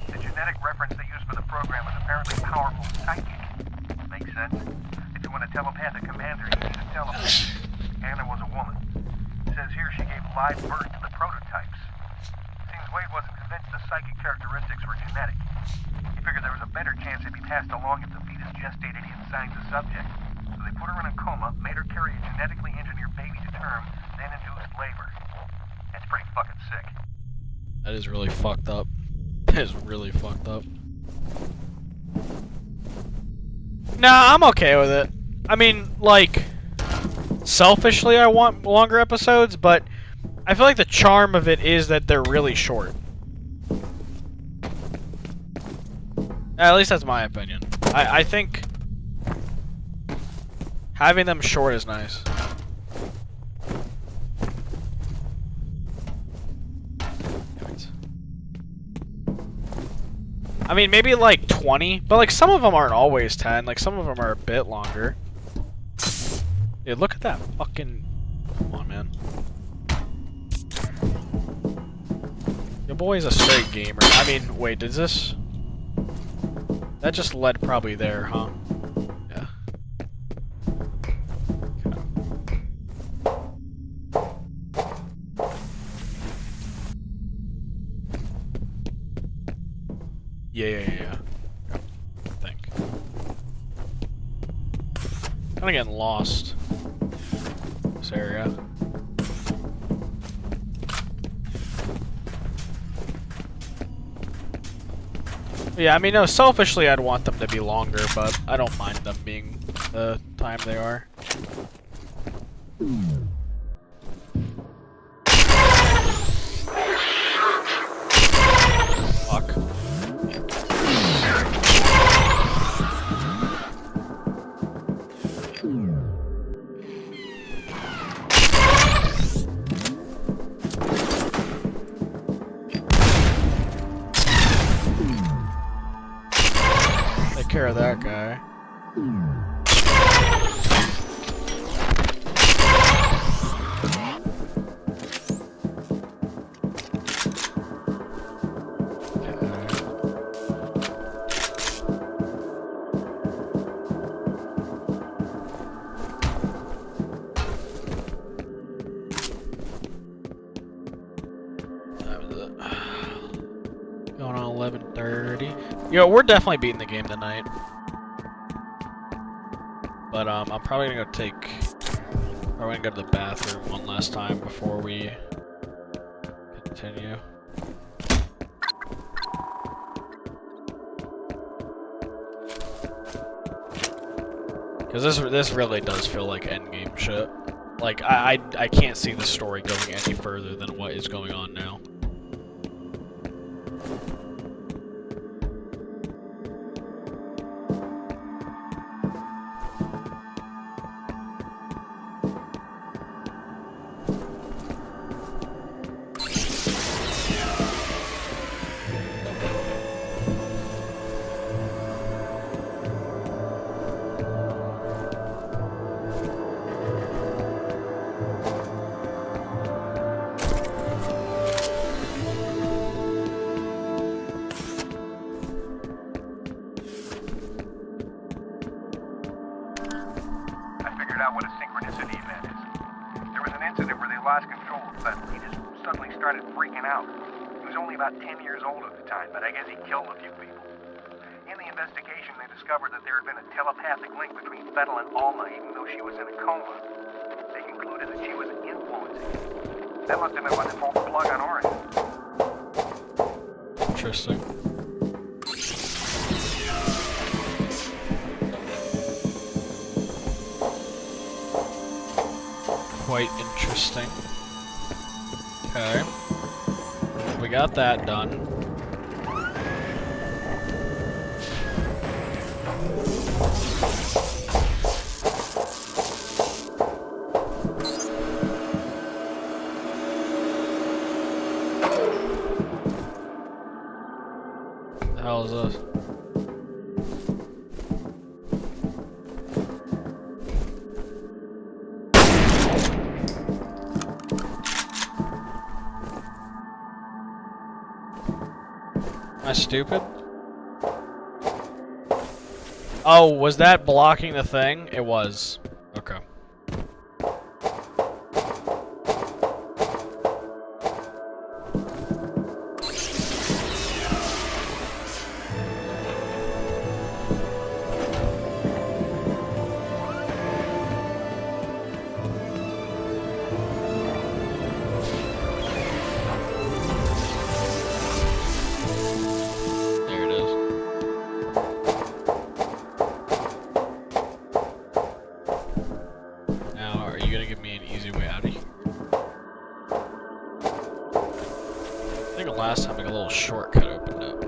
The genetic reference they use for the program is apparently powerful psychic. Makes sense. If you want a telepathic commander, you need a telepath. Anna was a woman. It says here she gave live birth to the prototypes. Seems Wade wasn't convinced the psychic characteristics were genetic. He figured there was a better chance they'd be passed along if the fetus gestated inside the subject. So they put her in a coma, made her carry a genetically engineered baby to term, then induced labor. That's pretty fucking sick. That is really fucked up. That is really fucked up. Nah, I'm okay with it. I mean, like, selfishly I want longer episodes, but I feel like the charm of it is that they're really short. At least that's my opinion. I think having them short is nice. I mean, maybe like 20, but like some of them aren't always 10. Like some of them are a bit longer. Yeah, look at that fucking... Come on, man. Your boy's a straight gamer. I mean, wait, is this... That just led probably there, huh? Yeah. Yeah. I think. Kinda getting lost. This area. Yeah, I mean, no, selfishly I'd want them to be longer, but I don't mind them being the time they are. Fuck. Take care of that guy. Going on 11:30. Yo, we're definitely beating the game tonight. But I'm probably gonna go probably gonna go to the bathroom one last time before we continue. Cause this really does feel like endgame shit. Like I can't see the story going any further than what is going on now. Out what a synchronicity event is. There was an incident where they lost control, but he just suddenly started freaking out. He was only about 10 years old at the time, but I guess he killed a few people. In the investigation, they discovered that there had been a telepathic link between Fettel and Alma, even though she was in a coma. They concluded that she was influencing him. That must have been what they pulled the plug on Orange. Interesting. Quite interesting. Okay. We got that done. What the hell is this? Am I stupid? Oh, was that blocking the thing? It was. Okay. Last time, like a little shortcut opened up.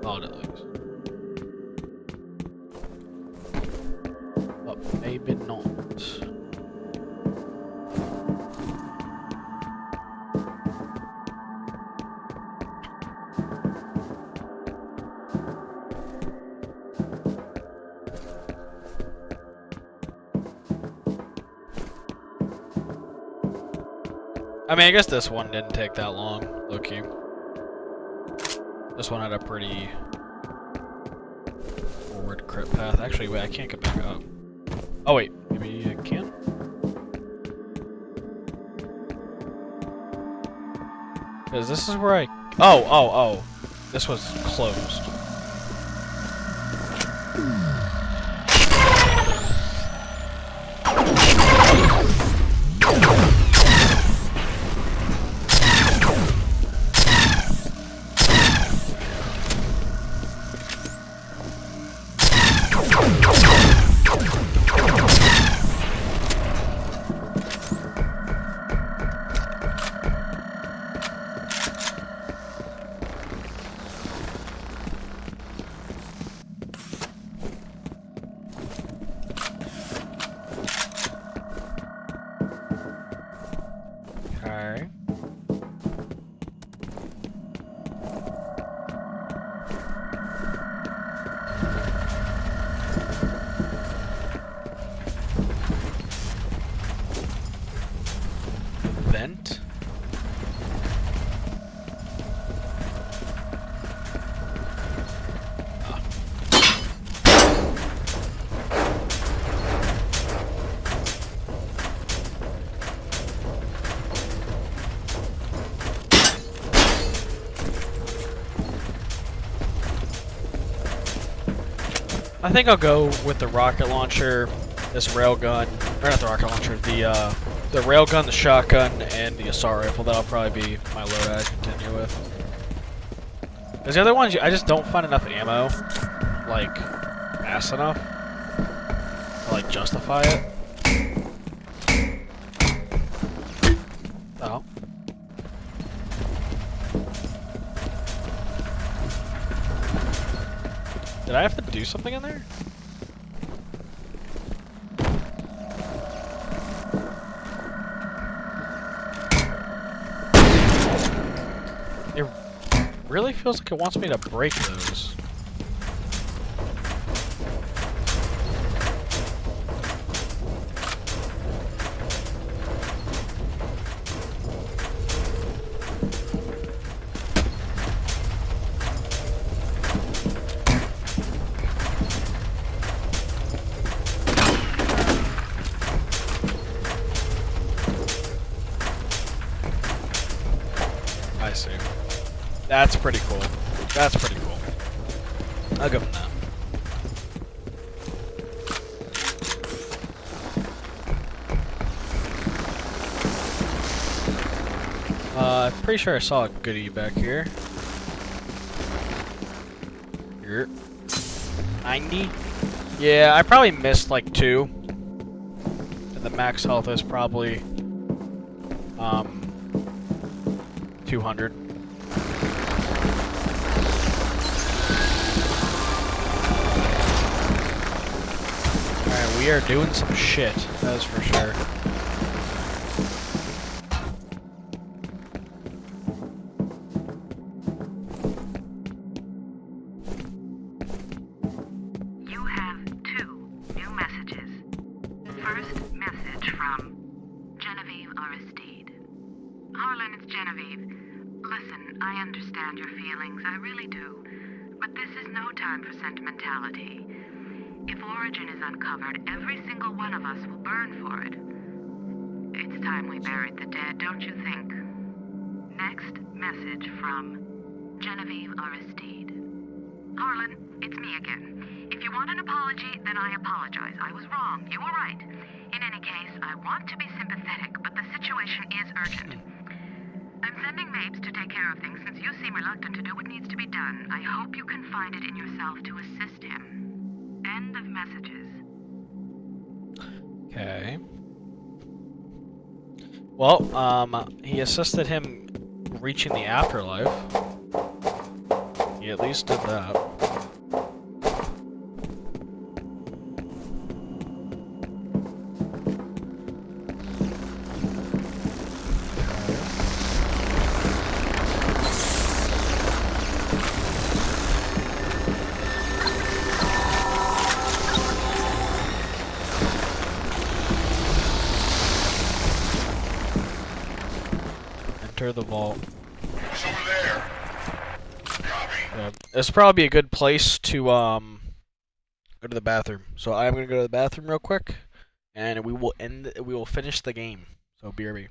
Thought at least. But maybe not. I mean, I guess this one didn't take that long, low-key. This one had a pretty forward crit path. Actually, wait, I can't get back up. Oh wait, maybe I can? Because this is where I... Oh. This was closed. Okay. Vent. I think I'll go with the rocket launcher, this railgun, or not the rocket launcher, the railgun, the shotgun, and the assault rifle. That'll probably be my load I continue with. Because the other ones, I just don't find enough ammo, like, fast enough to, like, justify it. Oh. Did I have to do something in there? It really feels like it wants me to break those. I see. That's pretty cool. That's pretty cool. I'll give him that. I'm pretty sure I saw a goodie back here. Here. 90? Yeah, I probably missed like 2. And the max health is probably 200. Alright, we are doing some shit, that is for sure. You have 2 new messages. First message from Genevieve Aristide. Harlan, it's Genevieve. Listen, I understand your feelings, I really do. But this is no time for sentimentality. If Origin is uncovered, every single one of us will burn for it. It's time we buried the dead, don't you think? Next message from Genevieve Aristide. Harlan, it's me again. If you want an apology, then I apologize. I was wrong. You were right. In any case, I want to be sympathetic, but the situation is urgent. I'm sending Mapes to take care of things since you seem reluctant to do what needs to be done. I hope you can find it in yourself to assist him. End of messages. Okay. Well, he assisted him reaching the afterlife. He at least did that. Clear the vault. Who's over there? Copy. Yeah. This would probably be a good place to go to the bathroom. So I'm gonna go to the bathroom real quick, and we will finish the game. So BRB.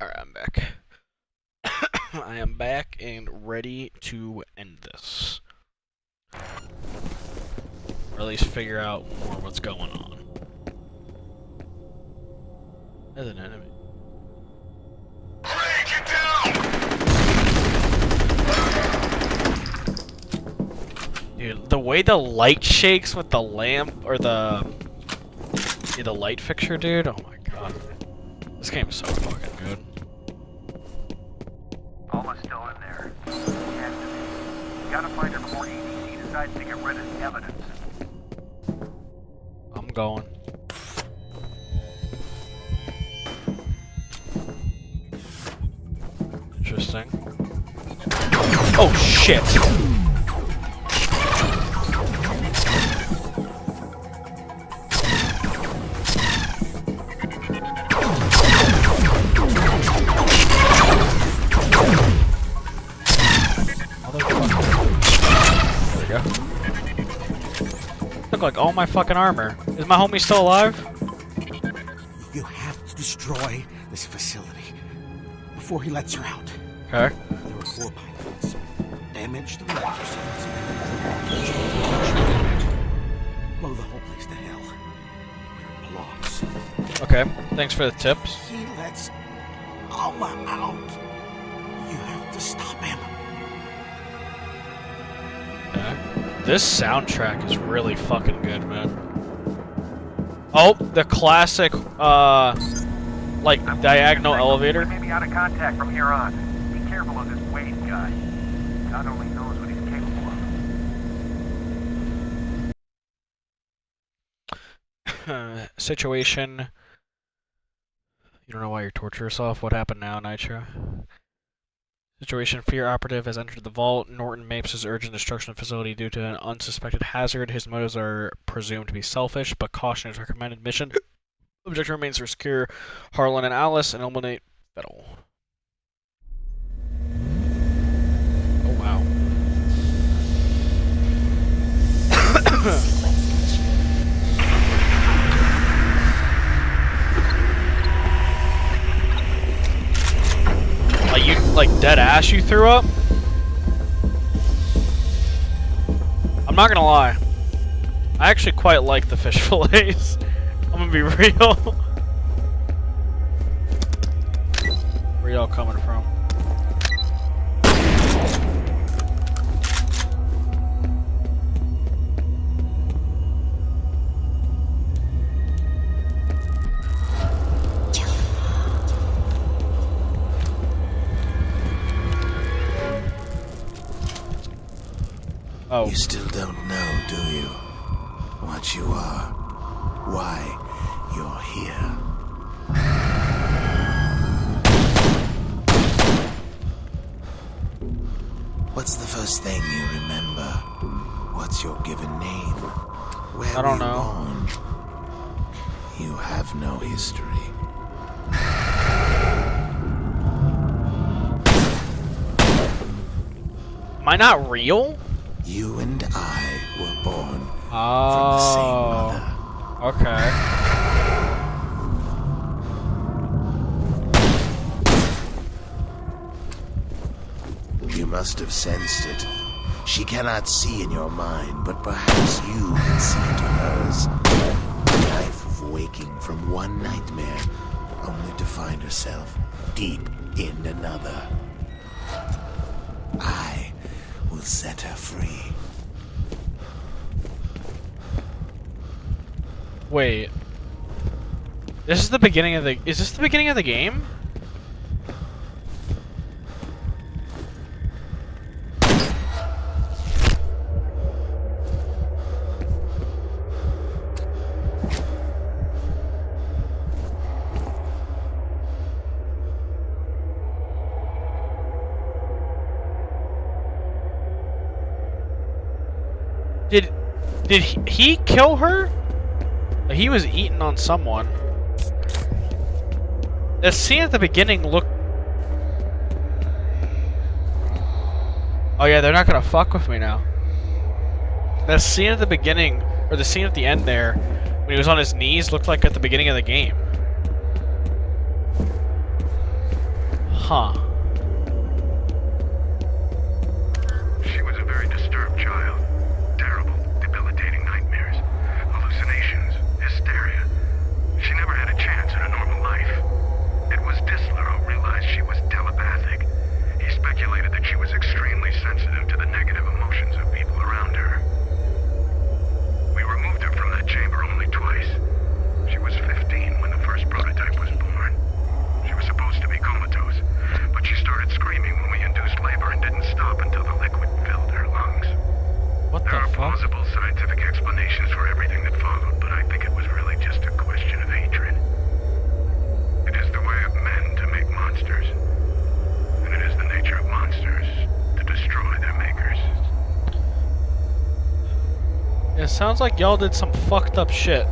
Alright, I'm back. I am back and ready to end this. Or at least figure out more what's going on. There's an enemy. Ray, get down! Dude, the way the light shakes with the lamp, or the light fixture, dude, oh my god. This game's so fucking good. Alma's still in there. Has to be. You gotta find her before EDC decides to get rid of the evidence. I'm going. Interesting. Oh shit! Look like all my fucking armor. Is my homie still alive? You have to destroy this facility before he lets you out. Okay. There are 4 pilots. Damage the reactor cells. Blow the whole place to hell. Where it belongs. Okay. Thanks for the tips. He lets Alma out. You have to stop him. Okay. This soundtrack is really fucking good, man. Oh, the classic, like, diagonal elevator. We may be out of contact from here on. Be careful of this Wade guy. God only knows what he's capable of. Situation. You don't know why you torture yourself? What happened now, Nitro? Situation: F.E.A.R operative has entered the vault. Norton Mapes his urgent destruction of the facility due to an unsuspected hazard. His motives are presumed to be selfish, but caution is recommended. Mission objective remains to secure Harlan and Alice and eliminate Fettel. Oh wow. Like you, like dead ass you threw up? I'm not gonna lie. I actually quite like the fish fillets. I'm gonna be real. Where y'all coming from? Oh. You still don't know, do you? What you are. Why you're here. What's the first thing you remember? What's your given name? Where I don't were you know. born? You have no history. Am I not real? You and I were born Oh. from the same mother. Okay. You must have sensed it. She cannot see in your mind, but perhaps you can see into hers. The life of waking from one nightmare, only to find herself deep in another. I will set her free. Wait. This is the beginning of the... Is this the beginning of the game? Did he kill her? He was eating on someone. The scene at the beginning looked... Oh yeah, they're not gonna fuck with me now. The scene at the beginning, or the scene at the end there, when he was on his knees, looked like at the beginning of the game. Huh. She was a very disturbed child. Terrible, debilitating nightmares, hallucinations, hysteria. She never had a chance at a normal life. It was Disler who realized she was telepathic. He speculated that she was extremely sensitive to the negative emotions of people around her. We removed her from that chamber only twice. She was 15 when the first prototype was born. sounds like y'all did some fucked up shit.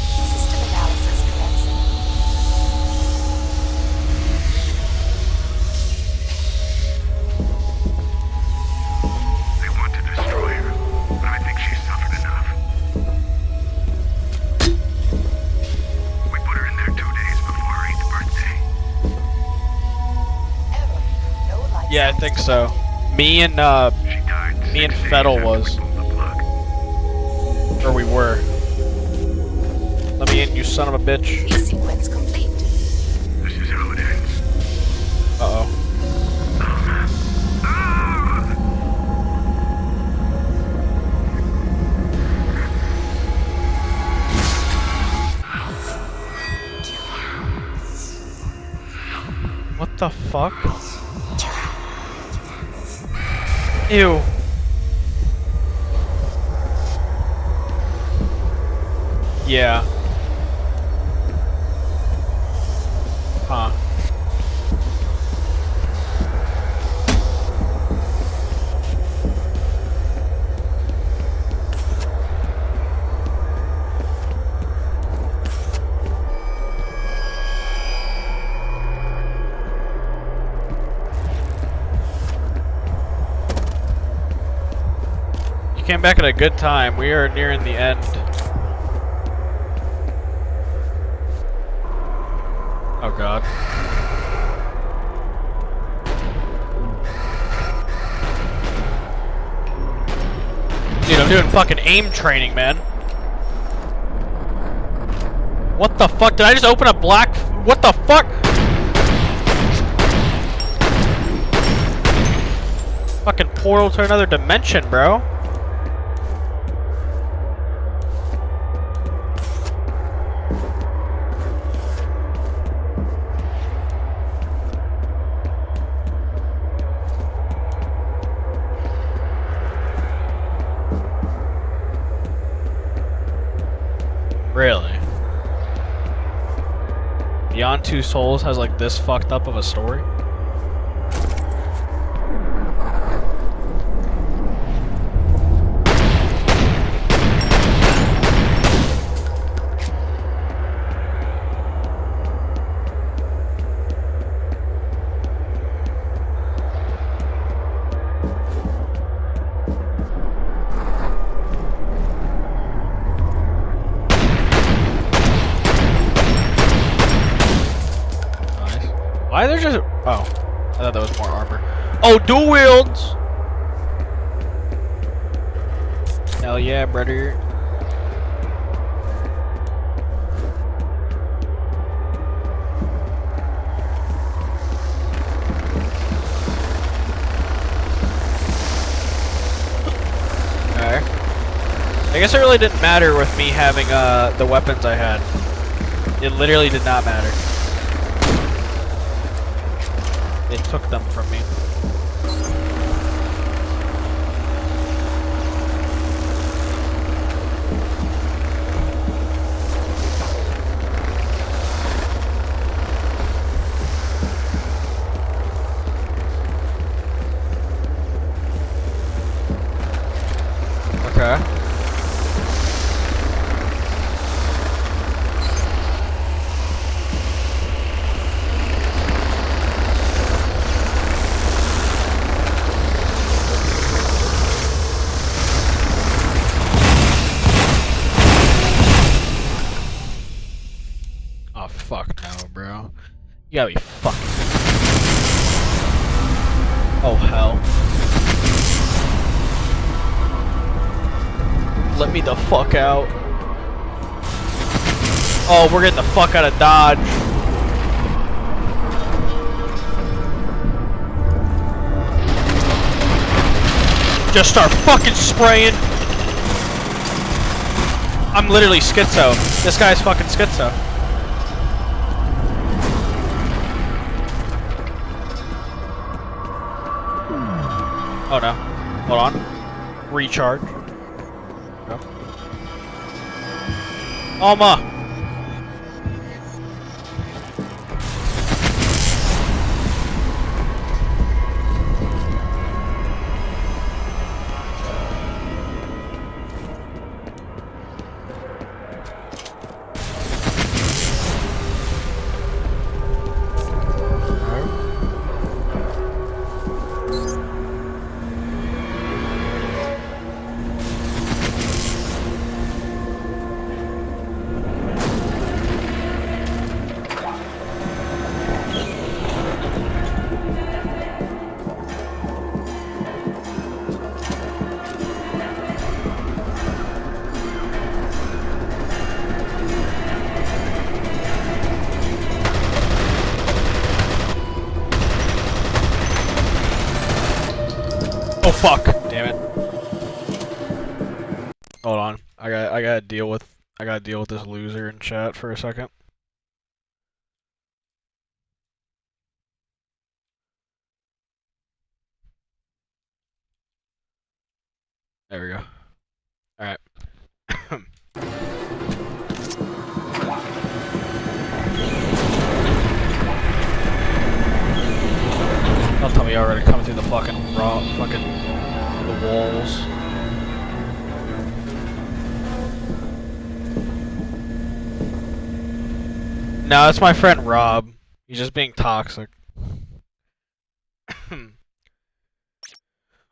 System analysis commencing. They want to destroy her, but I think she's suffered enough. We put her in there 2 days before her 8th birthday. Error. No light Yeah, I source think so. detected. Me and She died Me and 6 days Fettel after was. we pulled the plug. or we were. Let me in, you son of a bitch. Sequence complete. This is how it ends. Uh-oh. What the fuck? Ew. Yeah. Huh. You came back at a good time. We are nearing the end. Oh god. Dude, I'm doing fucking aim training, man. What the fuck? Did I just open a black... What the fuck? Fucking portal to another dimension, bro. Really? Beyond Two Souls has like this fucked up of a story? Why are there just... Oh. I thought that was more armor. Oh, dual wields! Hell yeah, brother. Okay. I guess it really didn't matter with me having the weapons I had. It literally did not matter. They took them from me. Okay. Oh, fuck no, bro. You gotta be fucking... Oh, hell. Let me the fuck out. Oh, we're getting the fuck out of Dodge. Just start fucking spraying. I'm literally schizo. This guy's fucking schizo. Oh no. Hold on. Recharge. Go. Alma! Fuck! Damn it. Hold on. I gotta deal with this loser in chat for a second. There we go. Alright. Don't tell me you're already coming through the fucking the walls. No, it's my friend Rob. He's just being toxic.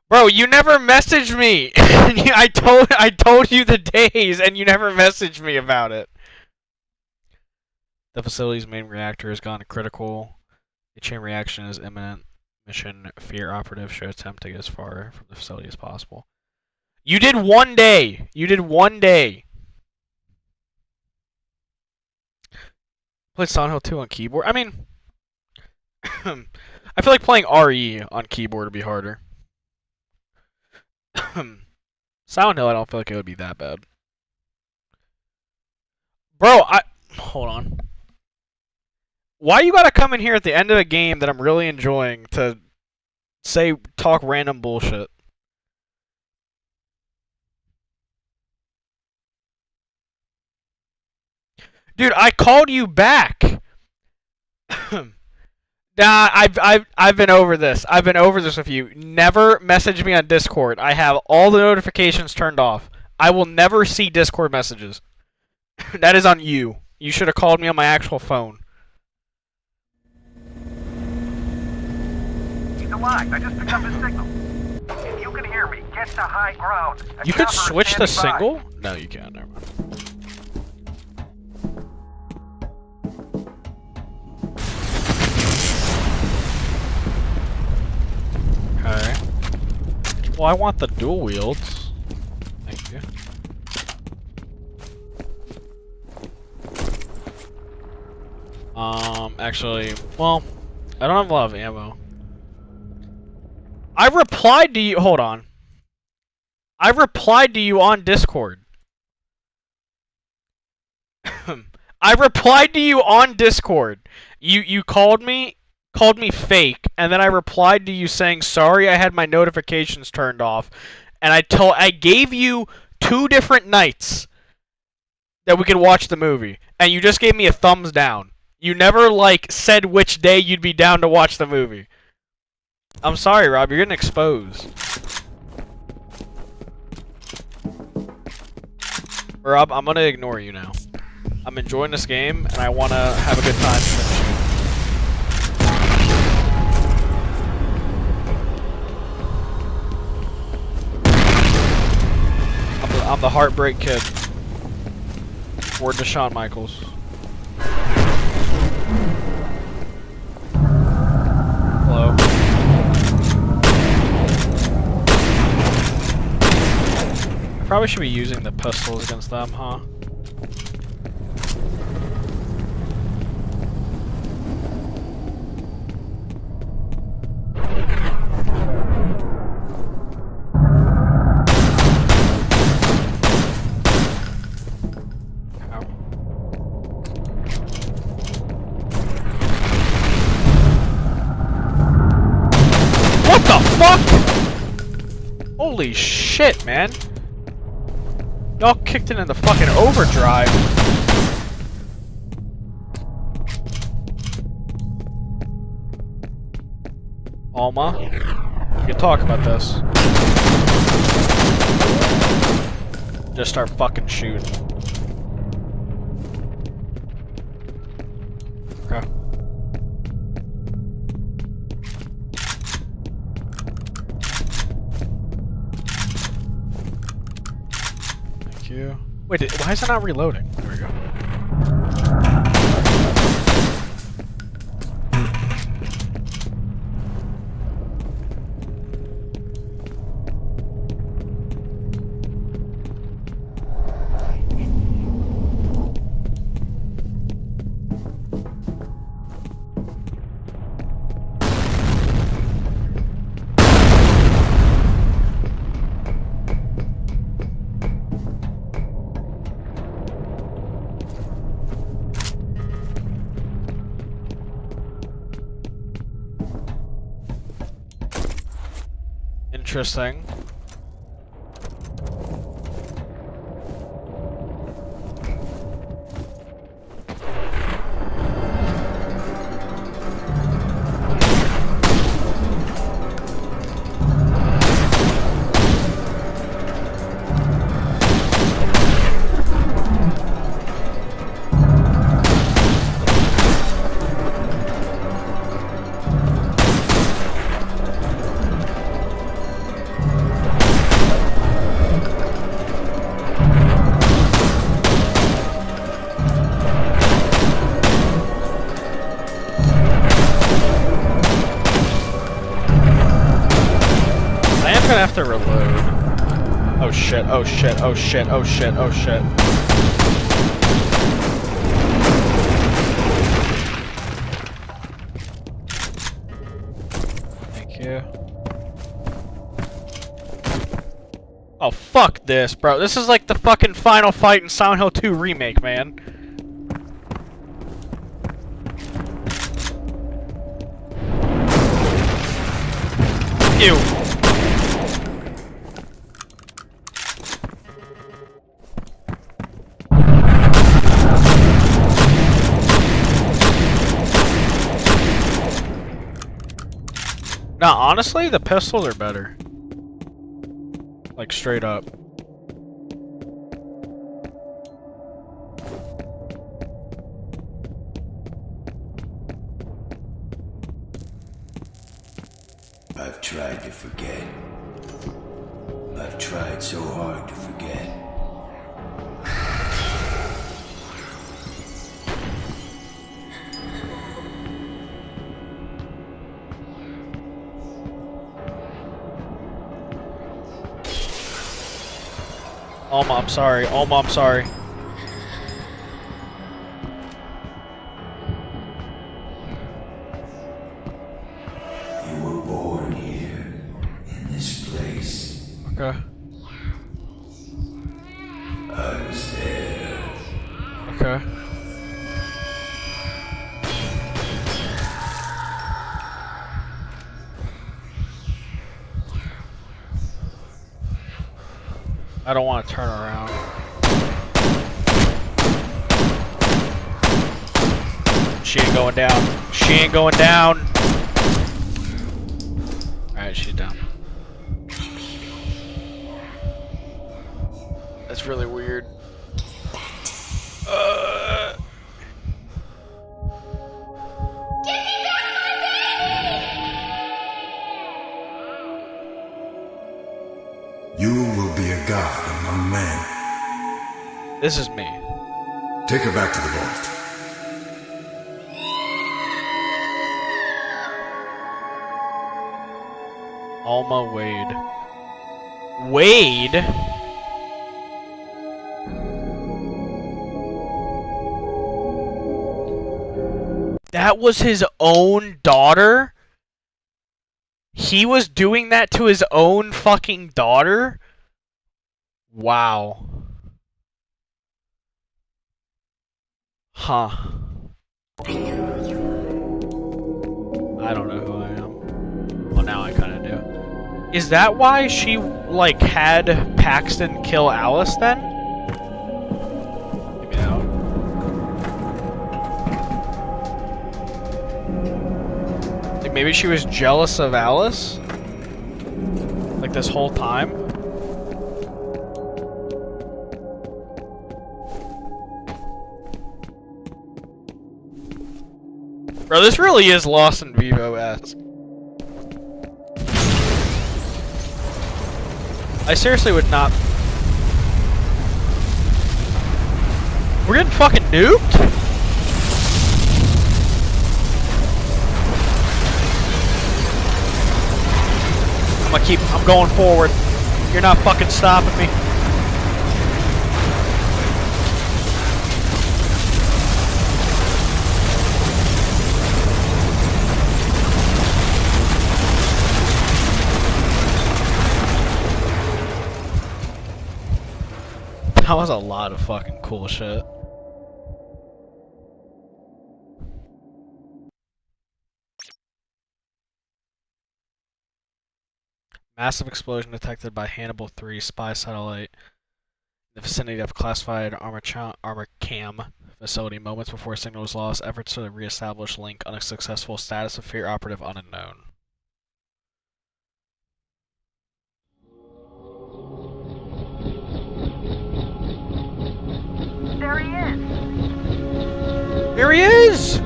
Bro, you never messaged me. I told you the days, and you never messaged me about it. The facility's main reactor has gone critical. The chain reaction is imminent. Mission F.E.A.R operative should attempt to get as far from the facility as possible. You did 1 day. You did 1 day. Played Silent Hill 2 on keyboard. I mean, I feel like playing RE on keyboard would be harder. Silent Hill, I don't feel like it would be that bad. Bro, hold on. Why you gotta come in here at the end of a game that I'm really enjoying to talk random bullshit? Dude, I called you back. Nah, I've been over this. I've been over this with you. Never message me on Discord. I have all the notifications turned off. I will never see Discord messages. That is on you. You should have called me on my actual phone. He's alive. I just picked up his signal. If you can hear me, get to high ground. You could switch the single? No, you can't. Never mind. Okay. Well, I want the dual wields. Thank you. Actually, well, I don't have a lot of ammo. I replied to you. Hold on. I replied to you on Discord. I replied to you on Discord. You called me fake, and then I replied to you saying sorry I had my notifications turned off, and I gave you 2 different nights that we could watch the movie, and you just gave me a thumbs down. You never said which day you'd be down to watch the movie. I'm sorry, Rob, you're getting exposed. Rob, I'm gonna ignore you now. I'm enjoying this game, and I wanna have a good time finishing. I'm the Heartbreak Kid. Word to Shawn Michaels. Hello. I probably should be using the pistols against them, huh? What the fuck? Holy shit, man. Y'all kicked it in the fucking overdrive. Alma, we can talk about this. Just start fucking shooting. Okay. Thank you. Wait, why is it not reloading? There we go. Interesting. I'm gonna have to reload. Oh shit, oh shit, oh shit, oh shit, oh shit. Thank you. Oh fuck this, bro. This is like the fucking final fight in Silent Hill 2 Remake, man. Ew. Nah, honestly, the pistols are better. Like, straight up. I've tried to forget. I've tried so hard to forget. Alma, I'm sorry. Alma, I'm sorry. You were born here, in this place. Okay. I was there. Okay. I don't want to turn around. She ain't going down. She ain't going down. Alright, she's down. That's really weird. You will be a god among men. This is me. Take her back to the vault. Alma Wade. Wade? That was his own daughter? He was doing that to his own fucking daughter? Wow. Huh. I don't know who I am. Well, now I kind of do. Is that why she, like, had Paxton kill Alice then? Maybe not. Like, maybe she was jealous of Alice? Like, this whole time? Bro, this really is Lost in Vivo-esque. I seriously would not... We're getting fucking nuked? I'm going forward. You're not fucking stopping me. That was a lot of fucking cool shit. Massive explosion detected by Hannibal 3 spy satellite in the vicinity of classified armor cam facility moments before signal was lost. Efforts to reestablish link unsuccessful. Status of F.E.A.R operative unknown. There he is. There he is!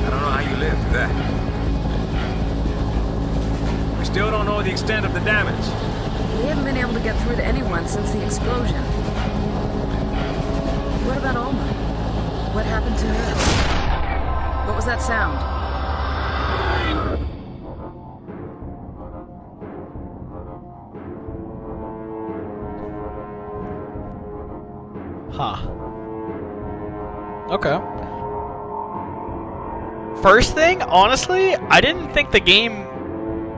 I don't know how you lived through that. We still don't know the extent of the damage. We haven't been able to get through to anyone since the explosion. What about Alma? What happened to her? What was that sound? Huh. Okay. First thing, honestly, I didn't think the game,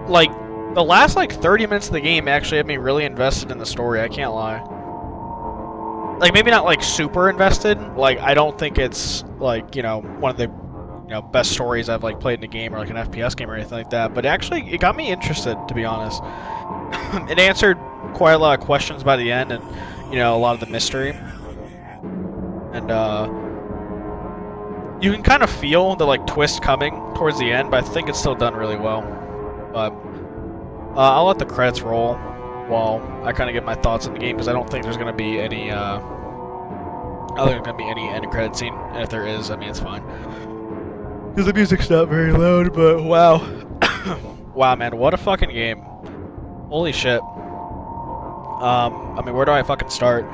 like, the last, 30 minutes of the game actually had me really invested in the story, I can't lie. Like, maybe not, super invested. Like, I don't think it's, one of the, best stories I've, played in a game or, an FPS game or anything like that. But actually, it got me interested, to be honest. It answered quite a lot of questions by the end and, a lot of the mystery. And, you can kind of feel the, twist coming towards the end, but I think it's still done really well. But, I'll let the credits roll while I kind of get my thoughts on the game, because I don't think there's going to be any, end credit scene. And if there is, I mean, it's fine. Because the music's not very loud, but wow. Wow, man, what a fucking game. Holy shit. I mean, where do I fucking start?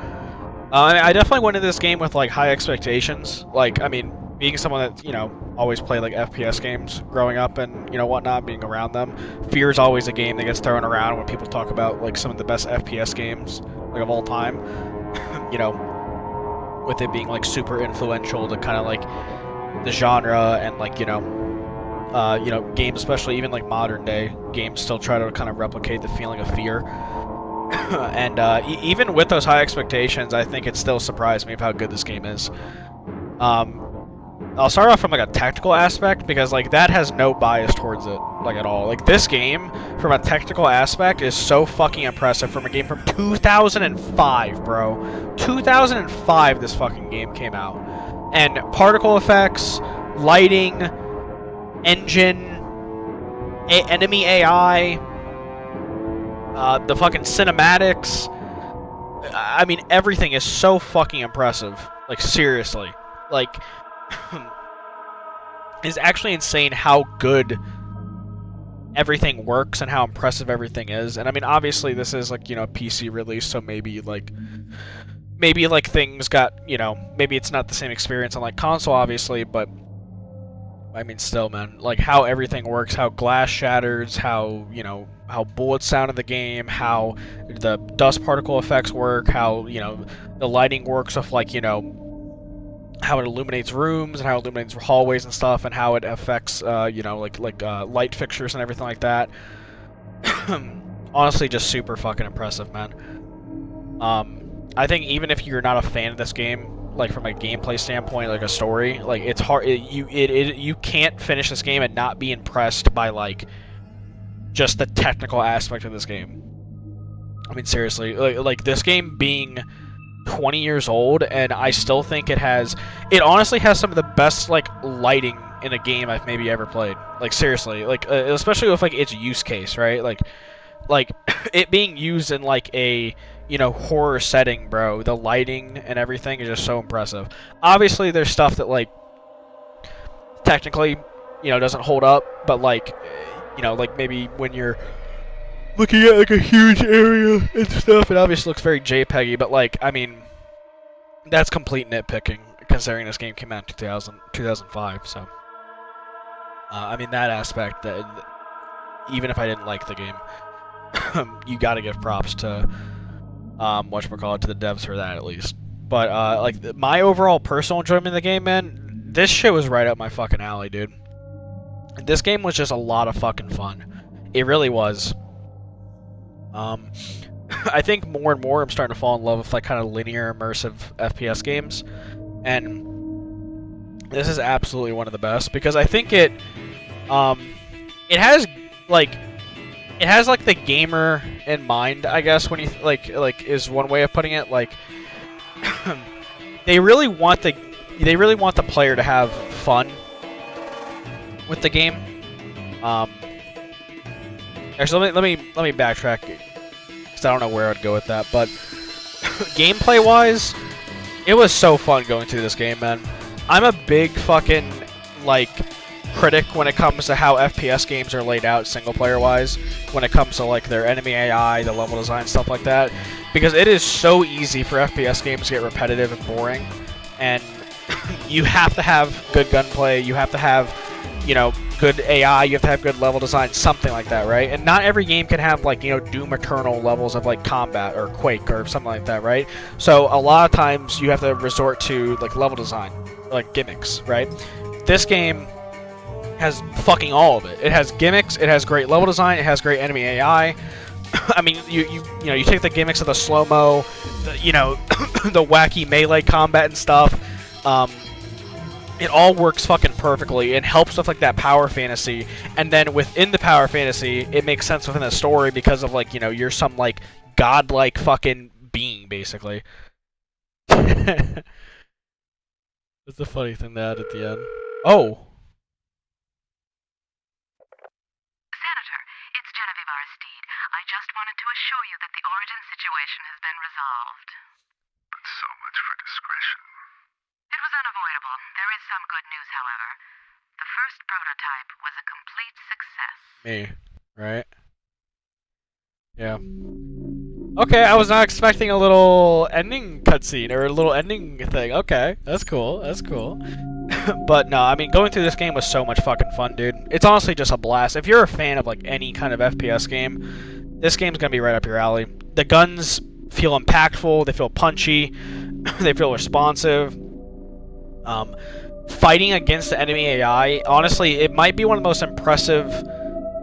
I definitely went into this game with, high expectations. Being someone that, always played, FPS games growing up and, whatnot, being around them. F.E.A.R is always a game that gets thrown around when people talk about, some of the best FPS games, of all time. With it being, super influential to kind of, the genre and, games, especially even, modern day games, still try to kind of replicate the feeling of F.E.A.R. And even with those high expectations, I think it still surprised me of how good this game is. I'll start off from a technical aspect, because that has no bias towards it, at all. This game, from a technical aspect, is so fucking impressive from a game from 2005, bro. 2005 this fucking game came out. And particle effects, lighting, engine, enemy AI, the fucking cinematics. I mean, everything is so fucking impressive. Seriously. It's actually insane how good everything works and how impressive everything is. And I mean, obviously this is a PC release, so maybe things got, maybe it's not the same experience on console, obviously, but I mean, still, man, how everything works, how glass shatters, how, how bullets sound in the game, how the dust particle effects work, how, the lighting works of, how it illuminates rooms and how it illuminates hallways and stuff, and how it affects, light fixtures and everything like that. Honestly, just super fucking impressive, man. I think even if you're not a fan of this game, from a gameplay standpoint, a story, it's hard. You can't finish this game and not be impressed by just the technical aspect of this game. I mean, seriously, this game being 20 years old, and I still think it honestly has some of the best lighting in a game I've maybe ever played. Seriously, especially with its use case, right? It being used in a horror setting, bro. The lighting and everything is just so impressive. Obviously there's stuff that technically doesn't hold up, but maybe when you're looking at a huge area and stuff, it obviously looks very JPEG-y, but I mean, that's complete nitpicking considering this game came out in 2005, so I mean, that aspect, that even if I didn't like the game, you gotta give props to whatchamacallit, to the devs for that at least. But my overall personal enjoyment of the game, man, this shit was right up my fucking alley, dude. This game was just a lot of fucking fun. It really was. I think more and more I'm starting to fall in love with kind of linear immersive FPS games. And this is absolutely one of the best because I think it has like the gamer in mind, I guess, when you like is one way of putting it. Like they really want the player to have fun with the game. Actually, let me backtrack because I don't know where I'd go with that. But gameplay wise, it was so fun going through this game, man. I'm a big fucking like critic when it comes to how FPS games are laid out single player wise, when it comes to like their enemy AI, the level design, stuff like that, because it is so easy for FPS games to get repetitive and boring, and you have to have good gunplay, you have to have, you know, good AI, you have to have good level design, something like that, right? And not every game can have, like, you know, Doom Eternal levels of, like, combat or Quake or something like that, right? So a lot of times you have to resort to, like, level design, like gimmicks, right? This game has fucking all of it. It has gimmicks, it has great level design, it has great enemy AI. I mean, you know, you take the gimmicks of the slow-mo, you know, the wacky melee combat and stuff. It all works fucking perfectly and helps with like that power fantasy, and then within the power fantasy, it makes sense within the story because of like, you know, you're some like godlike fucking being basically. That's the funny thing they had at the end. Oh. Senator, it's Genevieve Aristide. I just wanted to assure you that the origin situation has been resolved. But so much for discretion. It was unavoidable. There is some good news, however. The first prototype was a complete success. Me, right? Yeah. Okay, I was not expecting a little ending cutscene or a little ending thing. Okay, that's cool. That's cool. But no, I mean, going through this game was so much fucking fun, dude. It's honestly just a blast. If you're a fan of like any kind of FPS game, this game's gonna be right up your alley. The guns feel impactful. They feel punchy. They feel responsive. Fighting against the enemy AI, honestly, it might be one of the most impressive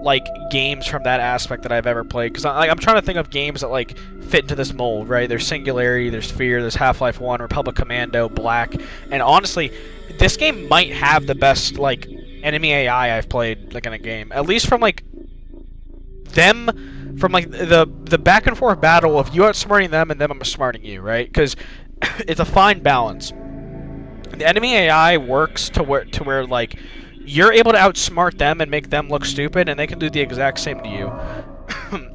like games from that aspect that I've ever played, because I'm trying to think of games that like fit into this mold, right? There's Singularity, there's F.E.A.R, there's Half-Life 1, Republic Commando, Black, and honestly, this game might have the best like enemy AI I've played like in a game, at least from like them, from like the back and forth battle of you outsmarting them and them outsmarting you, right? Because it's a fine balance. The enemy AI works to where like you're able to outsmart them and make them look stupid, and they can do the exact same to you.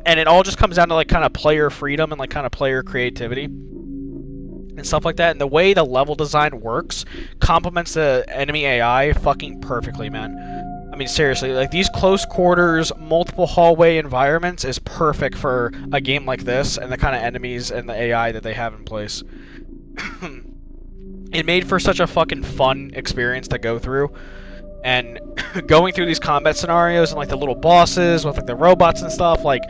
And it all just comes down to like kind of player freedom and like kind of player creativity and stuff like that. And the way the level design works complements the enemy AI fucking perfectly, man. I mean, seriously, like these close quarters, multiple hallway environments is perfect for a game like this and the kind of enemies and the AI that they have in place. It made for such a fucking fun experience to go through, and going through these combat scenarios and like the little bosses with like the robots and stuff, like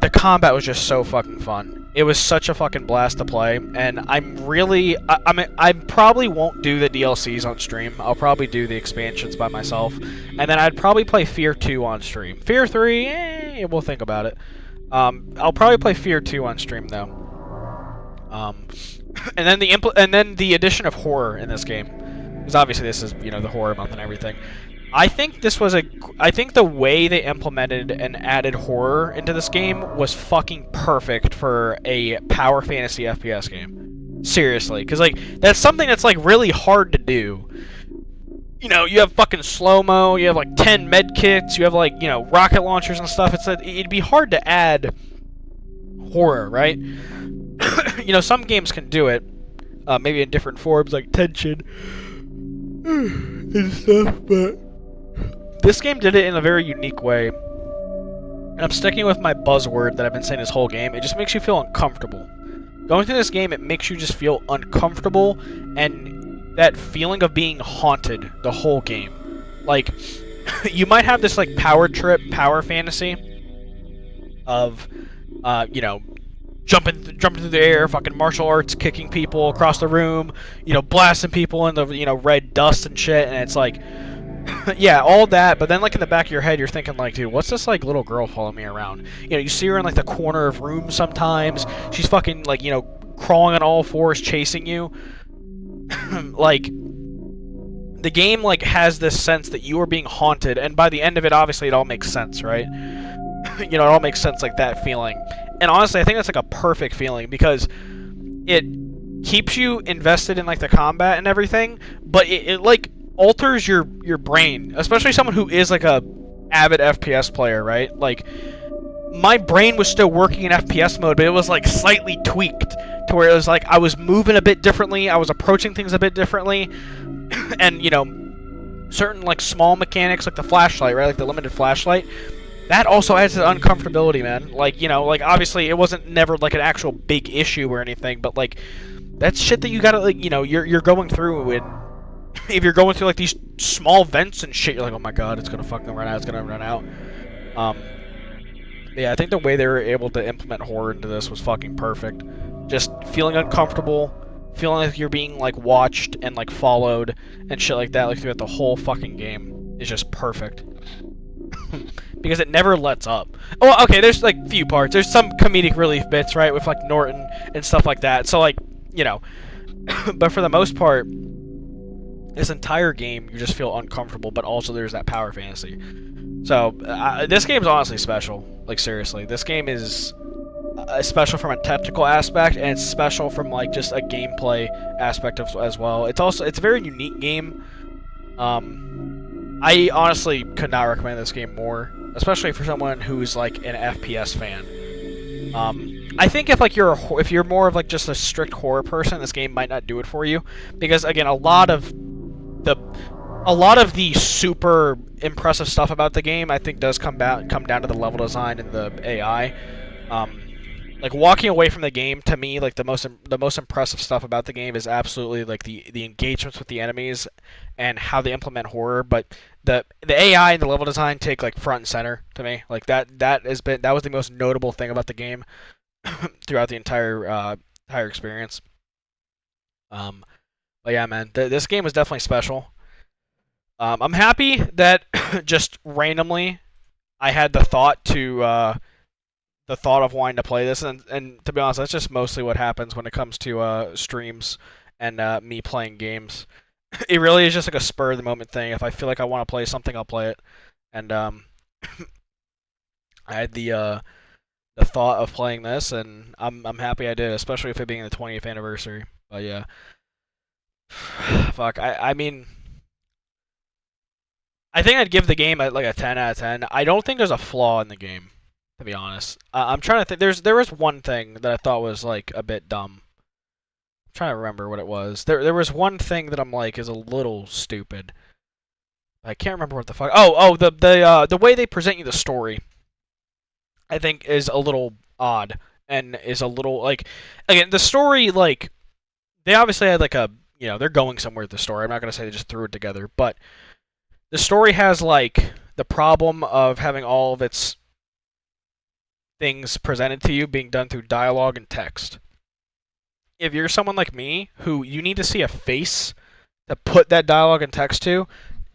the combat was just so fucking fun. It was such a fucking blast to play, and I'm really, I mean, I probably won't do the DLCs on stream. I'll probably do the expansions by myself, and then I'd probably play F.E.A.R 2 on stream. F.E.A.R 3, we'll think about it. I'll probably play F.E.A.R 2 on stream though. And then the addition of horror in this game, because obviously this is, you know, the horror month and everything. I think the way they implemented and added horror into this game was fucking perfect for a power fantasy FPS game. Seriously, because like that's something that's like really hard to do. You know, you have fucking slow-mo, you have like 10 med kits, you have like, you know, rocket launchers and stuff. It'd be hard to add horror, right? You know, some games can do it, maybe in different forms, like tension and stuff, but this game did it in a very unique way. And I'm sticking with my buzzword that I've been saying this whole game. It just makes you feel uncomfortable. Going through this game, it makes you just feel uncomfortable, and that feeling of being haunted the whole game. Like, you might have this, like, power trip, power fantasy of, you know, jumping through the air, fucking martial arts, kicking people across the room, you know, blasting people in the, you know, red dust and shit, and it's like, yeah, all that, but then, like, in the back of your head, you're thinking, like, dude, what's this, like, little girl following me around? You know, you see her in, like, the corner of rooms sometimes, she's fucking, like, you know, crawling on all fours, chasing you. like, the game, like, has this sense that you are being haunted, and by the end of it, obviously, it all makes sense, right? You know, it all makes sense, like, that feeling. And honestly, I think that's, like, a perfect feeling, because it keeps you invested in, like, the combat and everything, but it like, alters your brain, especially someone who is, like, a avid FPS player, right? Like, my brain was still working in FPS mode, but it was, like, slightly tweaked to where it was, like, I was moving a bit differently, I was approaching things a bit differently, and, you know, certain, like, small mechanics, like the flashlight, right? Like, the limited flashlight, that also adds to the uncomfortability, man. Like, you know, like, obviously, it wasn't never, like, an actual big issue or anything, but, like, that's shit that you gotta, like, you know, you're going through, and if you're going through, like, these small vents and shit, you're like, oh my god, it's gonna fucking run out, it's gonna run out. Yeah, I think the way they were able to implement horror into this was fucking perfect. Just feeling uncomfortable, feeling like you're being, like, watched and, like, followed and shit like that, like, throughout the whole fucking game is just perfect. Because it never lets up. Oh, okay, there's, like, few parts. There's some comedic relief bits, right, with, like, Norton and stuff like that. So, like, you know. But for the most part, this entire game, you just feel uncomfortable, but also there's that power fantasy. So, this game's honestly special. Like, seriously. This game is special from a technical aspect, and it's special from, like, just a gameplay aspect as well. It's a very unique game. I honestly could not recommend this game more, especially for someone who's, like, an FPS fan. I think if, like, if you're more of, like, just a strict horror person, this game might not do it for you, because, again, a lot of the super impressive stuff about the game, I think, does come down to the level design and the AI. Like, walking away from the game, to me, like, the most impressive stuff about the game is absolutely, like, the engagements with the enemies and how they implement horror. But the AI and the level design take, like, front and center to me. Like, that was the most notable thing about the game throughout the entire experience. But yeah, man, this game was definitely special. I'm happy that just randomly I had the thought of wanting to play this, and to be honest, that's just mostly what happens when it comes to streams and me playing games. It really is just like a spur of the moment thing. If I feel like I want to play something, I'll play it. And I had the thought of playing this, and I'm happy I did, especially with it being the 20th anniversary. But yeah, fuck. I mean, I think I'd give the game like a 10 out of 10. I don't think there's a flaw in the game, to be honest. I'm trying to think. There was one thing that I thought was, like, a bit dumb. I'm trying to remember what it was. There was one thing that I'm like is a little stupid. I can't remember what the fuck. The way they present you the story, I think, is a little odd and is a little, like, again, the story, like, they obviously had, like, they're going somewhere with the story. I'm not gonna say they just threw it together, but the story has, like, the problem of having all of its things presented to you being done through dialogue and text. If you're someone like me, who you need to see a face to put that dialogue and text to,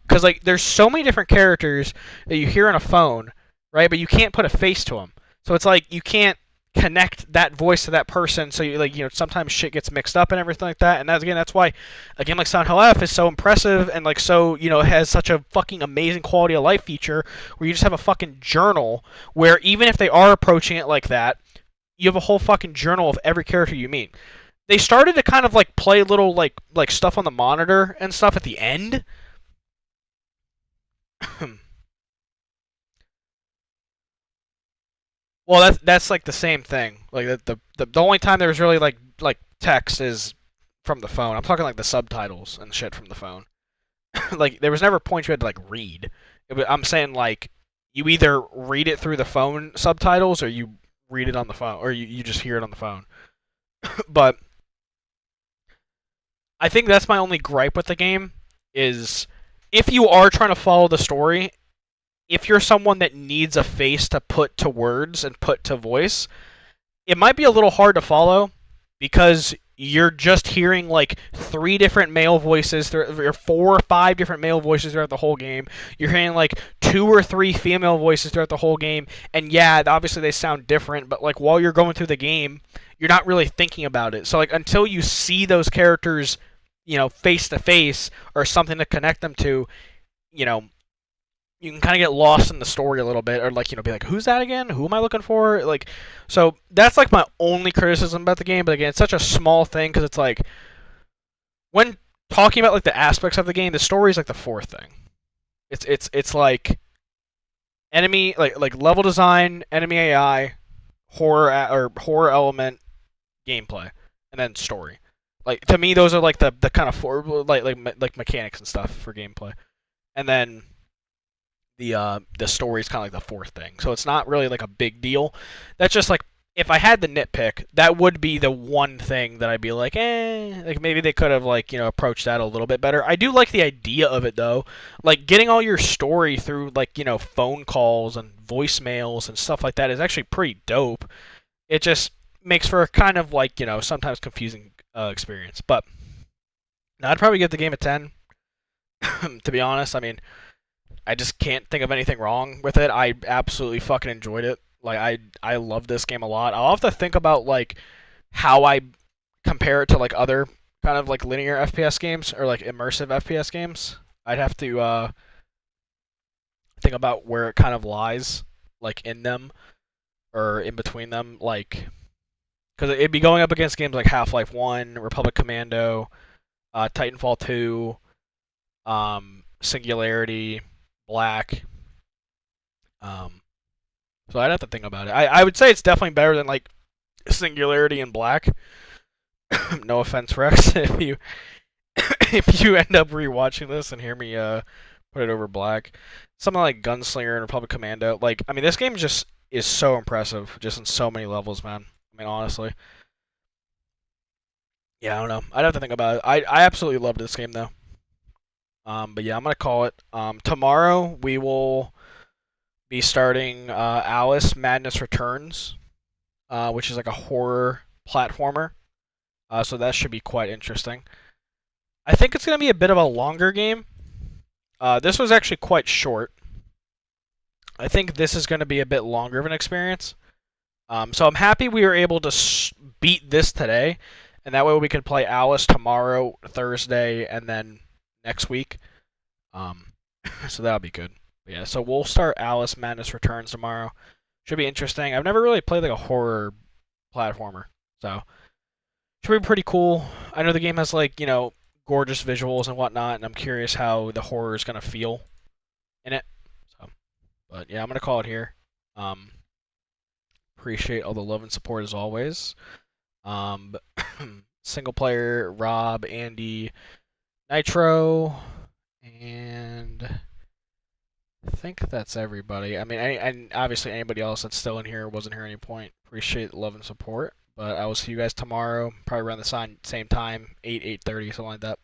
because, like, there's so many different characters that you hear on a phone, right, but you can't put a face to them. So it's like you can't connect that voice to that person, so you, like, sometimes shit gets mixed up and everything like that. And that's why a game like Silent Hill F is so impressive and, like, so, has such a fucking amazing quality of life feature where you just have a fucking journal where even if they are approaching it like that, you have a whole fucking journal of every character you meet. They started to kind of, like, play little, like stuff on the monitor and stuff at the end. Well, that's like the same thing. Like, the only time there was really like text is from the phone. I'm talking like the subtitles and shit from the phone. Like, there was never a point you had to, like, read. I'm saying, like, you either read it through the phone subtitles or you read it on the phone, or you just hear it on the phone. But I think that's my only gripe with the game, is if you are trying to follow the story, if you're someone that needs a face to put to words and put to voice, it might be a little hard to follow because you're just hearing, like, 3 different male voices, or 4 or 5 different male voices throughout the whole game. You're hearing, like, 2 or 3 female voices throughout the whole game. And yeah, obviously they sound different, but, like, while you're going through the game, you're not really thinking about it. So, like, until you see those characters, face to face or something to connect them to, you know, you can kind of get lost in the story a little bit, or like, be like, who's that again? Who am I looking for? Like, so that's like my only criticism about the game. But again, it's such a small thing because it's like when talking about like the aspects of the game, the story is like the fourth thing. It's like enemy like level design, enemy AI, horror element, gameplay, and then story. Like to me, those are like the kind of four like mechanics and stuff for gameplay, and then the story is kind of like the fourth thing. So it's not really like a big deal. That's just like if I had the nitpick, that would be the one thing that I'd be like, like maybe they could have like approached that a little bit better. I do like the idea of it though, like getting all your story through like phone calls and voicemails and stuff like that is actually pretty dope. It just makes for a kind of like sometimes confusing experience. But now I'd probably give the game a 10. To be honest, I mean, I just can't think of anything wrong with it. I absolutely fucking enjoyed it. Like I love this game a lot. I'll have to think about like how I compare it to like other kind of like linear FPS games or like immersive FPS games. I'd have to think about where it kind of lies, like in them or in between them, like because it'd be going up against games like Half-Life 1, Republic Commando, Titanfall 2, Singularity, Black. So I'd have to think about it. I would say it's definitely better than like Singularity and Black. No offense, Rex, if you end up rewatching this and hear me put it over Black. Something like Gunslinger and Republic Commando. Like, I mean, this game just is so impressive, just in so many levels, man. I mean, honestly. Yeah, I don't know. I'd have to think about it. I absolutely loved this game though. But yeah, I'm gonna call it. Tomorrow we will be starting Alice Madness Returns, which is like a horror platformer. So that should be quite interesting. I think it's gonna be a bit of a longer game. This was actually quite short. I think this is gonna be a bit longer of an experience. So I'm happy we were able to beat this today, and that way we could play Alice tomorrow, Thursday, and then next week. So that'll be good. But yeah, so we'll start Alice Madness Returns tomorrow. Should be interesting. I've never really played like a horror platformer, so should be pretty cool. I know the game has like gorgeous visuals and whatnot, and I'm curious how the horror is gonna feel in it. So, but yeah, I'm gonna call it here. Appreciate all the love and support as always. Single player, Rob, Andy, Nitro, and I think that's everybody. I mean, and obviously anybody else that's still in here or wasn't here at any point. Appreciate the love and support. But I will see you guys tomorrow, probably around the same time, 8:30, something like that.